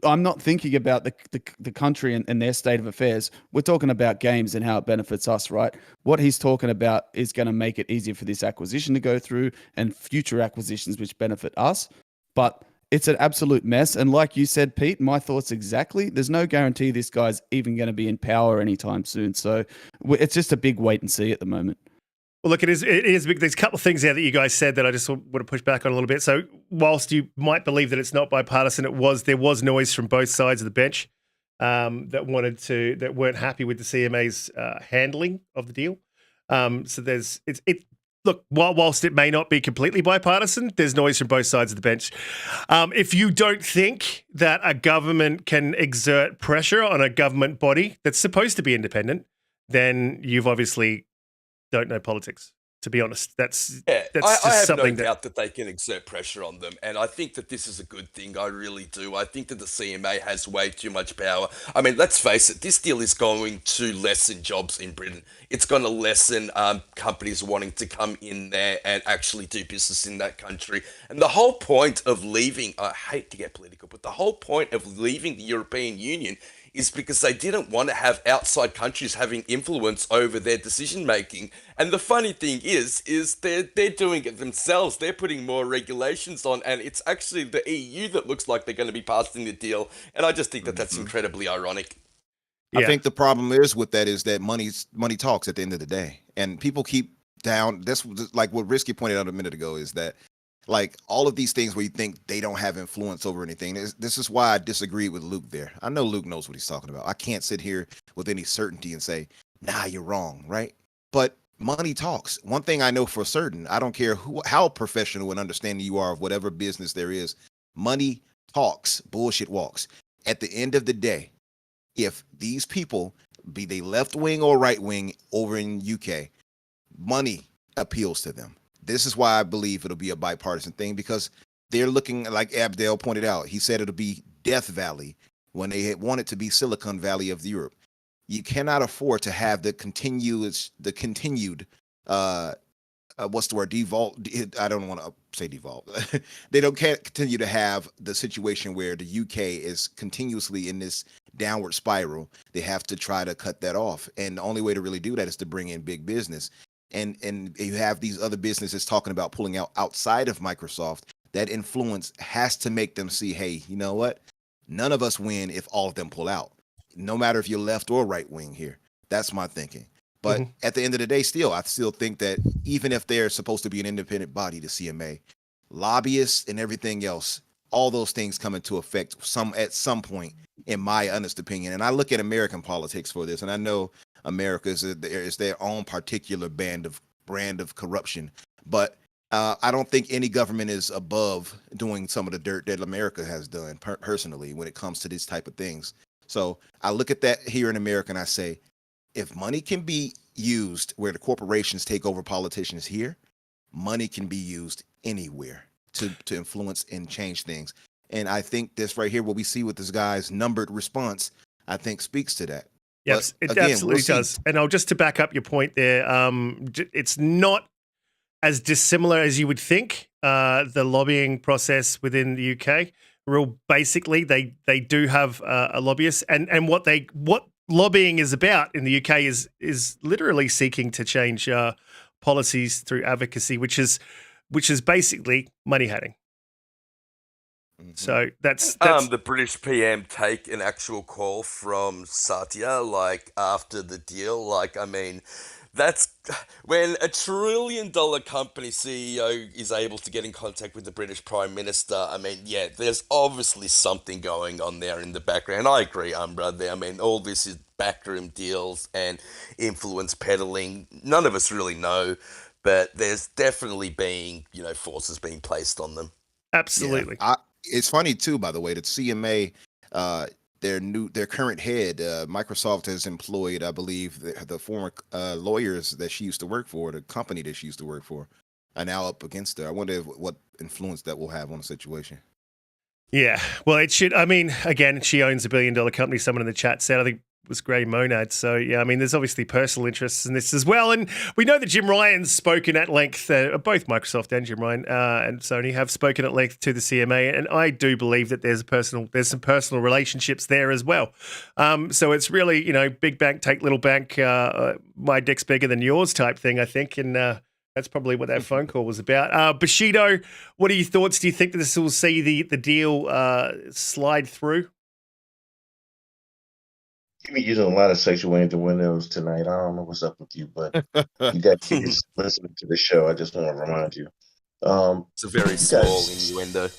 I'm not thinking about the country and their state of affairs. We're talking about games and how it benefits us, right? What he's talking about is going to make it easier for this acquisition to go through and future acquisitions which benefit us. But it's an absolute mess. And like you said, Pete, my thoughts exactly. There's no guarantee this guy's even going to be in power anytime soon. So it's just a big wait and see at the moment. Well, look, it is big. There's a couple of things there that you guys said that I just want to push back on a little bit. So whilst you might believe that it's not bipartisan, there was noise from both sides of the bench that weren't happy with the CMA's handling of the deal. Look, whilst it may not be completely bipartisan, there's noise from both sides of the bench. If you don't think that a government can exert pressure on a government body that's supposed to be independent, then you've obviously don't know politics. To be honest, that's Yeah, just I have no something that. doubt that they can exert pressure on them, and I think that this is a good thing. I really do. I think that the CMA has way too much power. I mean, let's face it, this deal is going to lessen jobs in Britain. It's going to lessen companies wanting to come in there and actually do business in that country. And the whole point of leaving, I hate to get political, but the whole point of leaving the European Union is because they didn't want to have outside countries having influence over their decision making. And the funny thing is they're doing it themselves. They're putting more regulations on, and it's actually the EU that looks like they're going to be passing the deal. And I just think that that's incredibly ironic. I think the problem is with that is that money talks at the end of the day, and people keep down. That's like what Risky pointed out a minute ago, is that like all of these things where you think they don't have influence over anything. This is why I disagree with Luke there. I know Luke knows what he's talking about. I can't sit here with any certainty and say, nah, you're wrong, right? But money talks. One thing I know for certain, I don't care how professional and understanding you are of whatever business there is, money talks, bullshit walks. At the end of the day, if these people, be they left wing or right wing over in UK, money appeals to them. This is why I believe it'll be a bipartisan thing, because they're looking, like Abdel pointed out, he said it'll be Death Valley when they had wanted to be Silicon Valley of Europe. You cannot afford to have the continued what's the word, devolve. I don't want to say devolve. Can't continue to have the situation where the UK is continuously in this downward spiral. They have to try to cut that off, and the only way to really do that is to bring in big business. And you have these other businesses talking about pulling out outside of Microsoft. That influence has to make them see, hey, you know what? None of us win if all of them pull out, no matter if you're left or right wing here. That's my thinking. But at the end of the day, I still think that even if they're supposed to be an independent body, the CMA, lobbyists and everything else, all those things come into effect at some point, in my honest opinion. And I look at American politics for this, and I know America is their own particular brand of corruption, but I don't think any government is above doing some of the dirt that America has done personally when it comes to these type of things. So I look at that here in America and I say, if money can be used where the corporations take over politicians here, money can be used anywhere to influence and change things. And I think this right here, what we see with this guy's numbered response, I think speaks to that. Yes, but it again, absolutely does. And I'll just to back up your point there, it's not as dissimilar as you would think. The lobbying process within the UK, real basically, they do have a lobbyist, and what lobbying is about in the UK is literally seeking to change policies through advocacy, which is basically money hatting. So that's the British PM take an actual call from Satya like after the deal. Like, I mean, that's when a $1 trillion company CEO is able to get in contact with the British Prime Minister. I mean, yeah, there's obviously something going on there in the background. I agree, Umbra. There. I mean, all this is backroom deals and influence peddling. None of us really know, but there's definitely being, forces being placed on them. Absolutely. Yeah. It's funny too, by the way, that CMA, their current head, Microsoft has employed, I believe, the former lawyers that she used to work for, the company that she used to work for, are now up against her. I wonder what influence that will have on the situation. Yeah, well, it should. I mean, again, she owns $1 billion company. Someone in the chat said, I think it was Grey Monad. So, yeah, I mean, there's obviously personal interests in this as well. And we know that Jim Ryan's spoken at length, both Microsoft and Jim Ryan and Sony have spoken at length to the CMA. And I do believe that there's some personal relationships there as well. So it's really, big bank, take little bank, my dick's bigger than yours type thing, I think. And that's probably what that phone call was about. Bushido, what are your thoughts? Do you think that this will see the deal slide through? You be using a lot of sexual innuendos tonight. I don't know what's up with you, but you got kids listening to the show. I just want to remind you. It's a very small innuendo.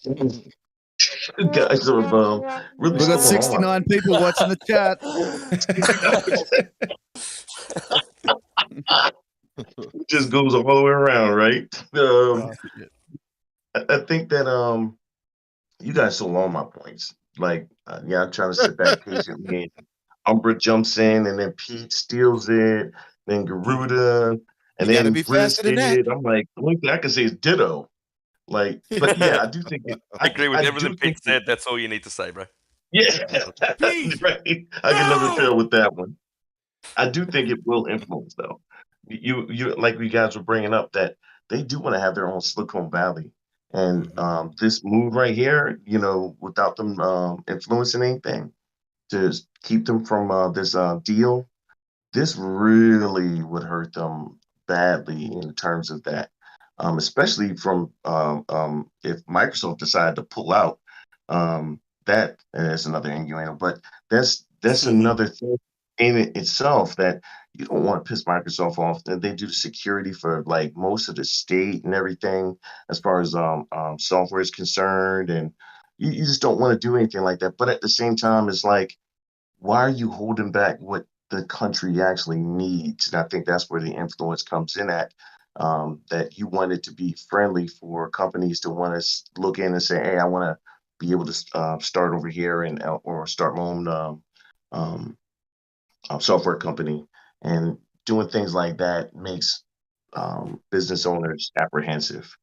You guys are really. We've got 69 people watching the chat. It just goes all the way around, right? I think that you guys stole all my points. Like, I'm trying to sit back patiently. And Umbra jumps in, and then Pete steals it. Then Garuda, And You gotta then be faster than that. Riskit, I'm like, the only thing I can say is ditto. Like, but yeah, I do think it. I agree with I everything do Pete think said. That's all you need to say, bro. yeah, Pete, right. I can live and no! feel with that one. I do think it will influence though. You like you guys were bringing up that they do want to have their own Silicon Valley, and this move right here, you know, without them influencing anything to keep them from this deal, this really would hurt them badly in terms of that, especially from if Microsoft decided to pull out. That and that's another innuendo, but that's another thing in it itself that you don't want to piss Microsoft off. That they do security for like most of the state and everything as far as software is concerned, and you just don't want to do anything like that. But at the same time, it's like why are you holding back what the country actually needs? And I think that's where the influence comes in at. That you want it to be friendly for companies to want to look in and say, "Hey, I want to be able to start over here and or start my own um, software company." And doing things like that makes business owners apprehensive.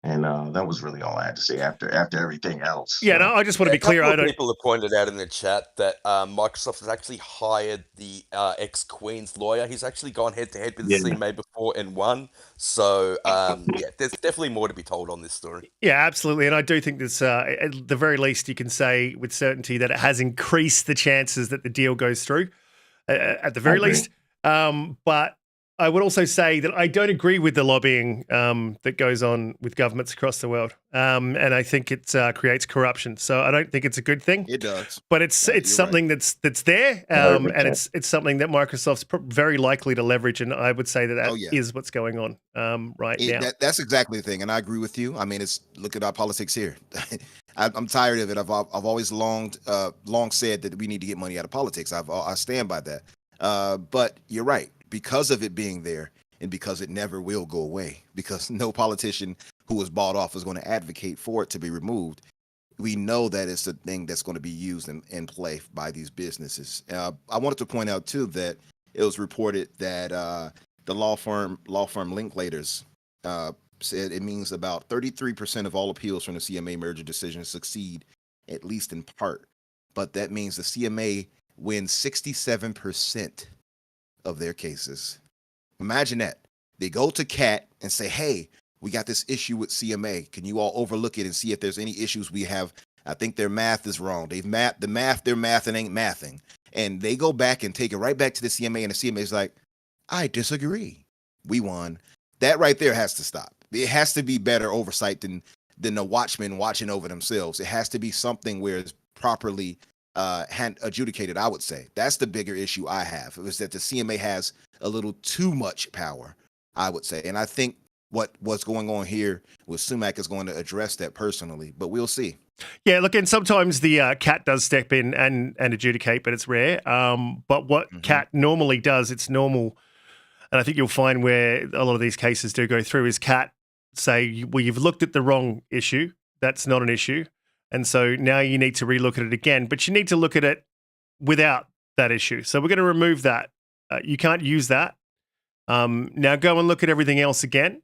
And that was really all I had to say after everything else. Yeah, So. no, I just want to A be clear. couple I of don't. people have pointed out in the chat that Microsoft has actually hired the ex-Queen's lawyer. He's actually gone head-to-head with the Yeah. CMA before and won. So, yeah, there's definitely more to be told on this story. Yeah, absolutely. And I do think this, at the very least, you can say with certainty that it has increased the chances that the deal goes through, at the very agree. least. But I would also say that I don't agree with the lobbying that goes on with governments across the world. And I think it creates corruption. So I don't think it's a good thing. It does. But it's You're something that's there, and it's something that Microsoft's very likely to leverage. And I would say that Oh, yeah. is what's going on right now. That's exactly the thing, and I agree with you. I mean, look at our politics here. I'm tired of it. I've always long said that we need to get money out of politics. I stand by that. But you're right, because of it being there, and because it never will go away, because no politician who was bought off is going to advocate for it to be removed. We know that it's a thing that's going to be used in play by these businesses. I wanted to point out too that it was reported that the law firm Linklaters said it means about 33% of all appeals from the CMA merger decision succeed, at least in part. But that means the CMA wins 67% of their cases. Imagine that. They go to CAT and say, hey, we got this issue with CMA. Can you all overlook it and see if there's any issues we have? I think their math is wrong. They've mapped the math, they're mathing ain't mathing. And they go back and take it right back to the CMA, and the CMA is like, I disagree. We won. That right there has to stop. It has to be better oversight than the watchmen watching over themselves. It has to be something where it's properly adjudicated, I would say. That's the bigger issue I have. It was that the CMA has a little too much power, I would say. And I think what's going on here with Sumac is going to address that personally, but we'll see. Yeah, look, and sometimes the CAT does step in and adjudicate, but it's rare. But what CAT normally does, it's normal, and I think you'll find where a lot of these cases do go through, is CAT say, well, you've looked at the wrong issue. That's not an issue. And so now you need to relook at it again, but you need to look at it without that issue. So we're going to remove that. You can't use that. Now go and look at everything else again,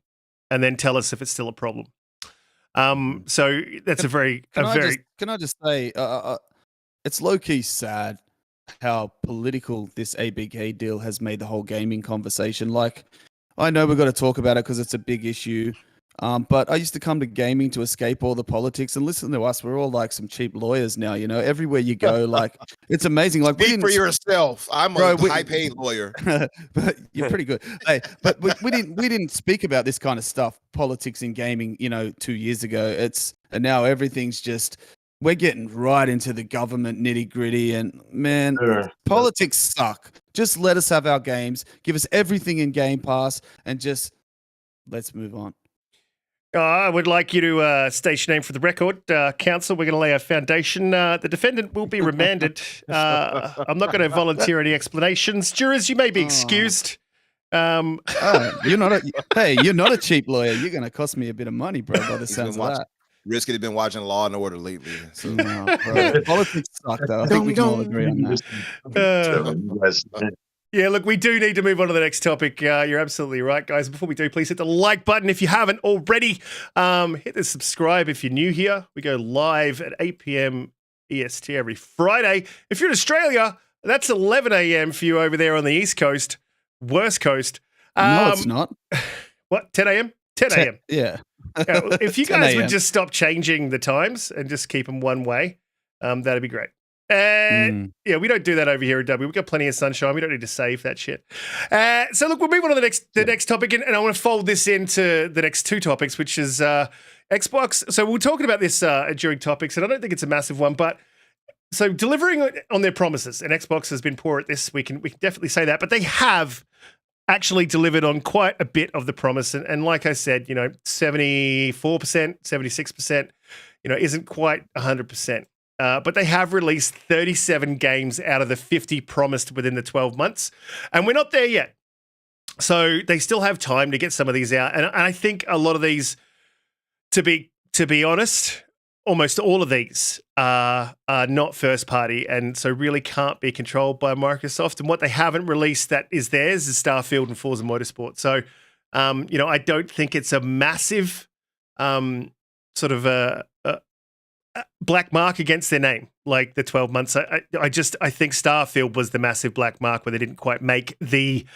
and then tell us if it's still a problem. So that's can I just say, it's low key sad how political this ABK deal has made the whole gaming conversation. Like, I know we've got to talk about it because it's a big issue. But I used to come to gaming to escape all the politics, and listen to us. We're all like some cheap lawyers now, you know, everywhere you go, like it's amazing. Like, speak for yourself. I'm a high paid lawyer, but you're pretty good. Hey, but we didn't speak about this kind of stuff, politics in gaming, you know, 2 years ago. And now everything's just, we're getting right into the government nitty gritty, and man, politics suck. Just let us have our games, give us everything in Game Pass, and just let's move on. I would like you to state your name for the record. Counsel, we're going to lay a foundation. The defendant will be remanded. I'm not going to volunteer any explanations. Jurors, you may be excused. You're not a cheap lawyer. You're going to cost me a bit of money, bro, by the sounds of that. Riskit had been watching Law and Order lately. So. No, politics suck, though. I think we can all agree on that. Yeah, look, we do need to move on to the next topic. You're absolutely right, guys. Before we do, please hit the like button if you haven't already. Hit the subscribe if you're new here. We go live at 8 p.m. EST every Friday. If you're in Australia, that's 11 a.m. for you over there on the East Coast, worst coast. No, it's not. What, 10 a.m.? 10 a.m. Yeah. Yeah, if you 10 guys would a.m. just stop changing the times and just keep them one way, that'd be great. And yeah, we don't do that over here at W. We've got plenty of sunshine. We don't need to save that shit. So look, we'll move on to the next topic, and I want to fold this into the next two topics, which is Xbox. So we're talking about this during topics, and I don't think it's a massive one, but so delivering on their promises, and Xbox has been poor at this. We can definitely say that, but they have actually delivered on quite a bit of the promise, and like I said, 74%, 76%, isn't quite 100%. But they have released 37 games out of the 50 promised within the 12 months. And we're not there yet. So they still have time to get some of these out. And I think a lot of these, to be honest, almost all of these are not first party and so really can't be controlled by Microsoft. And what they haven't released that is theirs is Starfield and Forza Motorsport. So, I don't think it's a massive sort of a black mark against their name, like the 12 months. I think Starfield was the massive black mark where they didn't quite make the,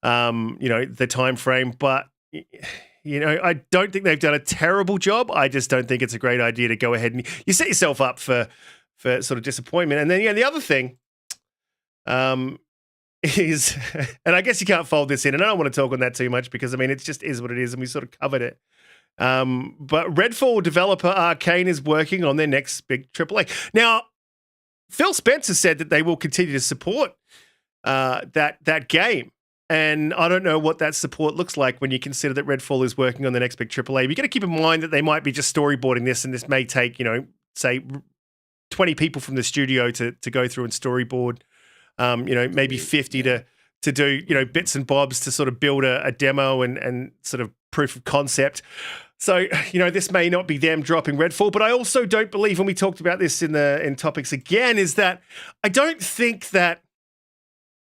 the time frame. But I don't think they've done a terrible job. I just don't think it's a great idea to go ahead and you set yourself up for sort of disappointment. And then the other thing, is, and I guess you can't fold this in, and I don't want to talk on that too much because it just is what it is, and we sort of covered it. But Redfall developer Arkane is working on their next big AAA. Now, Phil Spencer said that they will continue to support that game. And I don't know what that support looks like when you consider that Redfall is working on the next big AAA. You've got to keep in mind that they might be just storyboarding this, and this may take, say 20 people from the studio to go through and storyboard, maybe 50 to do, bits and bobs to sort of build a demo and sort of proof of concept. So, this may not be them dropping Redfall, but I also don't believe, and we talked about this in topics again, is that I don't think that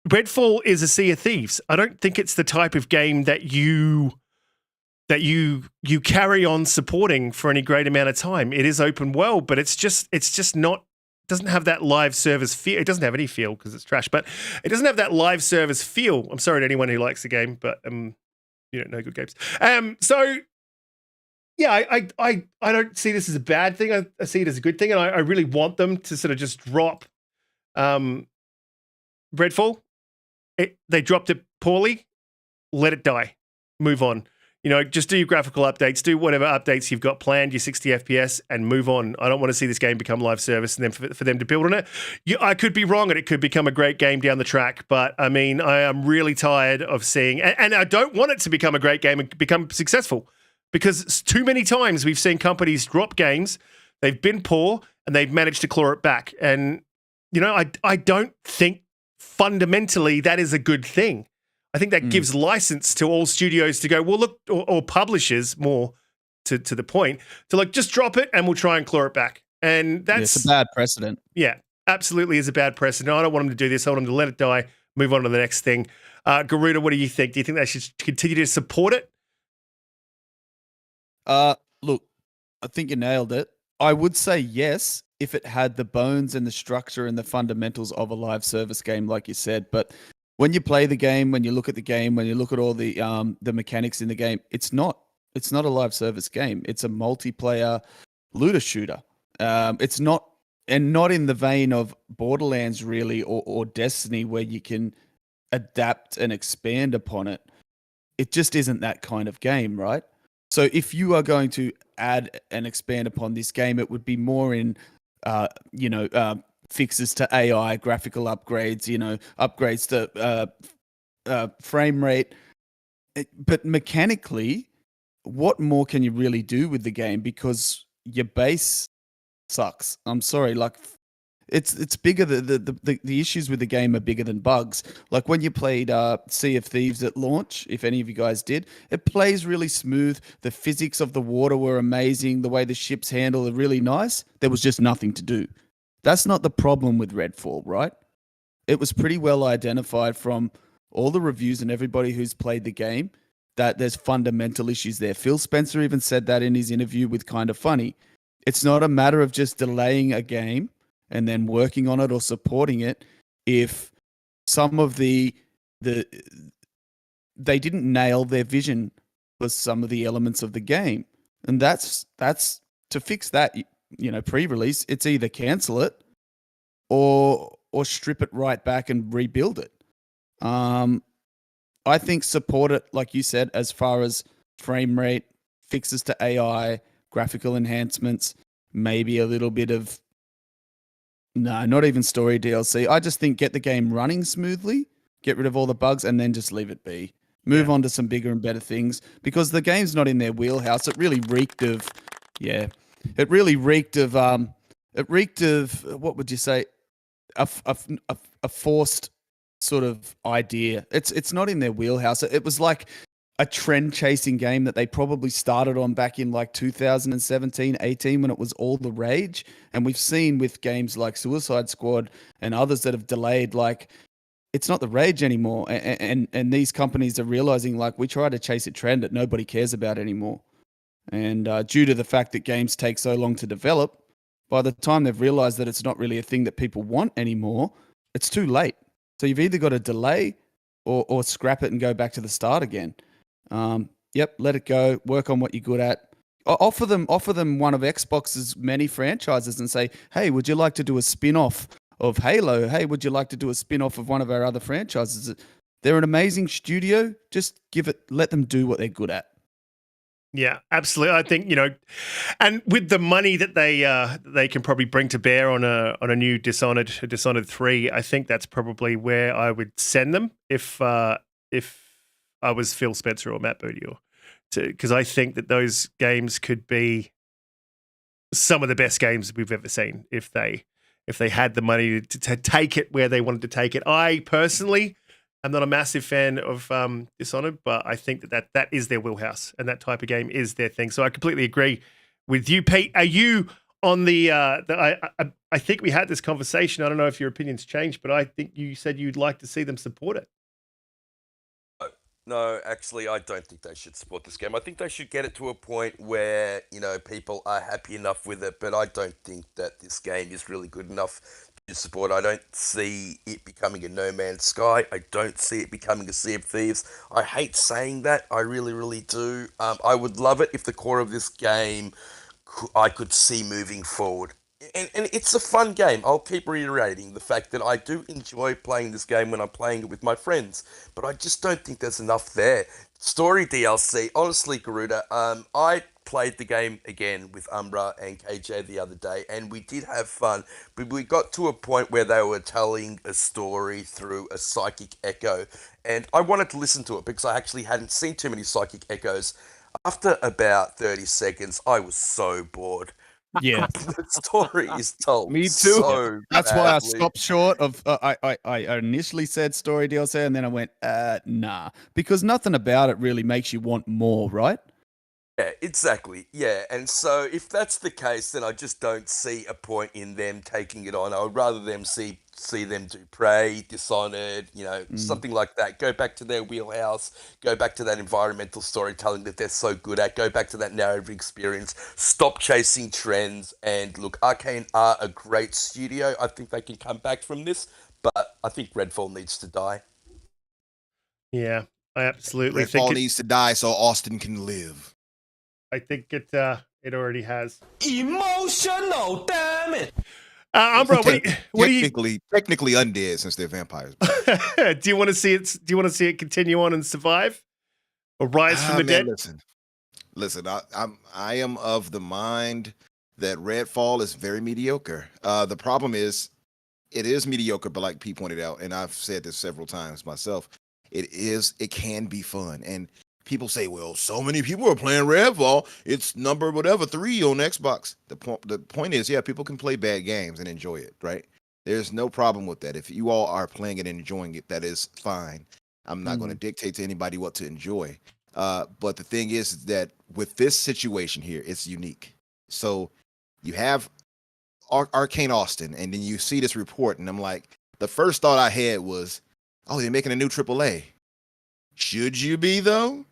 Redfall is a Sea of Thieves. I don't think it's the type of game that you carry on supporting for any great amount of time. It is open world, but it's just not, doesn't have that live service feel. It doesn't have any feel because it's trash, but it doesn't have that live service feel. I'm sorry to anyone who likes the game, but you don't know good games. So yeah, I don't see this as a bad thing. I see it as a good thing, and I really want them to sort of just drop Redfall. They dropped it poorly. Let it die. Move on. Just do your graphical updates, do whatever updates you've got planned, your 60 FPS, and move on. I don't want to see this game become live service and then for them to build on it. I could be wrong, and it could become a great game down the track, but I am really tired of seeing, and I don't want it to become a great game and become successful, because too many times we've seen companies drop games, they've been poor, and they've managed to claw it back. And, I don't think fundamentally that is a good thing. I think that gives license to all studios to go, well, look, or publishers more to the point, to just drop it and we'll try and claw it back. And that's it's a bad precedent. Yeah, absolutely is a bad precedent. I don't want them to do this. I want them to let it die, move on to the next thing. Garuda, what do you think? Do you think they should continue to support it? Look, I think you nailed it. I would say yes if it had the bones and the structure and the fundamentals of a live service game, like you said. But when you play the game, when you look at the game, when you look at all the mechanics in the game, it's not a live service game. It's a multiplayer looter shooter. It's not, and not in the vein of Borderlands really, or Destiny, where you can adapt and expand upon it. It just isn't that kind of game, right? So if you are going to add and expand upon this game, it would be more in, fixes to AI, graphical upgrades, upgrades to frame rate. But mechanically, what more can you really do with the game? Because your base sucks. I'm sorry, it's bigger. The issues with the game are bigger than bugs. Like when you played Sea of Thieves at launch, if any of you guys did, it plays really smooth. The physics of the water were amazing. The way the ships handle are really nice. There was just nothing to do. That's not the problem with Redfall, right? It was pretty well identified from all the reviews and everybody who's played the game, that there's fundamental issues there. Phil Spencer even said that in his interview with Kinda Funny. It's not a matter of just delaying a game and then working on it or supporting it. If some of they didn't nail their vision for some of the elements of the game, and that's to fix that. Pre-release, it's either cancel it or strip it right back and rebuild it. I think support it, like you said, as far as frame rate, fixes to AI, graphical enhancements, maybe a little bit of not even story DLC. I just think get the game running smoothly, get rid of all the bugs, and then just leave it be. Move on to some bigger and better things, because the game's not in their wheelhouse. It really reeked of, what would you say, a forced sort of idea. It's not in their wheelhouse. It was like a trend chasing game that they probably started on back in like 2017, 18 when it was all the rage. And we've seen with games like Suicide Squad and others that have delayed, like it's not the rage anymore. And these companies are realizing, like, we try to chase a trend that nobody cares about anymore. And due to the fact that games take so long to develop, by the time they've realized that it's not really a thing that people want anymore, it's too late. So you've either got to delay or scrap it and go back to the start again. Let it go. Work on what you're good at. Offer them one of Xbox's many franchises and say, hey, would you like to do a spin-off of Halo? Hey, would you like to do a spin-off of one of our other franchises? They're an amazing studio. Just let them do what they're good at. Yeah, absolutely. I think, and with the money that they can probably bring to bear on a new Dishonored 3, I think that's probably where I would send them if I was Phil Spencer or Matt Booty, because I think that those games could be some of the best games we've ever seen if they had the money to take it where they wanted to take it. I personally am not a massive fan of Dishonored, but I think that is their wheelhouse, and that type of game is their thing. So I completely agree with you, Pete. Are you on I think we had this conversation. I don't know if your opinion's changed, but I think you said you'd like to see them support it. No, actually, I don't think they should support this game. I think they should get it to a point where, people are happy enough with it, but I don't think that this game is really good enough to support. I don't see it becoming a No Man's Sky. I don't see it becoming a Sea of Thieves. I hate saying that. I really, really do. I would love it if the core of this game I could see moving forward. And it's a fun game. I'll keep reiterating the fact that I do enjoy playing this game when I'm playing it with my friends, but I just don't think there's enough there. Story DLC, honestly, Garuda, I played the game again with Umbra and KJ the other day, and we did have fun, but we got to a point where they were telling a story through a psychic echo, and I wanted to listen to it because I actually hadn't seen too many psychic echoes. After about 30 seconds, I was so bored. Yeah, The story is told. Me too. So that's why I badly. stopped short of. I initially said story DLC, and then I went, nah, because nothing about it really makes you want more, right? Yeah, exactly. Yeah, and so if that's the case, then I just don't see a point in them taking it on. I would rather them see them do Prey, Dishonored, something like that. Go back to their wheelhouse. Go back to that environmental storytelling that they're so good at. Go back to that narrative experience. Stop chasing trends. And look, Arkane are a great studio. I think they can come back from this, but I think Redfall needs to die. Yeah, I absolutely Redfall think needs to die so Austin can live. I think it already has. Emotional, damn it! Umbra, what do you Technically undead since they're vampires. do you want to see it? Do you want to see it continue on and survive, or rise from the dead? Listen. I am of the mind that Redfall is very mediocre. The problem is, it is mediocre, but like Pete pointed out, and I've said this several times myself, it can be fun. And people say, well, so many people are playing Redfall. It's number 3 on Xbox. The point is, yeah, people can play bad games and enjoy it, right? There's no problem with that. If you all are playing it and enjoying it, that is fine. I'm not going to dictate to anybody what to enjoy. But the thing is that with this situation here, it's unique. So you have Arkane Austin, and then you see this report, and I'm like, the first thought I had was, oh, they're making a new AAA. Should you be though?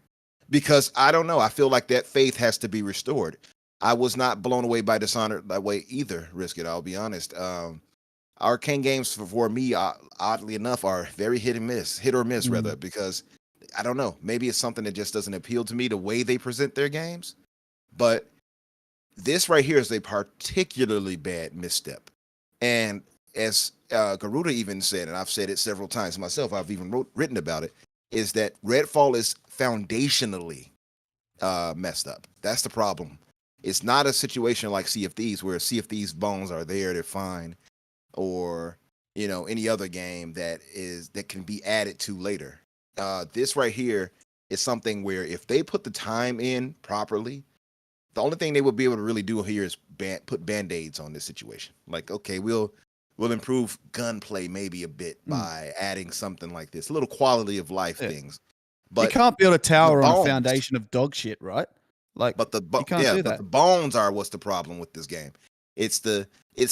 Because I don't know. I feel like that faith has to be restored. I was not blown away by Dishonored that way either, Riskit, I'll be honest. Arkane games for me, oddly enough, are very hit or miss rather, because I don't know. Maybe it's something that just doesn't appeal to me the way they present their games. But this right here is a particularly bad misstep. And as Garuda even said, and I've said it several times myself, I've even written about it, is that Redfall is foundationally messed up. That's the problem. It's not a situation like Sea of Thieves where Sea of Thieves bones are there, they're fine, or any other game that can be added to later. This right here is something where if they put the time in properly, the only thing they would be able to really do here is put band-aids on this situation. Like, okay, we'll improve gunplay maybe a bit by adding something like this, little quality of life things. But you can't build a tower on a foundation of dog shit, right? Like, but the bones are what's the problem with this game. It's the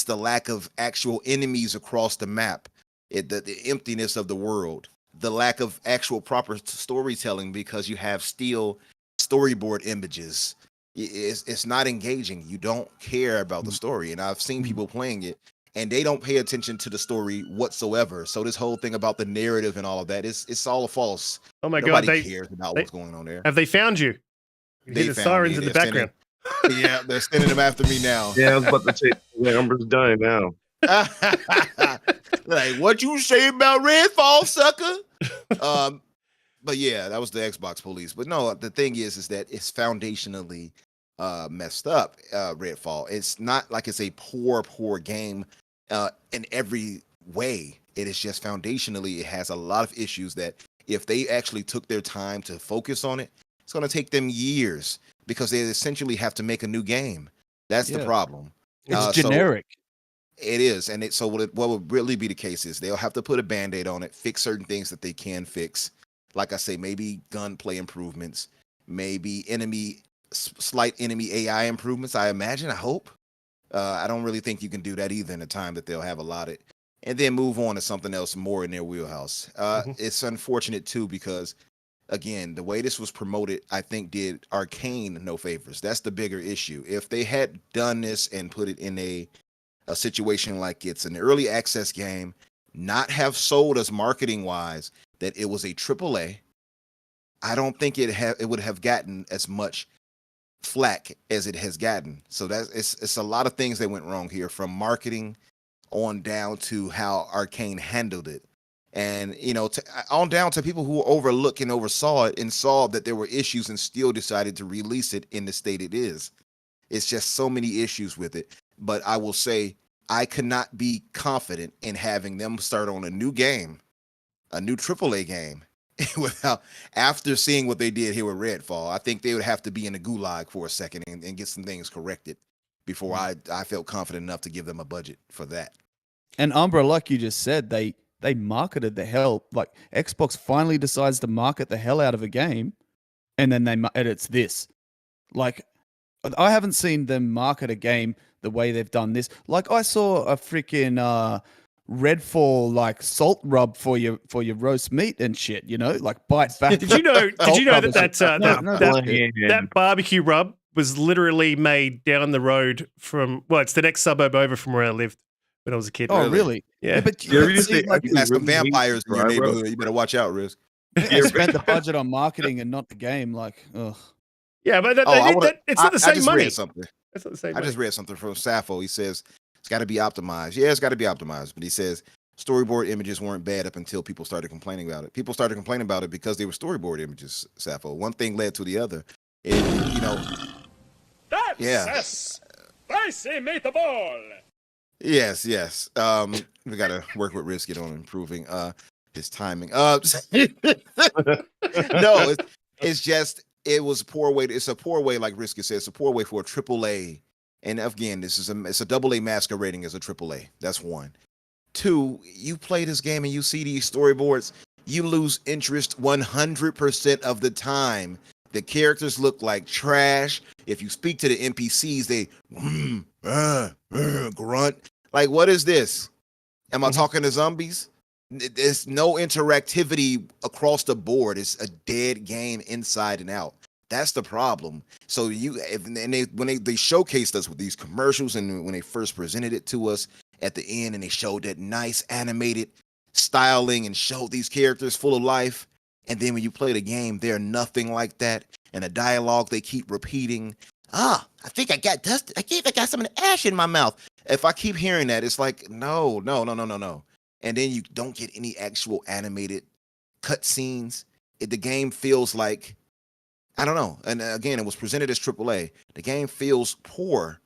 lack of actual enemies across the map, the emptiness of the world, the lack of actual proper storytelling because you have still storyboard images. It's not engaging. You don't care about the story, and I've seen people playing it and they don't pay attention to the story whatsoever. So this whole thing about the narrative and all of that it's all false. Oh my Nobody God, cares about what's going on there. Have they found you? You hear the sirens in the background. Yeah, they're sending them after me now. Yeah, I was about to say, Umber's done now. Like, what you say about Redfall, sucker? But yeah, that was the Xbox police. But no, the thing is that it's foundationally messed up. Redfall. It's not like it's a poor game in every way. It is just foundationally, it has a lot of issues that if they actually took their time to focus on it, it's going to take them years because they essentially have to make a new game. That's the problem. It's generic. So it is. And what would really be the case is they'll have to put a Band-Aid on it, fix certain things that they can fix. Like I say, maybe gunplay improvements, maybe slight enemy AI improvements, I imagine, I hope. I don't really think you can do that either in the time that they'll have allotted. And then move on to something else more in their wheelhouse. It's unfortunate, too, because again, the way this was promoted, I think did Arkane no favors. That's the bigger issue. If they had done this and put it in a situation like it's an early access game, not have sold us marketing wise that it was a AAA, I don't think it would have gotten as much flack as it has gotten. So it's a lot of things that went wrong here, from marketing on down to how Arkane handled it. And, on down to people who overlooked and oversaw it and saw that there were issues and still decided to release it in the state it is. It's just so many issues with it. But I will say, I could not be confident in having them start on a new game, a new AAA game, after seeing what they did here with Redfall. I think they would have to be in a gulag for a second and get some things corrected before I felt confident enough to give them a budget for that. And Umbra, like you just said, they marketed the hell. Like, Xbox finally decides to market the hell out of a game, and then and it's this. Like, I haven't seen them market a game the way they've done this. Like, I saw a freaking Redfall like salt rub for your roast meat and shit. Like bite back. Did you know that barbecue rub was literally made down the road from? Well, it's the next suburb over from where I lived when I was a kid. Oh, really? Yeah. But you got some vampires in your neighborhood. You better watch out, Risk. They spent the budget on marketing and not the game. Like, ugh. Yeah, but it's not the same money. It's not the same. I just read something from Sappho. He says it's got to be optimized. Yeah, it's got to be optimized. But he says storyboard images weren't bad up until people started complaining about it. People started complaining about it because they were storyboard images, Sappho. One thing led to the other. That's spicy meatball. Yes. We got to work with Riskit on improving his timing. No, it's just, it was a poor way. It's a poor way, like Riskit said, it's a poor way for a AAA. And again, it's a AA masquerading as a AAA. That's one. Two, you play this game and you see these storyboards, you lose interest 100% of the time. The characters look like trash. If you speak to the NPCs, they grunt. Like, what is this? Am I talking to zombies? There's no interactivity across the board. It's a dead game inside and out. That's the problem. So when they showcased us with these commercials, and when they first presented it to us at the end, and they showed that nice animated styling and showed these characters full of life, and then when you play the game, they're nothing like that. And the dialogue they keep repeating. I think I got dust. I think I got some of the ash in my mouth. If I keep hearing that, it's like no. And then you don't get any actual animated cutscenes. The game feels like, I don't know. And again, it was presented as AAA. The game feels poor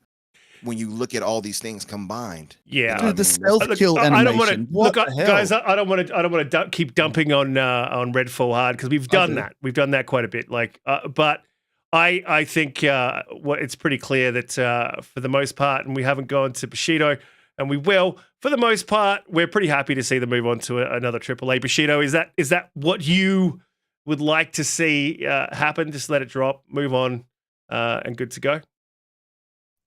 when you look at all these things combined. Yeah, Dude, the stealth kill I don't want animation. to What look, the hell? guys. I don't want to keep dumping on Redfall hard because we've done that. We've done that quite a bit. But I think it's pretty clear that for the most part, and we haven't gone to Bushido, and we will for the most part. We're pretty happy to see them move on to another AAA. Bushido, is that what you would like to see happen? Just let it drop, move on, and good to go.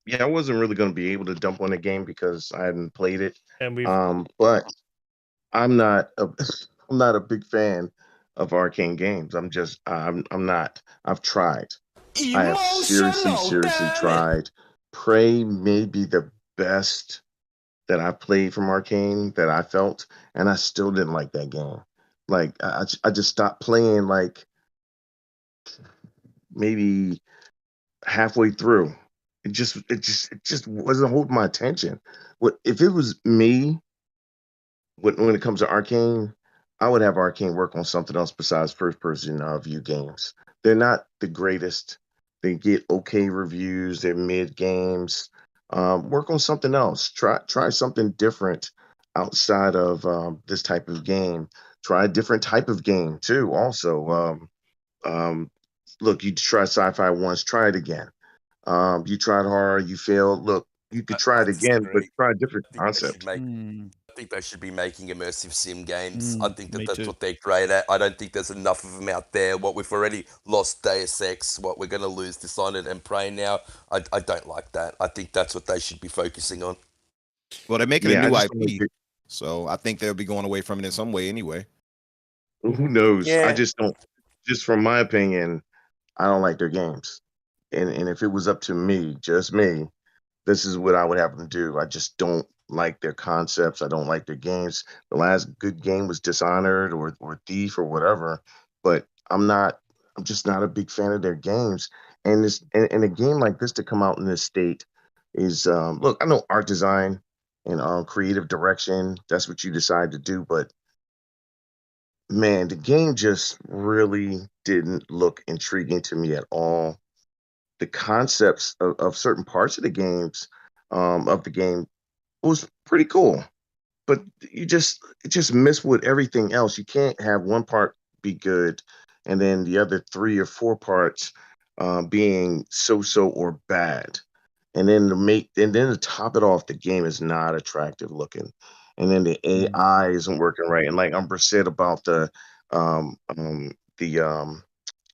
Yeah, I wasn't really going to be able to dump on the game because I hadn't played it. And we've But I'm not a big fan of Arkane games. I'm not. I've tried. I have seriously tried. Prey may be the best that I've played from Arkane that I felt, and I still didn't like that game. Like I just stopped playing like maybe halfway through. It just wasn't holding my attention. What if it was me? When it comes to Arkane, I would have Arkane work on something else besides first-person view games. They're not the greatest. They get okay reviews. They're mid games. Work on something else. Try something different outside of this type of game. Try a different type of game too. Also, look, you tried sci-fi once. Try it again. You tried horror. You failed. Look, you could try it again, but try a different concept. I think they should be making immersive sim games. I think me that's too. what they're great at. I don't think there's enough of them out there. What we've already lost Deus Ex, what we're going to lose Dishonored and Prey now. I don't like that. I think that's what they should be focusing on. Well, they're making Yeah, a I new just don't IP, like so I think they'll be going away from it in some way anyway. Who knows? Yeah. I just don't. Just from my opinion, I don't like their games. And if it was up to me, just me, this is what I would have them do. I just don't like their concepts. I don't like their games. The last good game was Dishonored or Thief or whatever. But I'm just not a big fan of their games. And a game like this to come out in this state is look, I know art design and creative direction, that's what you decide to do, but man, the game just really didn't look intriguing to me at all. The concepts of certain parts of the game was pretty cool, but it just missed with everything else. You can't have one part be good and then the other 3 or 4 parts being so or bad. And then to top it off, the game is not attractive looking. And then the AI isn't working right. And like Umbra said about um, um, the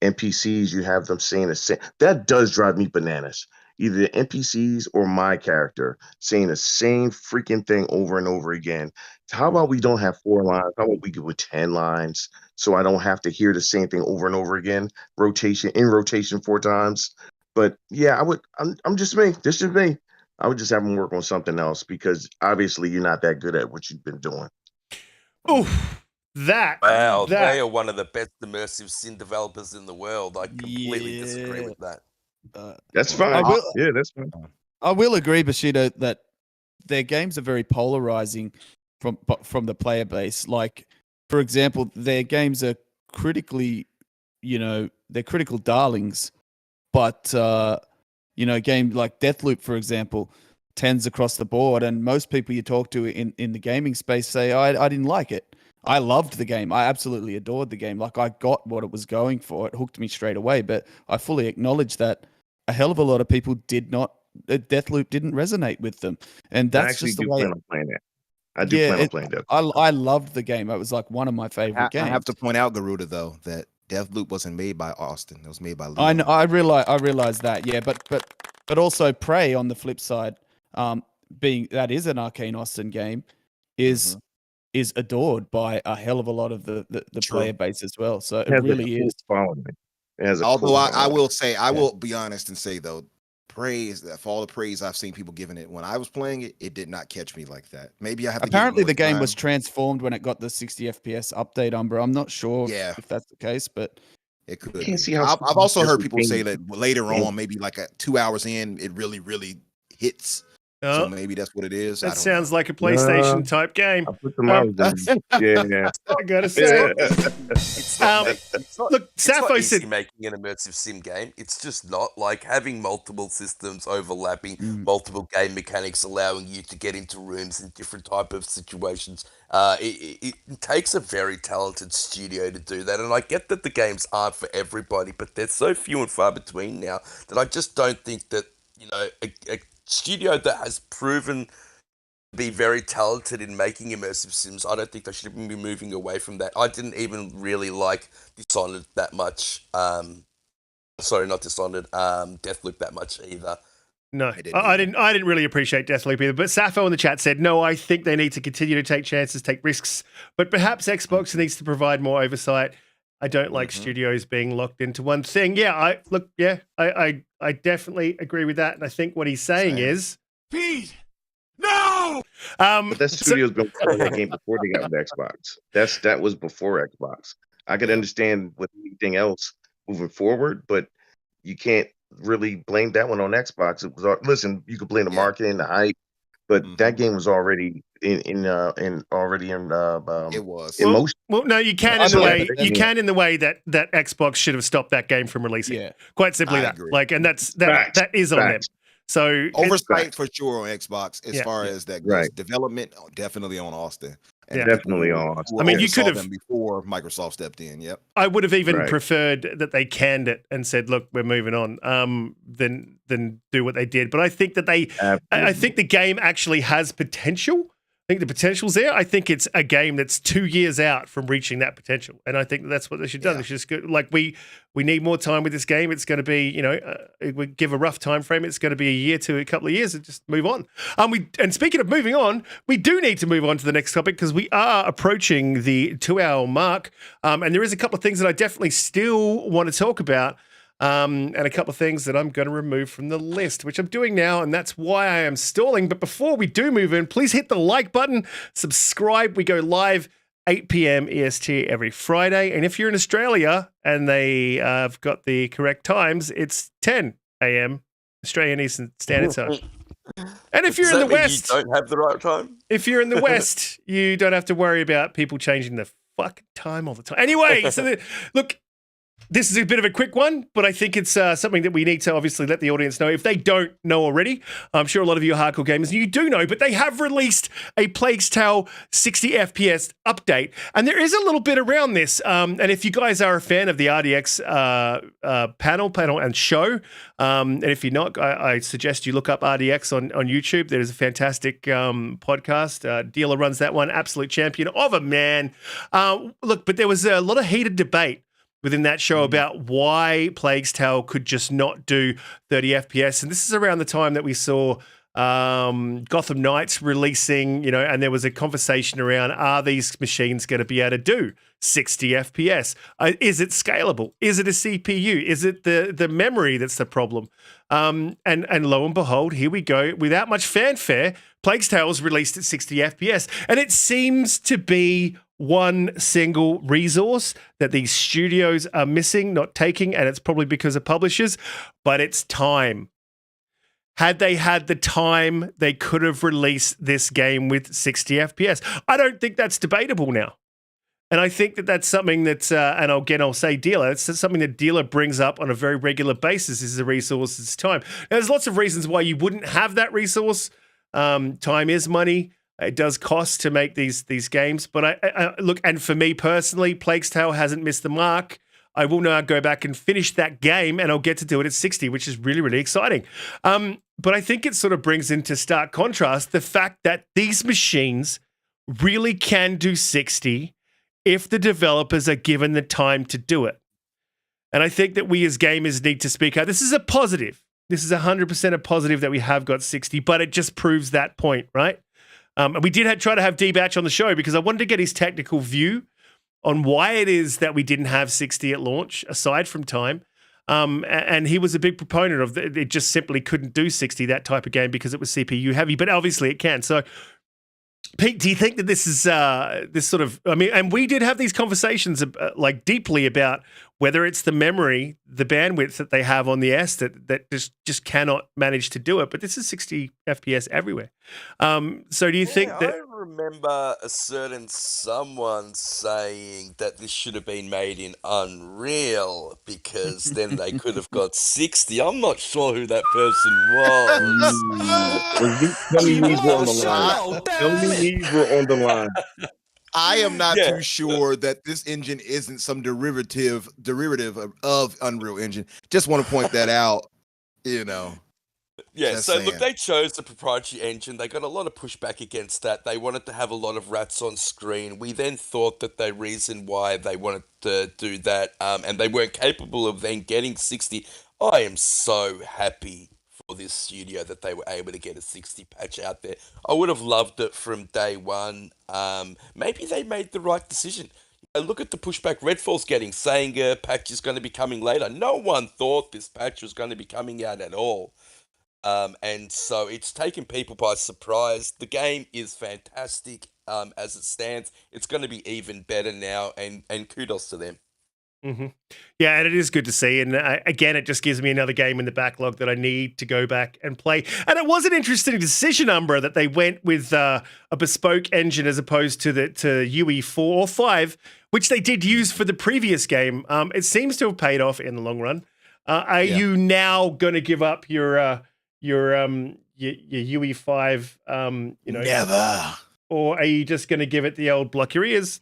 NPCs, you have them saying the same. That does drive me bananas. Either the NPCs or my character saying the same freaking thing over and over again. How about we don't have 4 lines? How about we go with 10 lines so I don't have to hear the same thing over and over again, rotation 4 times. But yeah, I'm just me. This is me. I would just have them work on something else because obviously you're not that good at what you've been doing. Oof, Wow, that they are one of the best immersive sim developers in the world. I completely disagree Yeah. with that. That's fine. will- Yeah, that's fine. I will agree, Bushido, that their games are very polarizing from the player base. Like, for example, their games are they're critical darlings, but a game like Deathloop, for example, tends across the board, and most people you talk to in the gaming space say, I didn't like it. I loved the game. I absolutely adored the game. Like, I got what it was going for. It hooked me straight away, but I fully acknowledge that a hell of a lot of people Deathloop didn't resonate with them. And I that's actually just the do way. plan on playing that. I do plan on playing that. I loved the game. It was like one of my favorite I games. have to point out, Garuda, though, that Deathloop wasn't made by Austin. It was made by Leon. I know, I realize that, yeah, but also Prey on the flip side, being that is an Arkane Austin game, is is adored by a hell of a lot of the True. player base as well. So it has a really cult is. following. It has a Although cult I following. will say, I will be honest and say though, praise that for all the praise I've seen people giving it when I was playing it, it did not catch me like that. Maybe I have to give it Apparently, more the game was time. transformed when it got the 60 FPS update, Umbra. I'm not sure Yeah. if that's the case, but It could. can't be. see how I've also heard every people say game- that later game- on, maybe like 2 hours in, it really hits. So Oh, maybe that's what it is. I that don't sounds know. like a PlayStation type game. I put some hours in. Yeah. I gotta It's say. not easy. It's not, it's not, Look, it's not Sappho easy said, making an immersive sim game. It's just not like having multiple systems overlapping, Mm. multiple game mechanics allowing you to get into rooms in different type of situations. It takes a very talented studio to do that, and I get that the games aren't for everybody, but they're so few and far between now that I just don't think that a studio that has proven to be very talented in making immersive sims, I don't think they should be moving away from that. I didn't even really like Dishonored that much. Sorry, not Dishonored. Deathloop that much either. no, I didn't I either. didn't really appreciate Deathloop either. But Sappho in the chat said, no, I think they need to continue to take chances, take risks, but perhaps Xbox needs to provide more oversight. I don't like studios being locked into one thing. Yeah, I definitely agree with that. And I think what he's saying Same. is, Pete! No! But that studio's been playing that game before they got the Xbox. That was before Xbox. I could understand with anything else moving forward, but you can't really blame that one on Xbox. It was listen, you could blame the Yeah. marketing, the hype, but Mhm. that game was already in It was. in motion. well, no, you can I in the know way that, but you can in the way that Xbox should have stopped that game from releasing. yeah. Quite simply I that. agree. Like, and that Facts. is on them. Facts. So it's- Oversight for sure on Xbox as Yeah. far as that goes. Right. Development definitely on Austin. And Yeah. Definitely people on who I mean, you oversaw could have- them before Microsoft stepped in. Yep. I would have even Right. preferred that they canned it and said, "Look, we're moving on," than do what they did. But I think that I think the game actually has potential. I think the potential's there. I think it's a game that's 2 years out from reaching that potential, and I think that's what they should have done. Yeah. They should just go, like we need more time with this game. It's going to be, we give a rough time frame. It's going to be a year to a couple of years, and just move on. And speaking of moving on, we do need to move on to the next topic because we are approaching the 2-hour mark, and there is a couple of things that I definitely still want to talk about. And a couple of things that I'm going to remove from the list, which I'm doing now, and that's why I am stalling. But before we do move in, please hit the like button, subscribe. We go live 8 p.m. EST every Friday. And if you're in Australia and they have got the correct times, it's 10 a.m. Australian Eastern Standard Time. And if Does you're in that the mean West, you don't have the right time. if you're in the West, you don't have to worry about people changing the fucking time all the time. Anyway, look, this is a bit of a quick one, but I think it's something that we need to obviously let the audience know. If they don't know already, I'm sure a lot of you are hardcore gamers, and you do know, but they have released a Plague's Tale 60 FPS update, and there is a little bit around this. And if you guys are a fan of the RDX panel and show, and if you're not, I suggest you look up RDX on YouTube. There is a fantastic podcast. Dealer runs that one, absolute champion of a man. Look, but there was a lot of heated debate within that show about why Plague's Tale could just not do 30 FPS. And this is around the time that we saw Gotham Knights releasing, and there was a conversation around, are these machines going to be able to do 60 FPS? Is it scalable? Is it a CPU? Is it the memory that's the problem? And lo and behold, here we go. Without much fanfare, Plague's Tale was released at 60 FPS. And it seems to be one single resource that these studios are missing, not taking, and it's probably because of publishers, but it's time. Had they had the time, they could have released this game with 60 FPS. I don't think that's debatable now. And I think that that's something that, and I'll say Dealer, it's something that Dealer brings up on a very regular basis is the resource, it's time. Now, there's lots of reasons why you wouldn't have that resource. Time is money. It does cost to make these games. But I look, and for me personally, Plague's Tale hasn't missed the mark. I will now go back and finish that game, and I'll get to do it at 60, which is really, really exciting. But I think it sort of brings into stark contrast the fact that these machines really can do 60 if the developers are given the time to do it. And I think that we as gamers need to speak out. This is a positive. This is 100% a positive that we have got 60, but it just proves that point, right? And we did try to have D-Batch on the show because I wanted to get his technical view on why it is that we didn't have 60 at launch, aside from time. And he was a big proponent of it just simply couldn't do 60, that type of game, because it was CPU heavy, but obviously it can. So, Pete, do you think that this is this sort of, I mean, and we did have these conversations like deeply about whether it's the memory, the bandwidth that they have on the S that just cannot manage to do it. But this is 60 FPS everywhere. So do you think that? I remember a certain someone saying that this should have been made in Unreal because then they could have got 60. I'm not sure who that person was. Tell me these were on the line. Tell me these were on the line. I am not Yeah. too sure that this engine isn't some derivative of Unreal Engine. Just want to point that out, you know. Yeah, Just so look, saying. they chose the proprietary engine. They got a lot of pushback against that. They wanted to have a lot of rats on screen. We then thought that the reason why they wanted to do that, and they weren't capable of then getting 60. I am so happy for this studio that they were able to get a 60 patch out there. I would have loved it from day one. Maybe they made the right decision. Look at the pushback Redfall's getting, saying a patch is going to be coming later. No one thought this patch was going to be coming out at all. And so it's taken people by surprise. The game is fantastic as it stands. It's going to be even better now, and kudos to them. Mm-hmm. Yeah, and it is good to see. And again, it just gives me another game in the backlog that I need to go back and play. And it was an interesting decision, Umbra, that they went with a bespoke engine as opposed to UE 4 or 5, which they did use for the previous game. It seems to have paid off in the long run. Are you now going to give up your UE5? Never. Or are you just going to give it the old block your ears?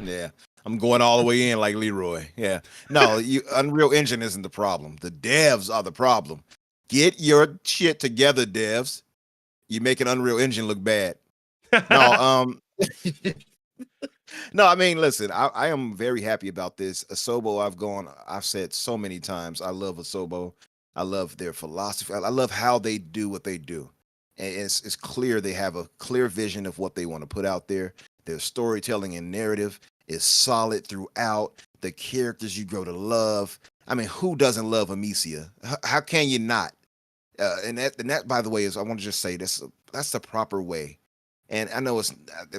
Yeah, I'm going all the way in like Leroy. Yeah, no, Unreal Engine isn't the problem. The devs are the problem. Get your shit together, devs. You make an Unreal Engine look bad. No, no. I mean, listen, I am very happy about this. Asobo, I've said so many times, I love Asobo. I love their philosophy. I love how they do what they do. And it's clear they have a clear vision of what they want to put out there. Their storytelling and narrative is solid throughout. The characters you grow to love. I mean, who doesn't love Amicia? How can you not? And that, by the way, is, I want to just say this. That's the proper way. And I know it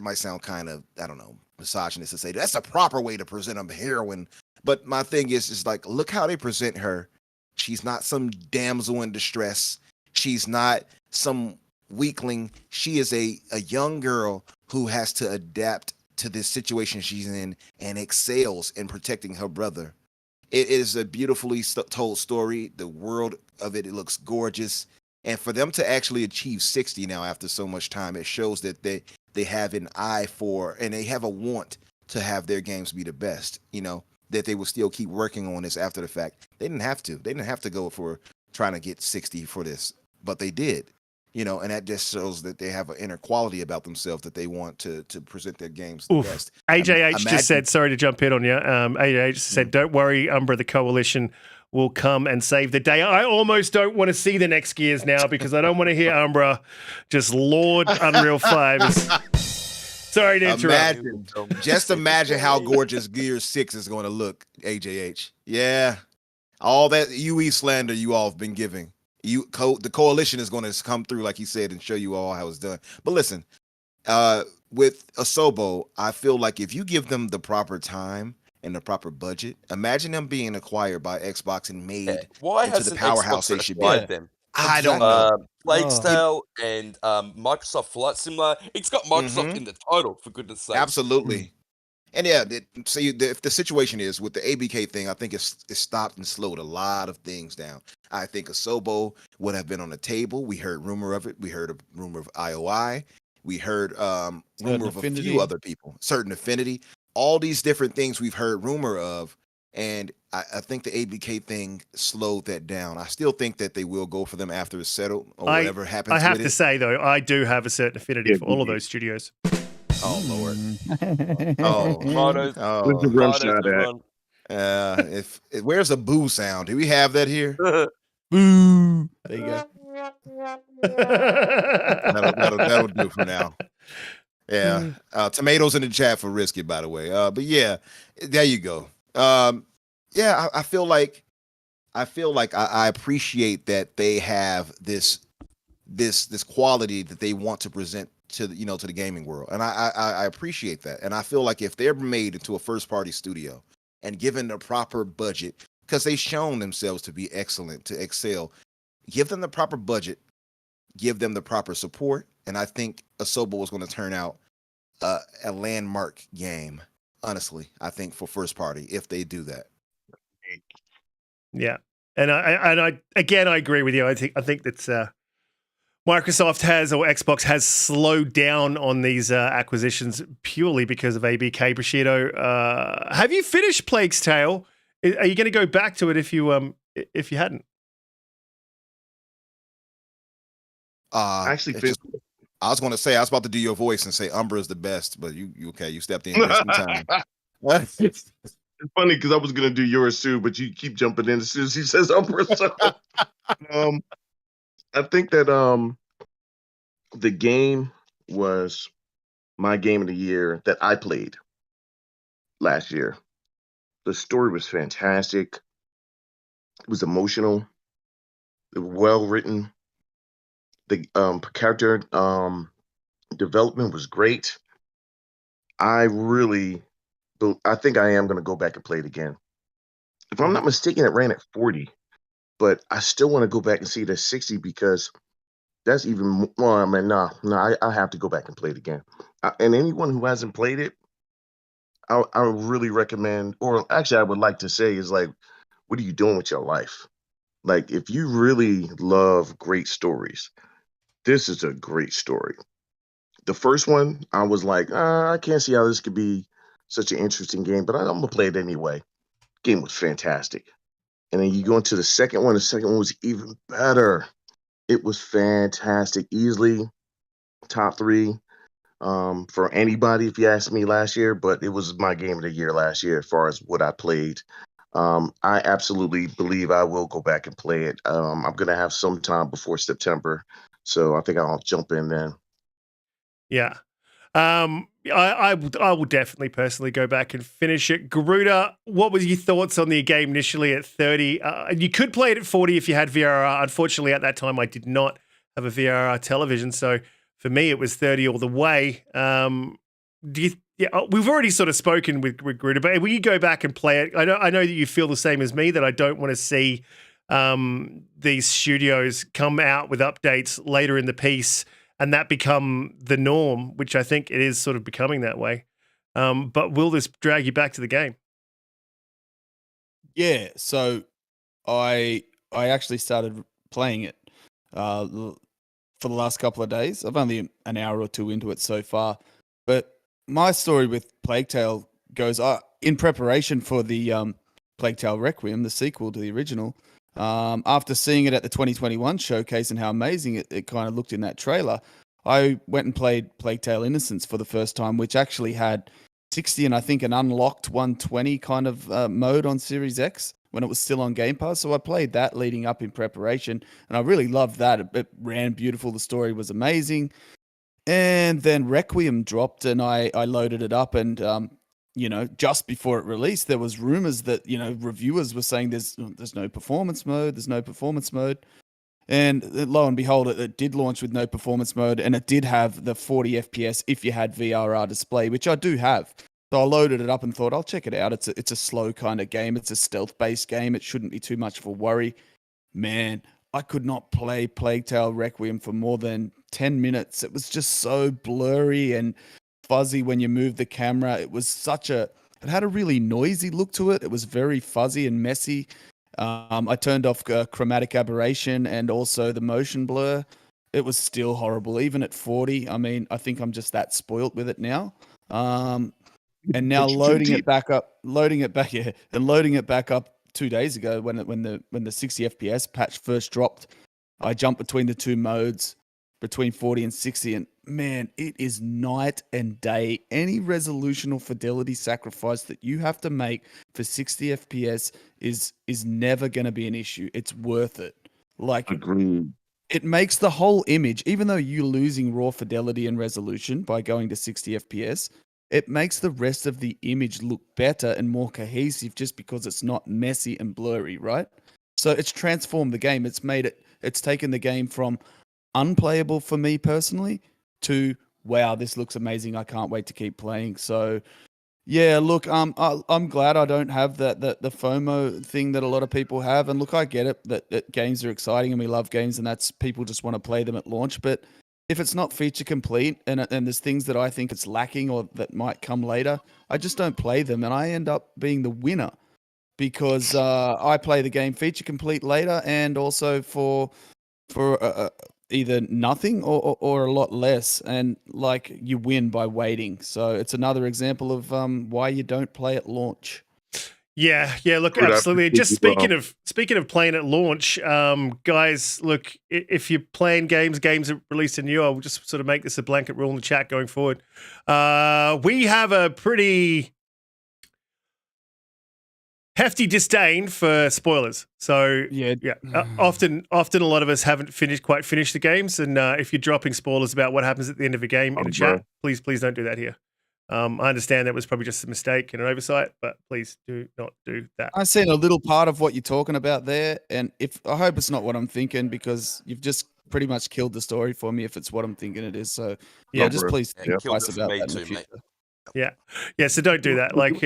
might sound kind of, I don't know, misogynist to say that's the proper way to present a heroine. But my thing is like, look how they present her. She's not some damsel in distress. She's not some weakling. She is a young girl who has to adapt to this situation she's in and excels in protecting her brother. It is a beautifully told story. The world of it looks gorgeous. And for them to actually achieve 60 now after so much time, it shows that they have an eye for, and they have a want to have their games be the best, you know, that they will still keep working on this after the fact. They didn't have to. They didn't have to go for trying to get 60 for this, but they did. You know, and that just shows that they have an inner quality about themselves that they want to present their games the best. AJH just said, sorry to jump in on you. AJH said, don't worry, Umbra, the coalition will come and save the day. I almost don't want to see the next Gears now because I don't want to hear Umbra just lord Unreal 5. Sorry to interrupt. Just imagine how gorgeous Gears 6 is going to look, AJH. Yeah. All that UE slander you all have been giving. The coalition is going to come through, like he said, and show you all how it's done. But listen, with Asobo, I feel like if you give them the proper time and the proper budget, imagine them being acquired by Xbox and made Why into the powerhouse they should be. them? I don't know. Plague Tale and Microsoft Flight Simulator. It's got Microsoft in the title, for goodness sake. Absolutely. And yeah, if the situation is with the ABK thing, I think it stopped and slowed a lot of things down. I think Asobo would have been on the table. We heard rumor of it. We heard a rumor of IOI. We heard rumor of a few other people. Certain Affinity. All these different things we've heard rumor of. And I think the ABK thing slowed that down. I still think that they will go for them after it's settled or whatever happens. I have to say, though, I do have a certain affinity for all of those studios. Oh, Lord. Where's the rum shot at? Where's the boo sound? Do we have that here? Boo. There you go. That'll do for now. Yeah. Tomatoes in the chat for Riskit, by the way. But yeah, there you go. Yeah, I feel like I appreciate that they have this quality that they want to present to to the gaming world, and I appreciate that. And I feel like if they're made into a first party studio and given the proper budget, because they've shown themselves to be excellent, to excel, give them the proper budget, give them the proper support, and I think Asobo was going to turn out a landmark game. Honestly, I think for first party, if they do that. Yeah, and I again I agree with you. I think that Microsoft has, or Xbox has, slowed down on these acquisitions purely because of ABK Bushido. Have you finished Plague's Tale? Are you going to go back to it if you hadn't? Actually, I was going to say, I was about to do your voice and say Umbra is the best, but you okay? You stepped in just in time. It's funny because I was gonna do yours too, but you keep jumping in as soon as he says Umbra. So, I think that the game was my game of the year that I played last year. The story was fantastic. It was emotional. It was well written. The character development was great. I think I am going to go back and play it again. If I'm not mistaken, it ran at 40, but I still want to go back and see it at 60 because that's even more. I mean, I have to go back and play it again. And anyone who hasn't played it, I really recommend, or actually I would like to say is like, what are you doing with your life? Like, if you really love great stories, this is a great story. The first one, I was like, I can't see how this could be such an interesting game, but I'm going to play it anyway. Game was fantastic. And then you go into the second one was even better. It was fantastic. Easily top 3 for anybody, if you asked me last year, but it was my game of the year last year as far as what I played. I absolutely believe I will go back and play it. I'm going to have some time before September, so I think I'll jump in then. Yeah. I will definitely personally go back and finish it. Garuda, what was your thoughts on the game initially at 30? You could play it at 40 if you had VRR. Unfortunately, at that time, I did not have a VRR television, so for me, it was 30 all the way. We've already sort of spoken with Garuda, but when you go back and play it, I know that you feel the same as me, that I don't want to see these studios come out with updates later in the piece and that become the norm, which I think it is sort of becoming that way. But will this drag you back to the game? Yeah, so I actually started playing it for the last couple of days. I've only an hour or two into it so far, but my story with Plague Tale goes in preparation for the Plague Tale Requiem, the sequel to the original. After seeing it at the 2021 showcase and how amazing it kind of looked in that trailer, I went and played Plague Tale Innocence for the first time, which actually had 60 and I think an unlocked 120 kind of mode on Series X when it was still on Game Pass. So I played that leading up in preparation, and I really loved that. It ran beautiful. The story was amazing. And then Requiem dropped, and I loaded it up, and just before it released, there was rumors that reviewers were saying there's no performance mode, and lo and behold, it did launch with no performance mode, and it did have the 40 FPS if you had VRR display, which I do have. So I loaded it up and thought I'll check it out. It's a slow kind of game. It's a stealth based game. It shouldn't be too much of a worry. Man, I could not play Plague Tale Requiem for more than 10 minutes. It was just so blurry and fuzzy when you moved the camera. It had a really noisy look to it. It was very fuzzy and messy. I turned off chromatic aberration and also the motion blur. It was still horrible, even at 40. I mean, I think I'm just that spoilt with it now. And now loading it back up 2 days ago when the 60 FPS patch first dropped. I jumped between the two modes, between 40 and 60, and man, it is night and day. Any resolution or fidelity sacrifice that you have to make for 60 FPS is never going to be an issue. It's worth it. Like, Agreed. it makes the whole image, even though you're losing raw fidelity and resolution by going to 60 FPS, it makes the rest of the image look better and more cohesive just because it's not messy and blurry, right? So it's transformed the game. It's taken the game from unplayable for me personally to, wow, this looks amazing. I can't wait to keep playing. So yeah, look, I'm glad I don't have the FOMO thing that a lot of people have. And look, I get it that games are exciting and we love games, and that's people just want to play them at launch. But if it's not feature complete and there's things that I think it's lacking or that might come later, I just don't play them, and I end up being the winner because I play the game feature complete later, and also for either nothing or a lot less, and like you win by waiting. So it's another example of why you don't play at launch. Yeah, look, Good, I absolutely. appreciate Just you, speaking of playing at launch, guys, look, if you're playing games are released in new, I'll just sort of make this a blanket rule in the chat going forward. We have a pretty hefty disdain for spoilers. So Yeah. often a lot of us haven't quite finished the games, and if you're dropping spoilers about what happens at the end of a game in the chat, please don't do that here. I understand that was probably just a mistake and an oversight, but please do not do that. I've seen a little part of what you're talking about there, and I hope it's not what I'm thinking, because you've just pretty much killed the story for me if it's what I'm thinking it is. So yeah, just please think Killed twice it for about me that in the too, future. mate. Yeah. So don't do that. Like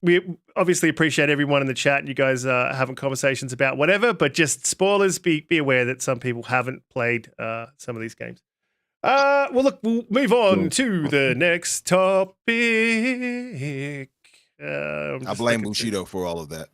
we obviously appreciate everyone in the chat, and you guys having conversations about whatever. But just spoilers. Be aware that some people haven't played some of these games. Well, look, we'll move on to the next topic. I blame Bushido for all of that.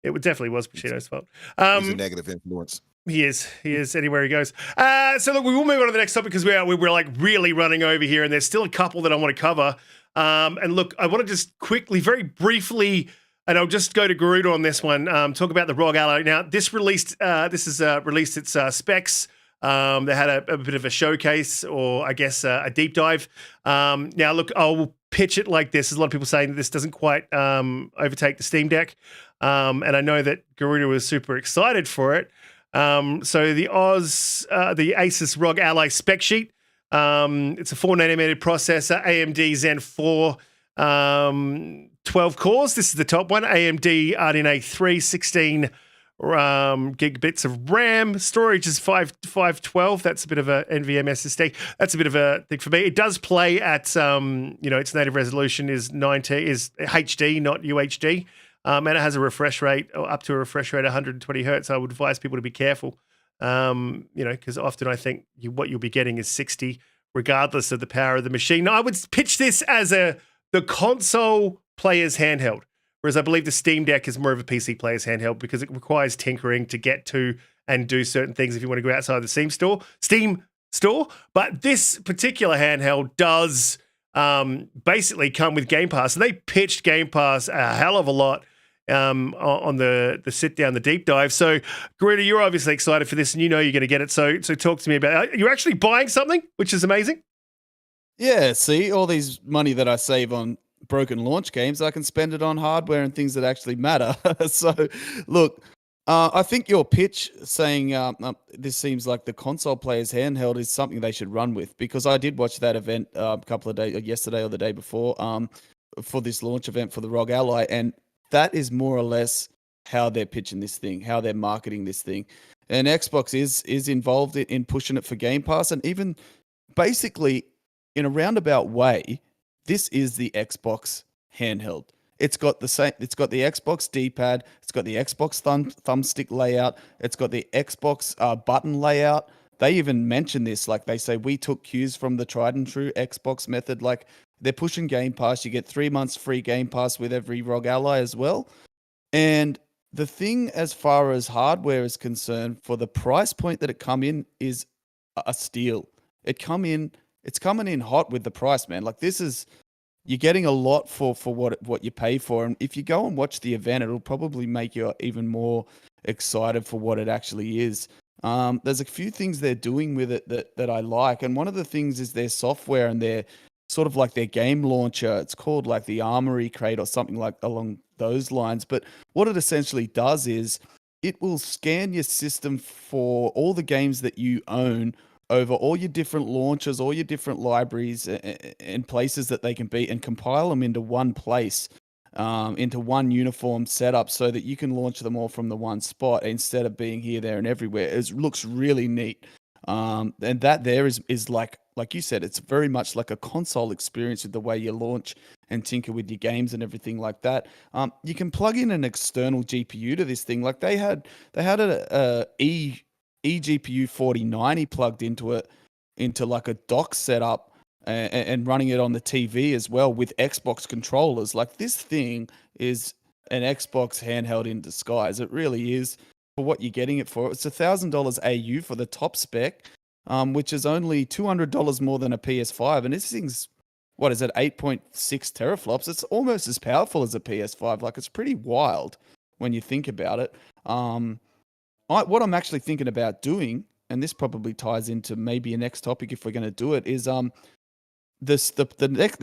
It definitely was Bushido's fault. He's a negative influence. He is anywhere he goes. So look, we will move on to the next topic because we're like really running over here, and there's still a couple that I want to cover. And look, I want to just quickly, very briefly, and I'll just go to Garuda on this one. Talk about the ROG Ally. Now, this released its specs. They had a bit of a showcase, or I guess a deep dive. Now, look, I'll pitch it like this. There's a lot of people saying that this doesn't quite overtake the Steam Deck, and I know that Garuda was super excited for it. So the Asus ROG Ally spec sheet. It's a 4nm processor, AMD Zen 4, 12 cores. This is the top one. AMD RDNA 3, 16 gigabits of RAM. Storage is 512. That's a bit of a NVMe SSD. That's a bit of a thing for me. It does play at its native resolution is HD, not UHD. And it has a refresh rate, or up to a refresh rate of 120 hertz. I would advise people to be careful, because often I think what you'll be getting is 60, regardless of the power of the machine. Now, I would pitch this as the console player's handheld, whereas I believe the Steam Deck is more of a PC player's handheld because it requires tinkering to get to and do certain things if you want to go outside the Steam store. But this particular handheld does basically come with Game Pass. So they pitched Game Pass a hell of a lot on the sit down, the deep dive. So, Garuda, you're obviously excited for this, and you know you're going to get it. So talk to me about it. You're actually buying something, which is amazing. Yeah, see, all these money that I save on broken launch games, I can spend it on hardware and things that actually matter. So, look, I think your pitch saying this seems like the console player's handheld is something they should run with, because I did watch that event a couple of days, yesterday or the day before, for this launch event for the ROG Ally, and that is more or less how they're pitching this thing, how they're marketing this thing. And Xbox is involved in pushing it for Game Pass, and even basically in a roundabout way, this is the Xbox handheld. It's got the same. It's got the Xbox D-pad. It's got the Xbox thumbstick layout. It's got the Xbox button layout. They even mention this, like they say, we took cues from the tried and true Xbox method. Like, they're pushing Game Pass. You get 3 months free Game Pass with every ROG Ally as well. And the thing, as far as hardware is concerned, for the price point that it come in, is a steal. It's coming in hot with the price, man. Like, this is, you're getting a lot for what you pay for. And if you go and watch the event, it'll probably make you even more excited for what it actually is. There's a few things they're doing with it that I like. And one of the things is their software and their sort of like their game launcher. It's called like the Armory Crate or something like along those lines. But what it essentially does is it will scan your system for all the games that you own over all your different launchers, all your different libraries and places that they can be, and compile them into one place, into one uniform setup, so that you can launch them all from the one spot instead of being here, there, and everywhere. It looks really neat. And that there is like you said, it's very much like a console experience with the way you launch and tinker with your games and everything like that. You can plug in an external GPU to this thing. Like they had a eGPU 4090 plugged into it, into like a dock setup, and running it on the TV as well with Xbox controllers. Like this thing is an Xbox handheld in disguise. It really is, for what you're getting it for. It's $1,000 AU for the top spec, which is only $200 more than a PS5. And this thing's, what is it, 8.6 teraflops? It's almost as powerful as a PS5. Like, it's pretty wild when you think about it. What I'm actually thinking about doing, and this probably ties into maybe a next topic if we're going to do it, is the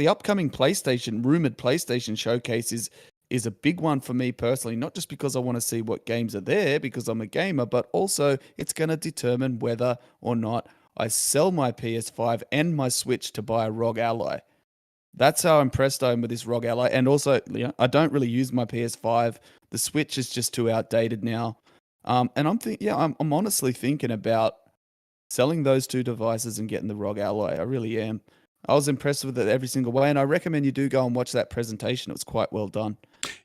upcoming rumored PlayStation showcase is a big one for me personally, not just because I want to see what games are there because I'm a gamer, but also it's going to determine whether or not I sell my PS5 and my Switch to buy a ROG Ally. That's how impressed I am with this ROG Ally. And also, I don't really use my PS5. The Switch is just too outdated now. And I'm honestly thinking about selling those two devices and getting the ROG Ally. I really am. I was impressed with it every single way, and I recommend you do go and watch that presentation. It was quite well done.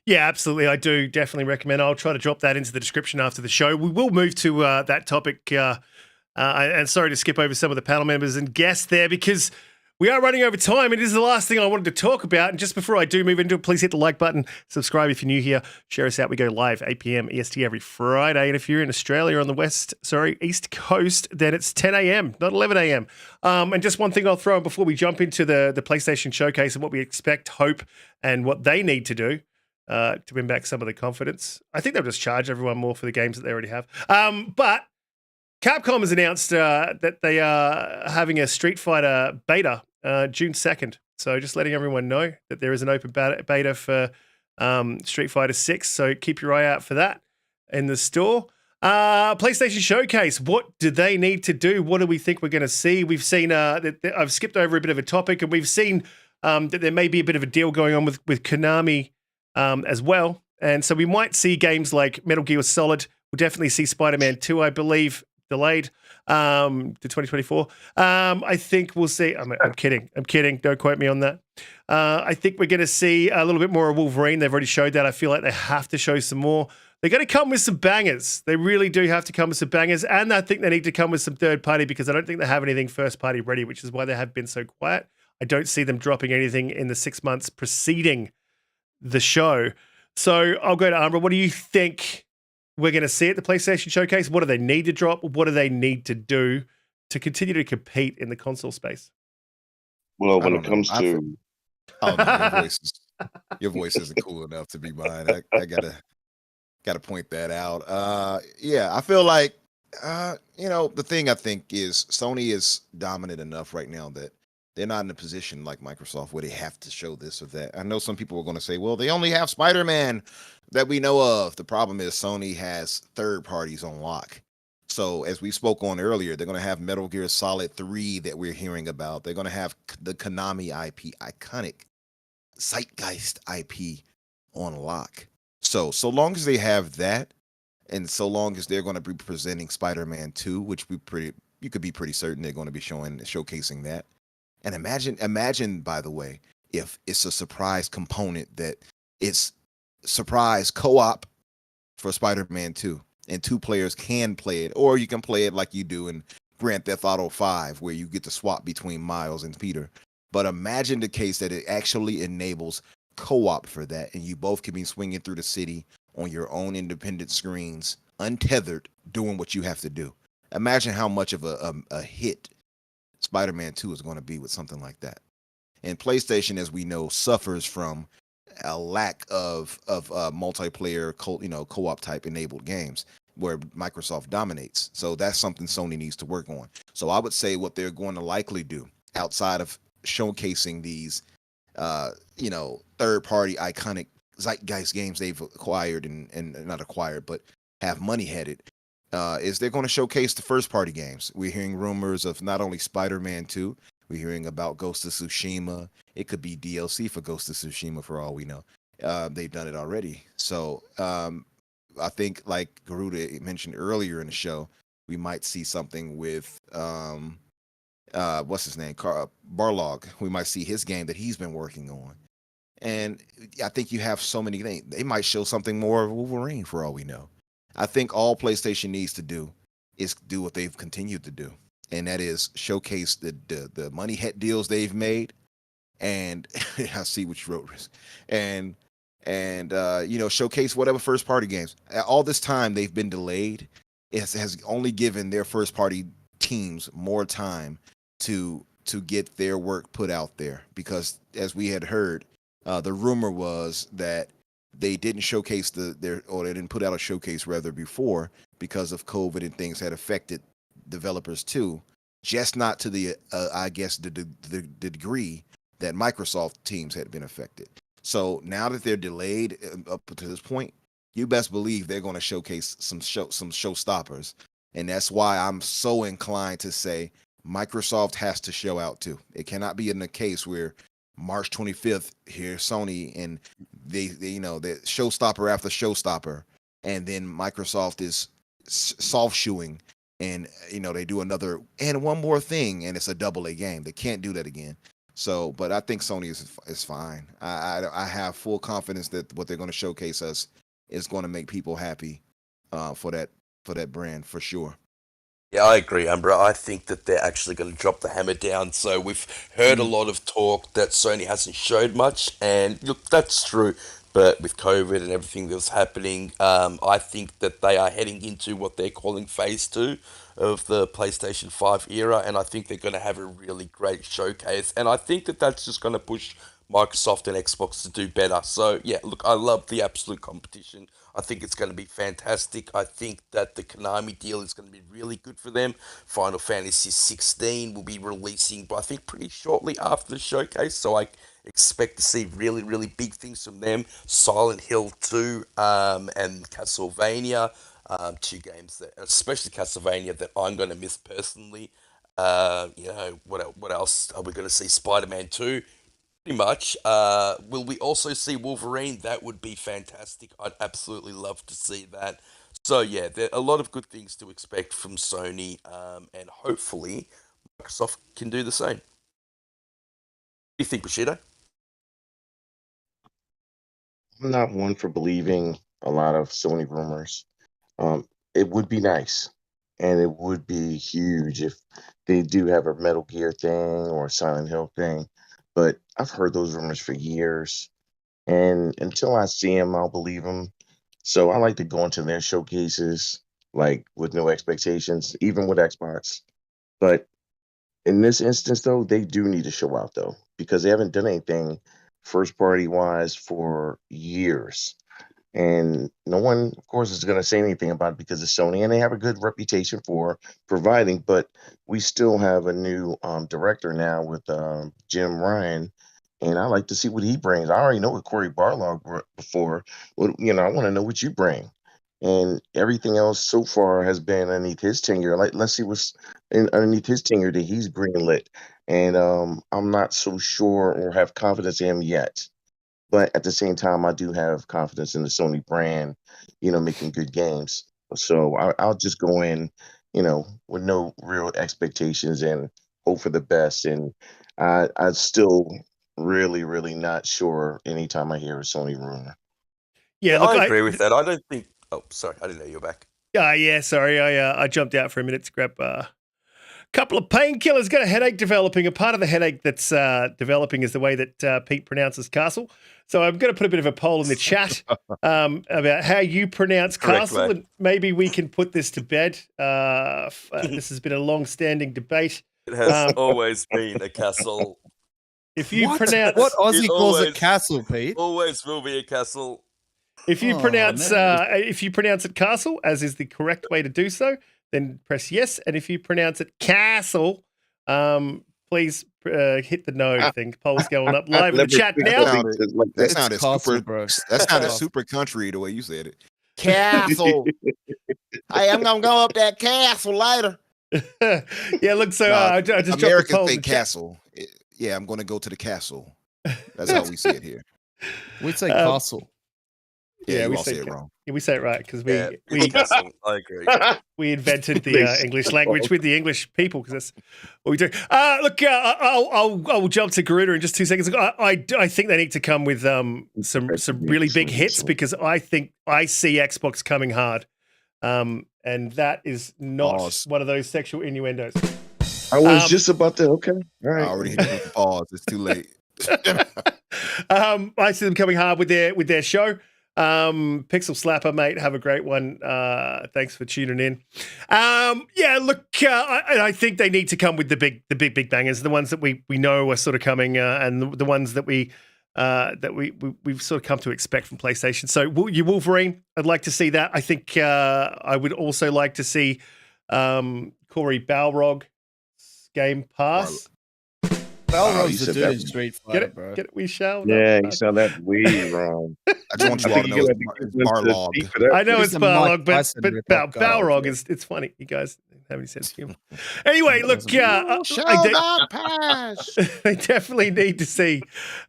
Yeah, absolutely. I do definitely recommend. I'll try to drop that into the description after the show. We will move to that topic. And sorry to skip over some of the panel members and guests there, because we are running over time. It is the last thing I wanted to talk about. And just before I do move into it, please hit the like button, subscribe if you're new here, share us out. We go live 8 p.m. EST every Friday. And if you're in Australia on the East Coast, then it's 10 a.m., not 11 a.m. And just one thing I'll throw in before we jump into the PlayStation showcase and what we expect, hope, and what they need to do to win back some of the confidence. I think they'll just charge everyone more for the games that they already have. But Capcom has announced that they are having a Street Fighter beta June 2nd. So just letting everyone know that there is an open beta for Street Fighter 6. So keep your eye out for that in the store. PlayStation Showcase, what do they need to do? What do we think we're going to see? We've seen, I've skipped over a bit of a topic, and we've seen that there may be a bit of a deal going on with Konami as well. And so we might see games like Metal Gear Solid. We'll definitely see Spider-Man 2, I believe, delayed to 2024. I think we'll see. I'm kidding. Don't quote me on that. I think we're going to see a little bit more of Wolverine. They've already showed that. I feel like they have to show some more. They're going to come with some bangers. They really do have to come with some bangers. And I think they need to come with some third party, because I don't think they have anything first party ready, which is why they have been so quiet. I don't see them dropping anything in the 6 months preceding the show. So I'll go to Umbra. What do you think we're going to see at the PlayStation Showcase? What do they need to drop? What do they need to do to continue to compete in the console space? Well, when it comes to... Oh, no, your voice isn't cool enough to be mine. I gotta point that out. Yeah, I feel like, the thing I think is Sony is dominant enough right now that they're not in a position like Microsoft where they have to show this or that. I know some people are going to say, well, they only have Spider-Man that we know of. The problem is Sony has third parties on lock. So as we spoke on earlier, they're going to have Metal Gear Solid 3 that we're hearing about. They're going to have the Konami IP, iconic Zeitgeist IP on lock. So long as they have that, and so long as they're going to be presenting Spider-Man 2, which you could be pretty certain they're going to be showcasing that. And imagine, by the way, if it's a surprise component that it's surprise co-op for Spider-Man 2, and two players can play it, or you can play it like you do in Grand Theft Auto 5, where you get to swap between Miles and Peter. But imagine the case that it actually enables co-op for that, and you both can be swinging through the city on your own independent screens, untethered, doing what you have to do. Imagine how much of a hit Spider-Man 2 is going to be with something like that. And PlayStation, as we know, suffers from a lack of multiplayer co-op type enabled games where Microsoft dominates. So that's something Sony needs to work on. So I would say what they're going to likely do, outside of showcasing these third party iconic Zeitgeist games they've acquired and not acquired, but have money headed, is they're going to showcase the first party games. We're hearing rumors of not only Spider-Man 2, we're hearing about Ghost of Tsushima. It could be DLC for Ghost of Tsushima for all we know. They've done it already. So I think, like Garuda mentioned earlier in the show, we might see something with what's his name, Barlog. We might see his game that he's been working on. And I think you have so many things. They might show something more of Wolverine for all we know. I think all PlayStation needs to do is do what they've continued to do, and that is showcase the money head deals they've made. And I see what you wrote, Risk. And showcase whatever first party games. All this time they've been delayed. It has only given their first party teams more time to get their work put out there, because as we had heard, the rumor was that they didn't showcase they didn't put out a showcase rather before because of COVID and things had affected developers too, just not to the I guess the degree that Microsoft teams had been affected. So now that they're delayed up to this point, you best believe they're going to showcase some showstoppers, and that's why I'm so inclined to say Microsoft has to show out too. It cannot be in the case where March 25th here Sony and they the showstopper after showstopper, and then Microsoft is soft shoeing, and they do another and one more thing, and it's a AA game. They can't do that again. So, but I think Sony is fine. I have full confidence that what they're going to showcase us is going to make people happy for that brand for sure. Yeah, I agree, Umbra. I think that they're actually going to drop the hammer down. So we've heard a lot of talk that Sony hasn't showed much, and look, that's true. But with COVID and everything that was happening, I think that they are heading into what they're calling Phase 2 of the PlayStation 5 era, and I think they're going to have a really great showcase. And I think that that's just going to push Microsoft and Xbox to do better. So yeah, look, I love the absolute competition. I think it's going to be fantastic. I think that the Konami deal is going to be really good for them. Final Fantasy 16 will be releasing, but I think pretty shortly after the showcase. So I expect to see really, really big things from them. Silent Hill 2 and Castlevania, two games that, especially Castlevania, that I'm going to miss personally. What else are we going to see? Spider-Man 2. Pretty much. Will we also see Wolverine? That would be fantastic. I'd absolutely love to see that. So yeah, there are a lot of good things to expect from Sony, and hopefully Microsoft can do the same. What do you think, Bushido? I'm not one for believing a lot of Sony rumors. It would be nice, and it would be huge if they do have a Metal Gear thing or a Silent Hill thing. But I've heard those rumors for years, and until I see them, I'll believe them. So I like to go into their showcases like with no expectations, even with Xbox. But in this instance, though, they do need to show out, though, because they haven't done anything first party wise for years. And no one, of course, is going to say anything about it because it's Sony, and they have a good reputation for providing. But we still have a new director now with Jim Ryan, and I like to see what he brings. I already know what Corey Barlog brought before. I want to know what you bring. And everything else so far has been underneath his tenure. Let's see what's underneath his tenure that he's greenlit. And I'm not so sure or have confidence in him yet. But at the same time, I do have confidence in the Sony brand, making good games. So I'll just go in, with no real expectations and hope for the best. And I'm still really, really not sure anytime I hear a Sony rumor. Yeah, look, I agree with that. I don't think. Oh, sorry, I didn't know you were back. Yeah, sorry. I jumped out for a minute to grab a couple of painkillers. Got a headache developing. A part of the headache that's developing is the way that Pete pronounces castle. So I'm going to put a bit of a poll in the chat about how you pronounce castle, and maybe we can put this to bed. This has been a long-standing debate. It has always been a castle. If you pronounce what Aussie calls always- it castle, Pete? Always will be a castle. If you pronounce it castle, as is the correct way to do so, then press yes. And if you pronounce it castle, please hit the no thing. Poll's going up live in the chat now. That sounded Castle, super, bro. that sounded super country the way you said it. Castle. Hey, I'm gonna go up that castle later. Yeah, look, so Nah, I just dropped the Americans poll in say the chat. castle. Yeah, I'm going to go to the castle. That's how we say it here. We'd say Um, castle. Yeah, you we all say it ca- wrong. yeah, we say it right because Yeah, we it's Castle. I agree. we invented They the English language spoke. with the English people because that's what we do. Look, I'll jump to Garuda in just 2 seconds. I think they need to come with some really big hits because I think I see Xbox coming hard, and that is not Pause. one of those sexual innuendos. I was just about to. Okay, all I right. already hit you with the pause. It's too late. I see them coming hard with their show. Pixel Slapper, mate, have a great one. Thanks for tuning in. Yeah, look, I think they need to come with the big bangers, the ones that we know are sort of coming, and the ones that we've sort of come to expect from PlayStation. So, your Wolverine, I'd like to see that. I think I would also like to see Corey Balrog's Game Pass. Balrog's you the said dude that. in Street Get Fighter, it? bro. Get it? We shall. Yeah, No. you sound that way wrong. I just want you I all think to know you're it's, gonna it's give us the Barlog. beat for that. I know He's it's the Mike Balrog, but Tyson rip-off guy, Balrog yeah. it's funny. You guys have any sense of humor. Anyway, look, Shogun Pass. they definitely need to see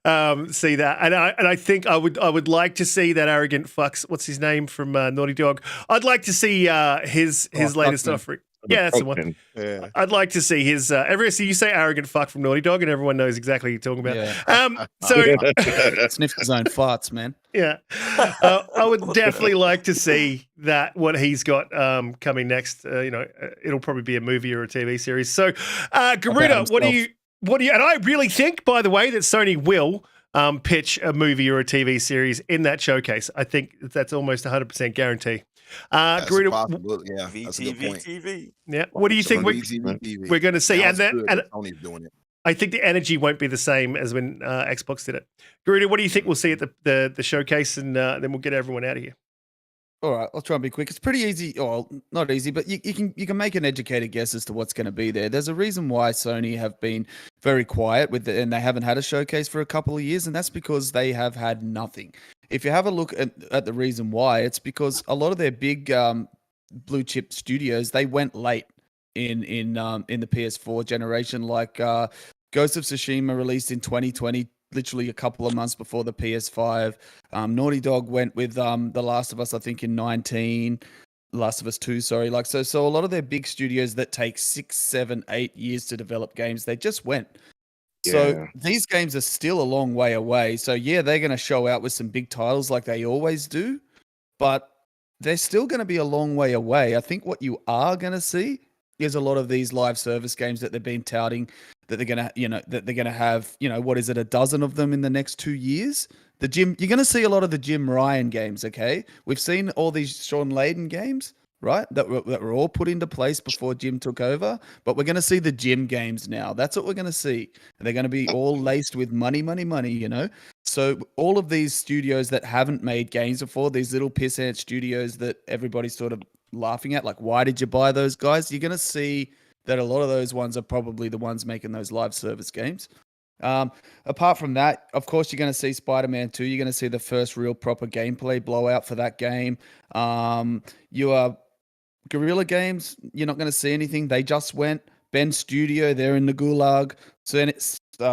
that, and I think I would like to see that arrogant fucks. What's his name from Naughty Dog? I'd like to see his latest Tuckman. offering. Yeah, that's the one. Pumpkin. Yeah. I'd like to see his. So you say arrogant fuck from Naughty Dog, and everyone knows exactly what you're talking about. Yeah. So Sniffed his own farts, man. yeah, I would definitely like to see that what he's got coming next. It'll probably be a movie or a TV series. So, Garuda, what do you? And I really think, by the way, that Sony will pitch a movie or a TV series in that showcase. I think that's almost 100% guarantee. That's Garuda, a possibility. Yeah, that's a good VTV point. TV. yeah. What do you think we're going to see? And Sounds good and that Sony's doing it. I think the energy won't be the same as when Xbox did it. Garuda, what do you think we'll see at the showcase, and then we'll get everyone out of here. All right, I'll try and be quick. It's pretty easy, or not easy, but you can make an educated guess as to what's going to be there. There's a reason why Sony have been very quiet and they haven't had a showcase for a couple of years, and that's because they have had nothing. If you have a look at the reason why, it's because a lot of their big blue chip studios, they went late in the PS4 generation. Like Ghost of Tsushima released in 2020. Literally a couple of months before the PS5. Naughty Dog went with The Last of Us, I think, in 19. Last of Us 2, sorry. So a lot of their big studios that take 6, 7, 8 years to develop games, they just went. So Yeah. these games are still a long way away. So yeah, they're going to show out with some big titles like they always do, but they're still going to be a long way away. I think what you are going to see is a lot of these live service games that they've been touting that they're gonna, that they're gonna have, what is it, a dozen of them in the next 2 years. You're gonna see a lot of the Jim Ryan games. Okay, we've seen all these Sean Layden games, right? That were all put into place before Jim took over, but we're gonna see the Jim games now. That's what we're gonna see, and they're gonna be all laced with money. So all of these studios that haven't made games before, these little pissant studios that everybody's sort of laughing at, like, why did you buy those guys? You're gonna see that a lot of those ones are probably the ones making those live service games. Apart from that, of course, you're going to see Spider-Man 2. You're going to see the first real proper gameplay blowout for that game. You are Guerrilla Games. You're not going to see anything. They just went. Ben Studio, they're in the gulag. So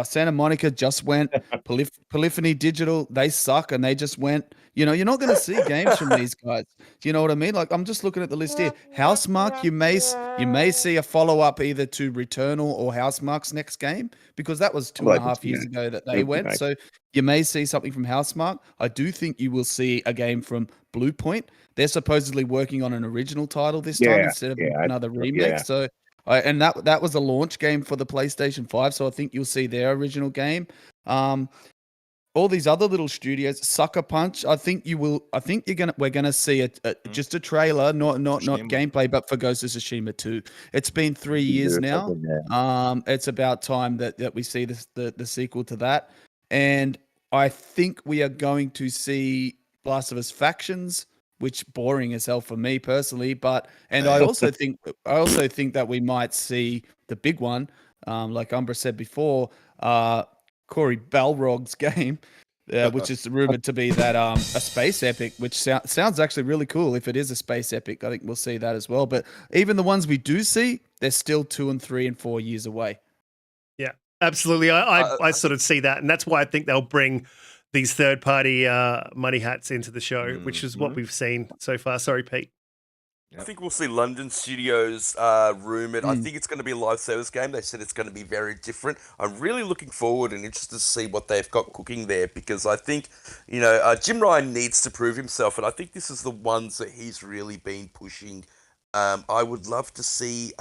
Santa Monica just went. Polyphony Digital, they suck and they just went. You're not going to see games from these guys. Do you know what I mean? Like, I'm just looking at the list here. Housemarque, you may see a follow-up either to Returnal or Housemarque's next game, because that was 2.5 years ago that they went. So you may see something from Housemarque. I do think you will see a game from Bluepoint. They're supposedly working on an original title this time instead of another remake. yeah. So and that was a launch game for the PlayStation 5, so I think you'll see their original game. All these other little studios, Sucker Punch. I think we're gonna see just a trailer, not gameplay, but for Ghost of Tsushima 2. It's been 3 years now. It's about time that we see the sequel to that, and I think we are going to see Last of Us Factions, which boring as hell for me personally, I also think that we might see the big one, like Umbra said before, Corey Balrog's game. which is rumored to be that a space epic, which sounds actually really cool. If it is a space epic, I think we'll see that as well. But even the ones we do see, they're still 2 and 3 and 4 years away. Yeah, absolutely. I sort of see that, and that's why I think they'll bring these third-party money hats into the show, which is what we've seen so far. Sorry, Pete. I think we'll see London Studios rumored. I think it's going to be a live service game. They said it's going to be very different. I'm really looking forward and interested to see what they've got cooking there, because I think, Jim Ryan needs to prove himself, and I think this is the ones that he's really been pushing. I would love to see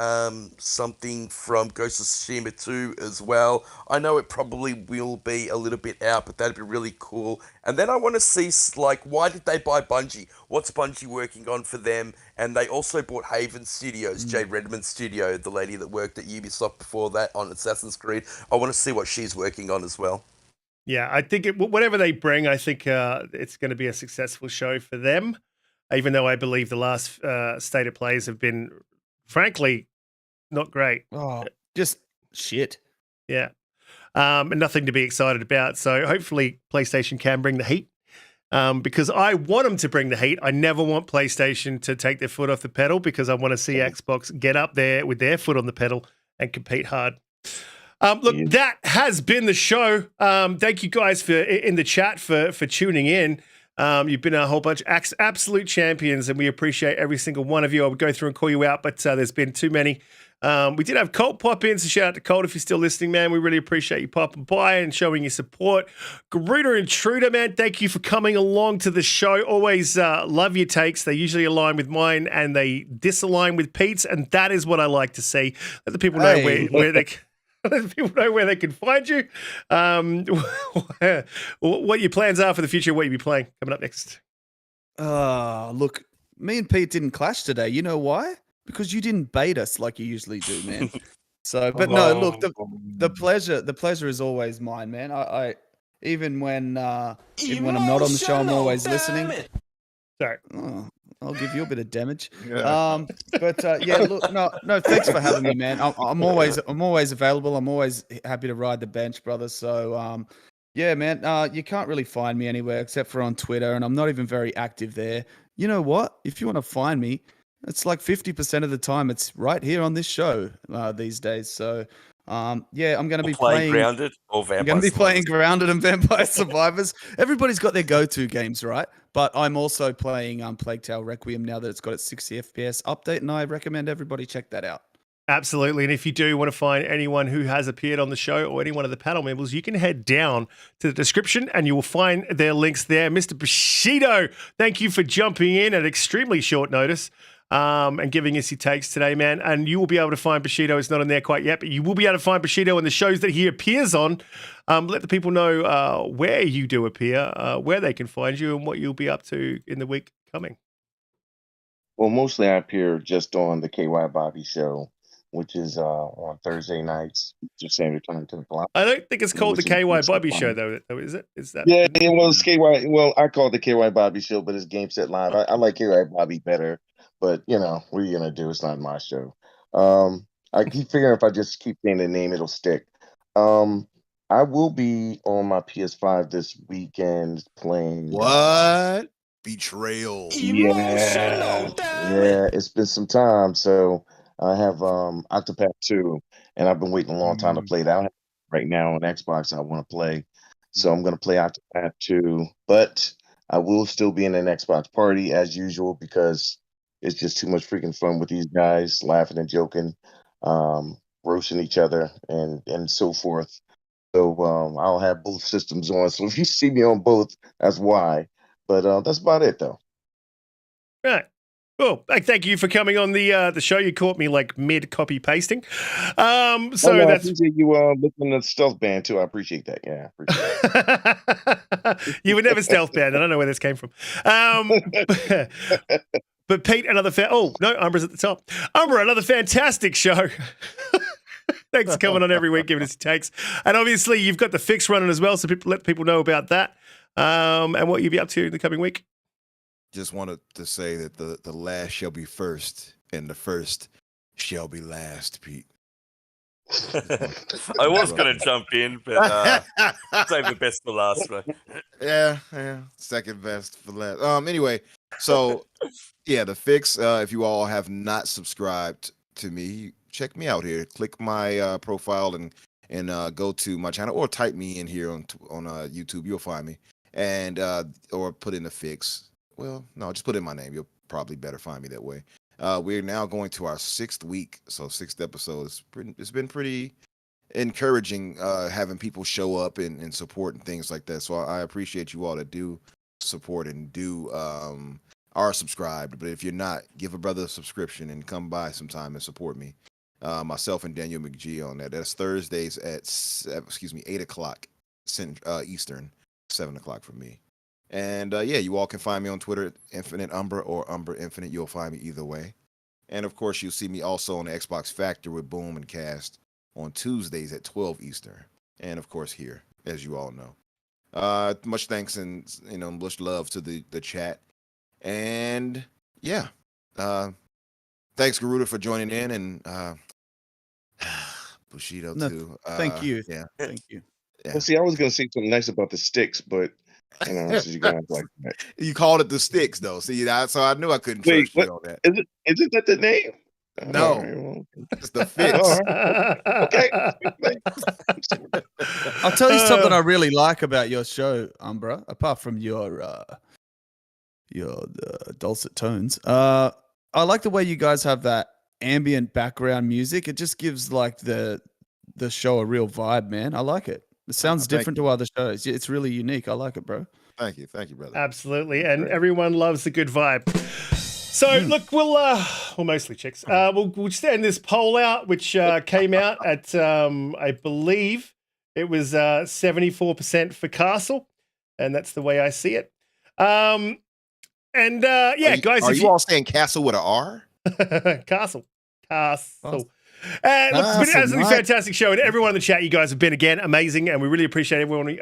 something from Ghost of Tsushima 2 as well. I know it probably will be a little bit out, but that'd be really cool. And then I want to see, why did they buy Bungie? What's Bungie working on for them? And they also bought Haven Studios, Jade Redmond's studio, the lady that worked at Ubisoft before that on Assassin's Creed. I want to see what she's working on as well. Yeah, I think whatever they bring, I think it's going to be a successful show for them. Even though I believe the last state of plays have been, frankly, not great. Oh, just shit. Yeah. And nothing to be excited about. So hopefully PlayStation can bring the heat, because I want them to bring the heat. I never want PlayStation to take their foot off the pedal, because I want to see Xbox get up there with their foot on the pedal and compete hard. Look, that has been the show. Thank you guys in the chat for tuning in. You've been a whole bunch of absolute champions, and we appreciate every single one of you. I would go through and call you out, but there's been too many. We did have Colt pop in, so shout out to Colt if you're still listening, man. We really appreciate you popping by and showing your support. Garuda and Intruda, man, thank you for coming along to the show. Always love your takes. They usually align with mine, and they disalign with Pete's, and that is what I like to see. Let the people know where they let people know where they can find you, what your plans are for the future, what you'll be playing coming up next. Look, me and Pete didn't clash today. You know why? Because you didn't bait us like you usually do, man. So, but no, look, the pleasure is always mine, man. I even when I'm not on the show, I'm always listening. Sorry. Oh, I'll give you a bit of damage. Yeah, look, no, thanks for having me, man. I'm always available. I'm always happy to ride the bench, brother. So, yeah, man, you can't really find me anywhere except for on Twitter, and I'm not even very active there. You know what? If you want to find me, it's like 50% of the time it's right here on this show these days. So, yeah, I'm going to be playing Grounded or Vampire. I'm going to be playing Grounded and Vampire Survivors. Everybody's got their go-to games, right? But I'm also playing Plague Tale Requiem now that it's got its 60 FPS update, and I recommend everybody check that out. Absolutely. And if you do want to find anyone who has appeared on the show or any one of the panel members, you can head down to the description and you will find their links there. Mr. Bushido, thank you for jumping in at extremely short notice and giving us your takes today, man. And you will be able to find Bushido. It's not in there quite yet, but you will be able to find Bushido in the shows that he appears on. Let the people know where you do appear, where they can find you, and what you'll be up to in the week coming. Well, mostly I appear just on the KY Bobby show, which is on Thursday nights, just standard time, 10 o'clock. I don't think it's called the KY Bobby show, though, is it? Is that? Yeah, well, it's KY. Well, I call it the KY Bobby show, but it's Game Set Live. I like KY Bobby better, but what are you gonna do? It's not my show. I keep figuring if I just keep saying the name, it'll stick. I will be on my PS5 this weekend playing. What? Betrayal. Yeah, it's been some time, so I have Octopath 2, and I've been waiting a long time to play that. Right now on Xbox, I want to play, so I'm going to play Octopath 2, but I will still be in an Xbox party as usual because it's just too much freaking fun with these guys, laughing and joking, roasting each other, and so forth. So I'll have both systems on. So if you see me on both, that's why. But that's about it, though. Right. Cool. Thank you for coming on the show. You caught me like mid copy pasting. I appreciate you looking at stealth band too. I appreciate that. Yeah, you would never stealth band. I don't know where this came from. But Pete, another Umbra's at the top. Umbra, another fantastic show. Thanks for coming on every week, giving us your takes. And obviously, you've got the fix running as well, so let people know about that and what you'll be up to in the coming week. Just wanted to say that the last shall be first, and the first shall be last, Pete. I was gonna jump in, but save the best for last, bro. Yeah, second best for last. Anyway, so yeah, the fix. If you all have not subscribed to me, check me out here. Click my profile and go to my channel, or type me in here on YouTube. You'll find me, and or put in the fix. Well, no, just put in my name. You'll probably better find me that way. We're now going to our 6th week, so 6th episode. It's been pretty encouraging having people show up and support and things like that. So I appreciate you all that do support and do are subscribed. But if you're not, give a brother a subscription and come by sometime and support me. Myself and Daniel McGee on that. That's Thursdays at 8 o'clock Eastern, 7 o'clock for me. And yeah, you all can find me on Twitter, Infinite Umbra or Umbra Infinite. You'll find me either way. And of course, you'll see me also on the Xbox Factor with Boom and Cast on Tuesdays at 12 Eastern. And of course, here, as you all know. Much thanks and much love to the chat. And yeah, thanks Garuda for joining in, and Bushido too. Thank you. Yeah, Thank you. yeah. Well, see, I was gonna say something nice about the sticks, but since you guys like that. You called it the sticks though. See, so I knew I couldn't Wait, trust you on that. Isn't that the name? No. All right, well, It's the fix. all right. Okay. I'll tell you something I really like about your show, Umbra, apart from your dulcet tones. I like the way you guys have that ambient background music. It just gives like the show a real vibe, man. I like it. It sounds different to other shows. It's really unique. I like it, bro. Thank you, brother. Absolutely, and everyone loves a good vibe. So look, we'll mostly chicks. We'll just send this poll out, which came out at I believe it was 74% for Castle, and that's the way I see it. Yeah, guys, Are you all saying Castle with an R? Castle. And look, it's been an absolutely fantastic show, and everyone in the chat, you guys have been again amazing, and we really appreciate everyone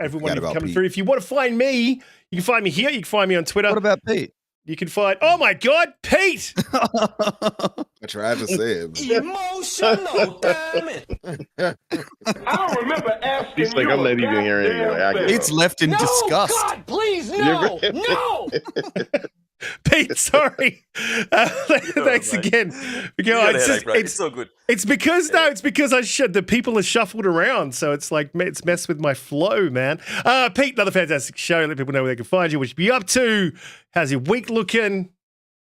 coming through. If you want to find me, you can find me here. You can find me on Twitter. What about Pete? You can find. Oh my God, Pete! I tried to say it. Emotional, damn it! I don't remember asking. He's like, I'm not even hearing you. It's left in disgust. God, please, no, no. Pete, sorry. Thanks again. It's so good. It's because the people are shuffled around, so it's like it's messed with my flow, man. Pete, another fantastic show. Let people know where they can find you, what you be up to. How's your week looking?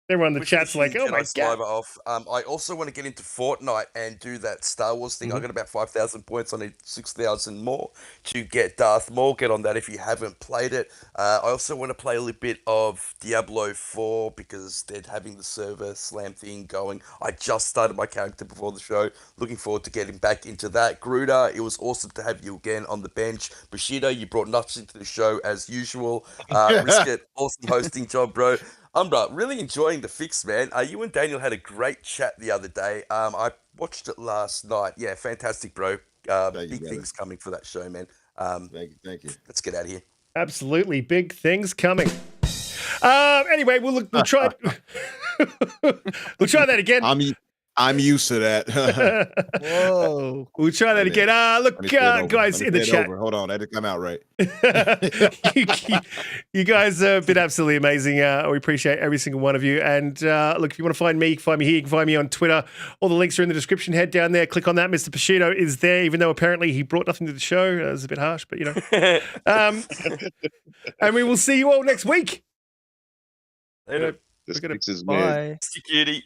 Everyone in the chat's like, oh my God. I also want to get into Fortnite and do that Star Wars thing. I got about 5,000 points. I need 6,000 more to get Darth Maul. Get on that if you haven't played it. I also want to play a little bit of Diablo 4 because they're having the server slam thing going. I just started my character before the show. Looking forward to getting back into that. Garuda, it was awesome to have you again on the bench. Bushido, you brought nothing to the show as usual. Riskit, awesome hosting job, bro. Umbra, really enjoying the fix, man. You and Daniel had a great chat the other day. I watched it last night. Yeah, fantastic, bro. Big things coming for that show, man. Thank you. Let's get out of here. Absolutely, big things coming. Anyway, we'll try. We'll try that again. I'm used to that. Whoa. We'll try that again. Look, guys in the chat. Hold on, that didn't come out right. You guys have been absolutely amazing. We appreciate every single one of you. And look, if you want to find me, you can find me here. You can find me on Twitter. All the links are in the description. Head down there. Click on that. Mr. Bushido is there, even though apparently he brought nothing to the show. That was a bit harsh, but you know. And we will see you all next week. Later. This is Bye. Security.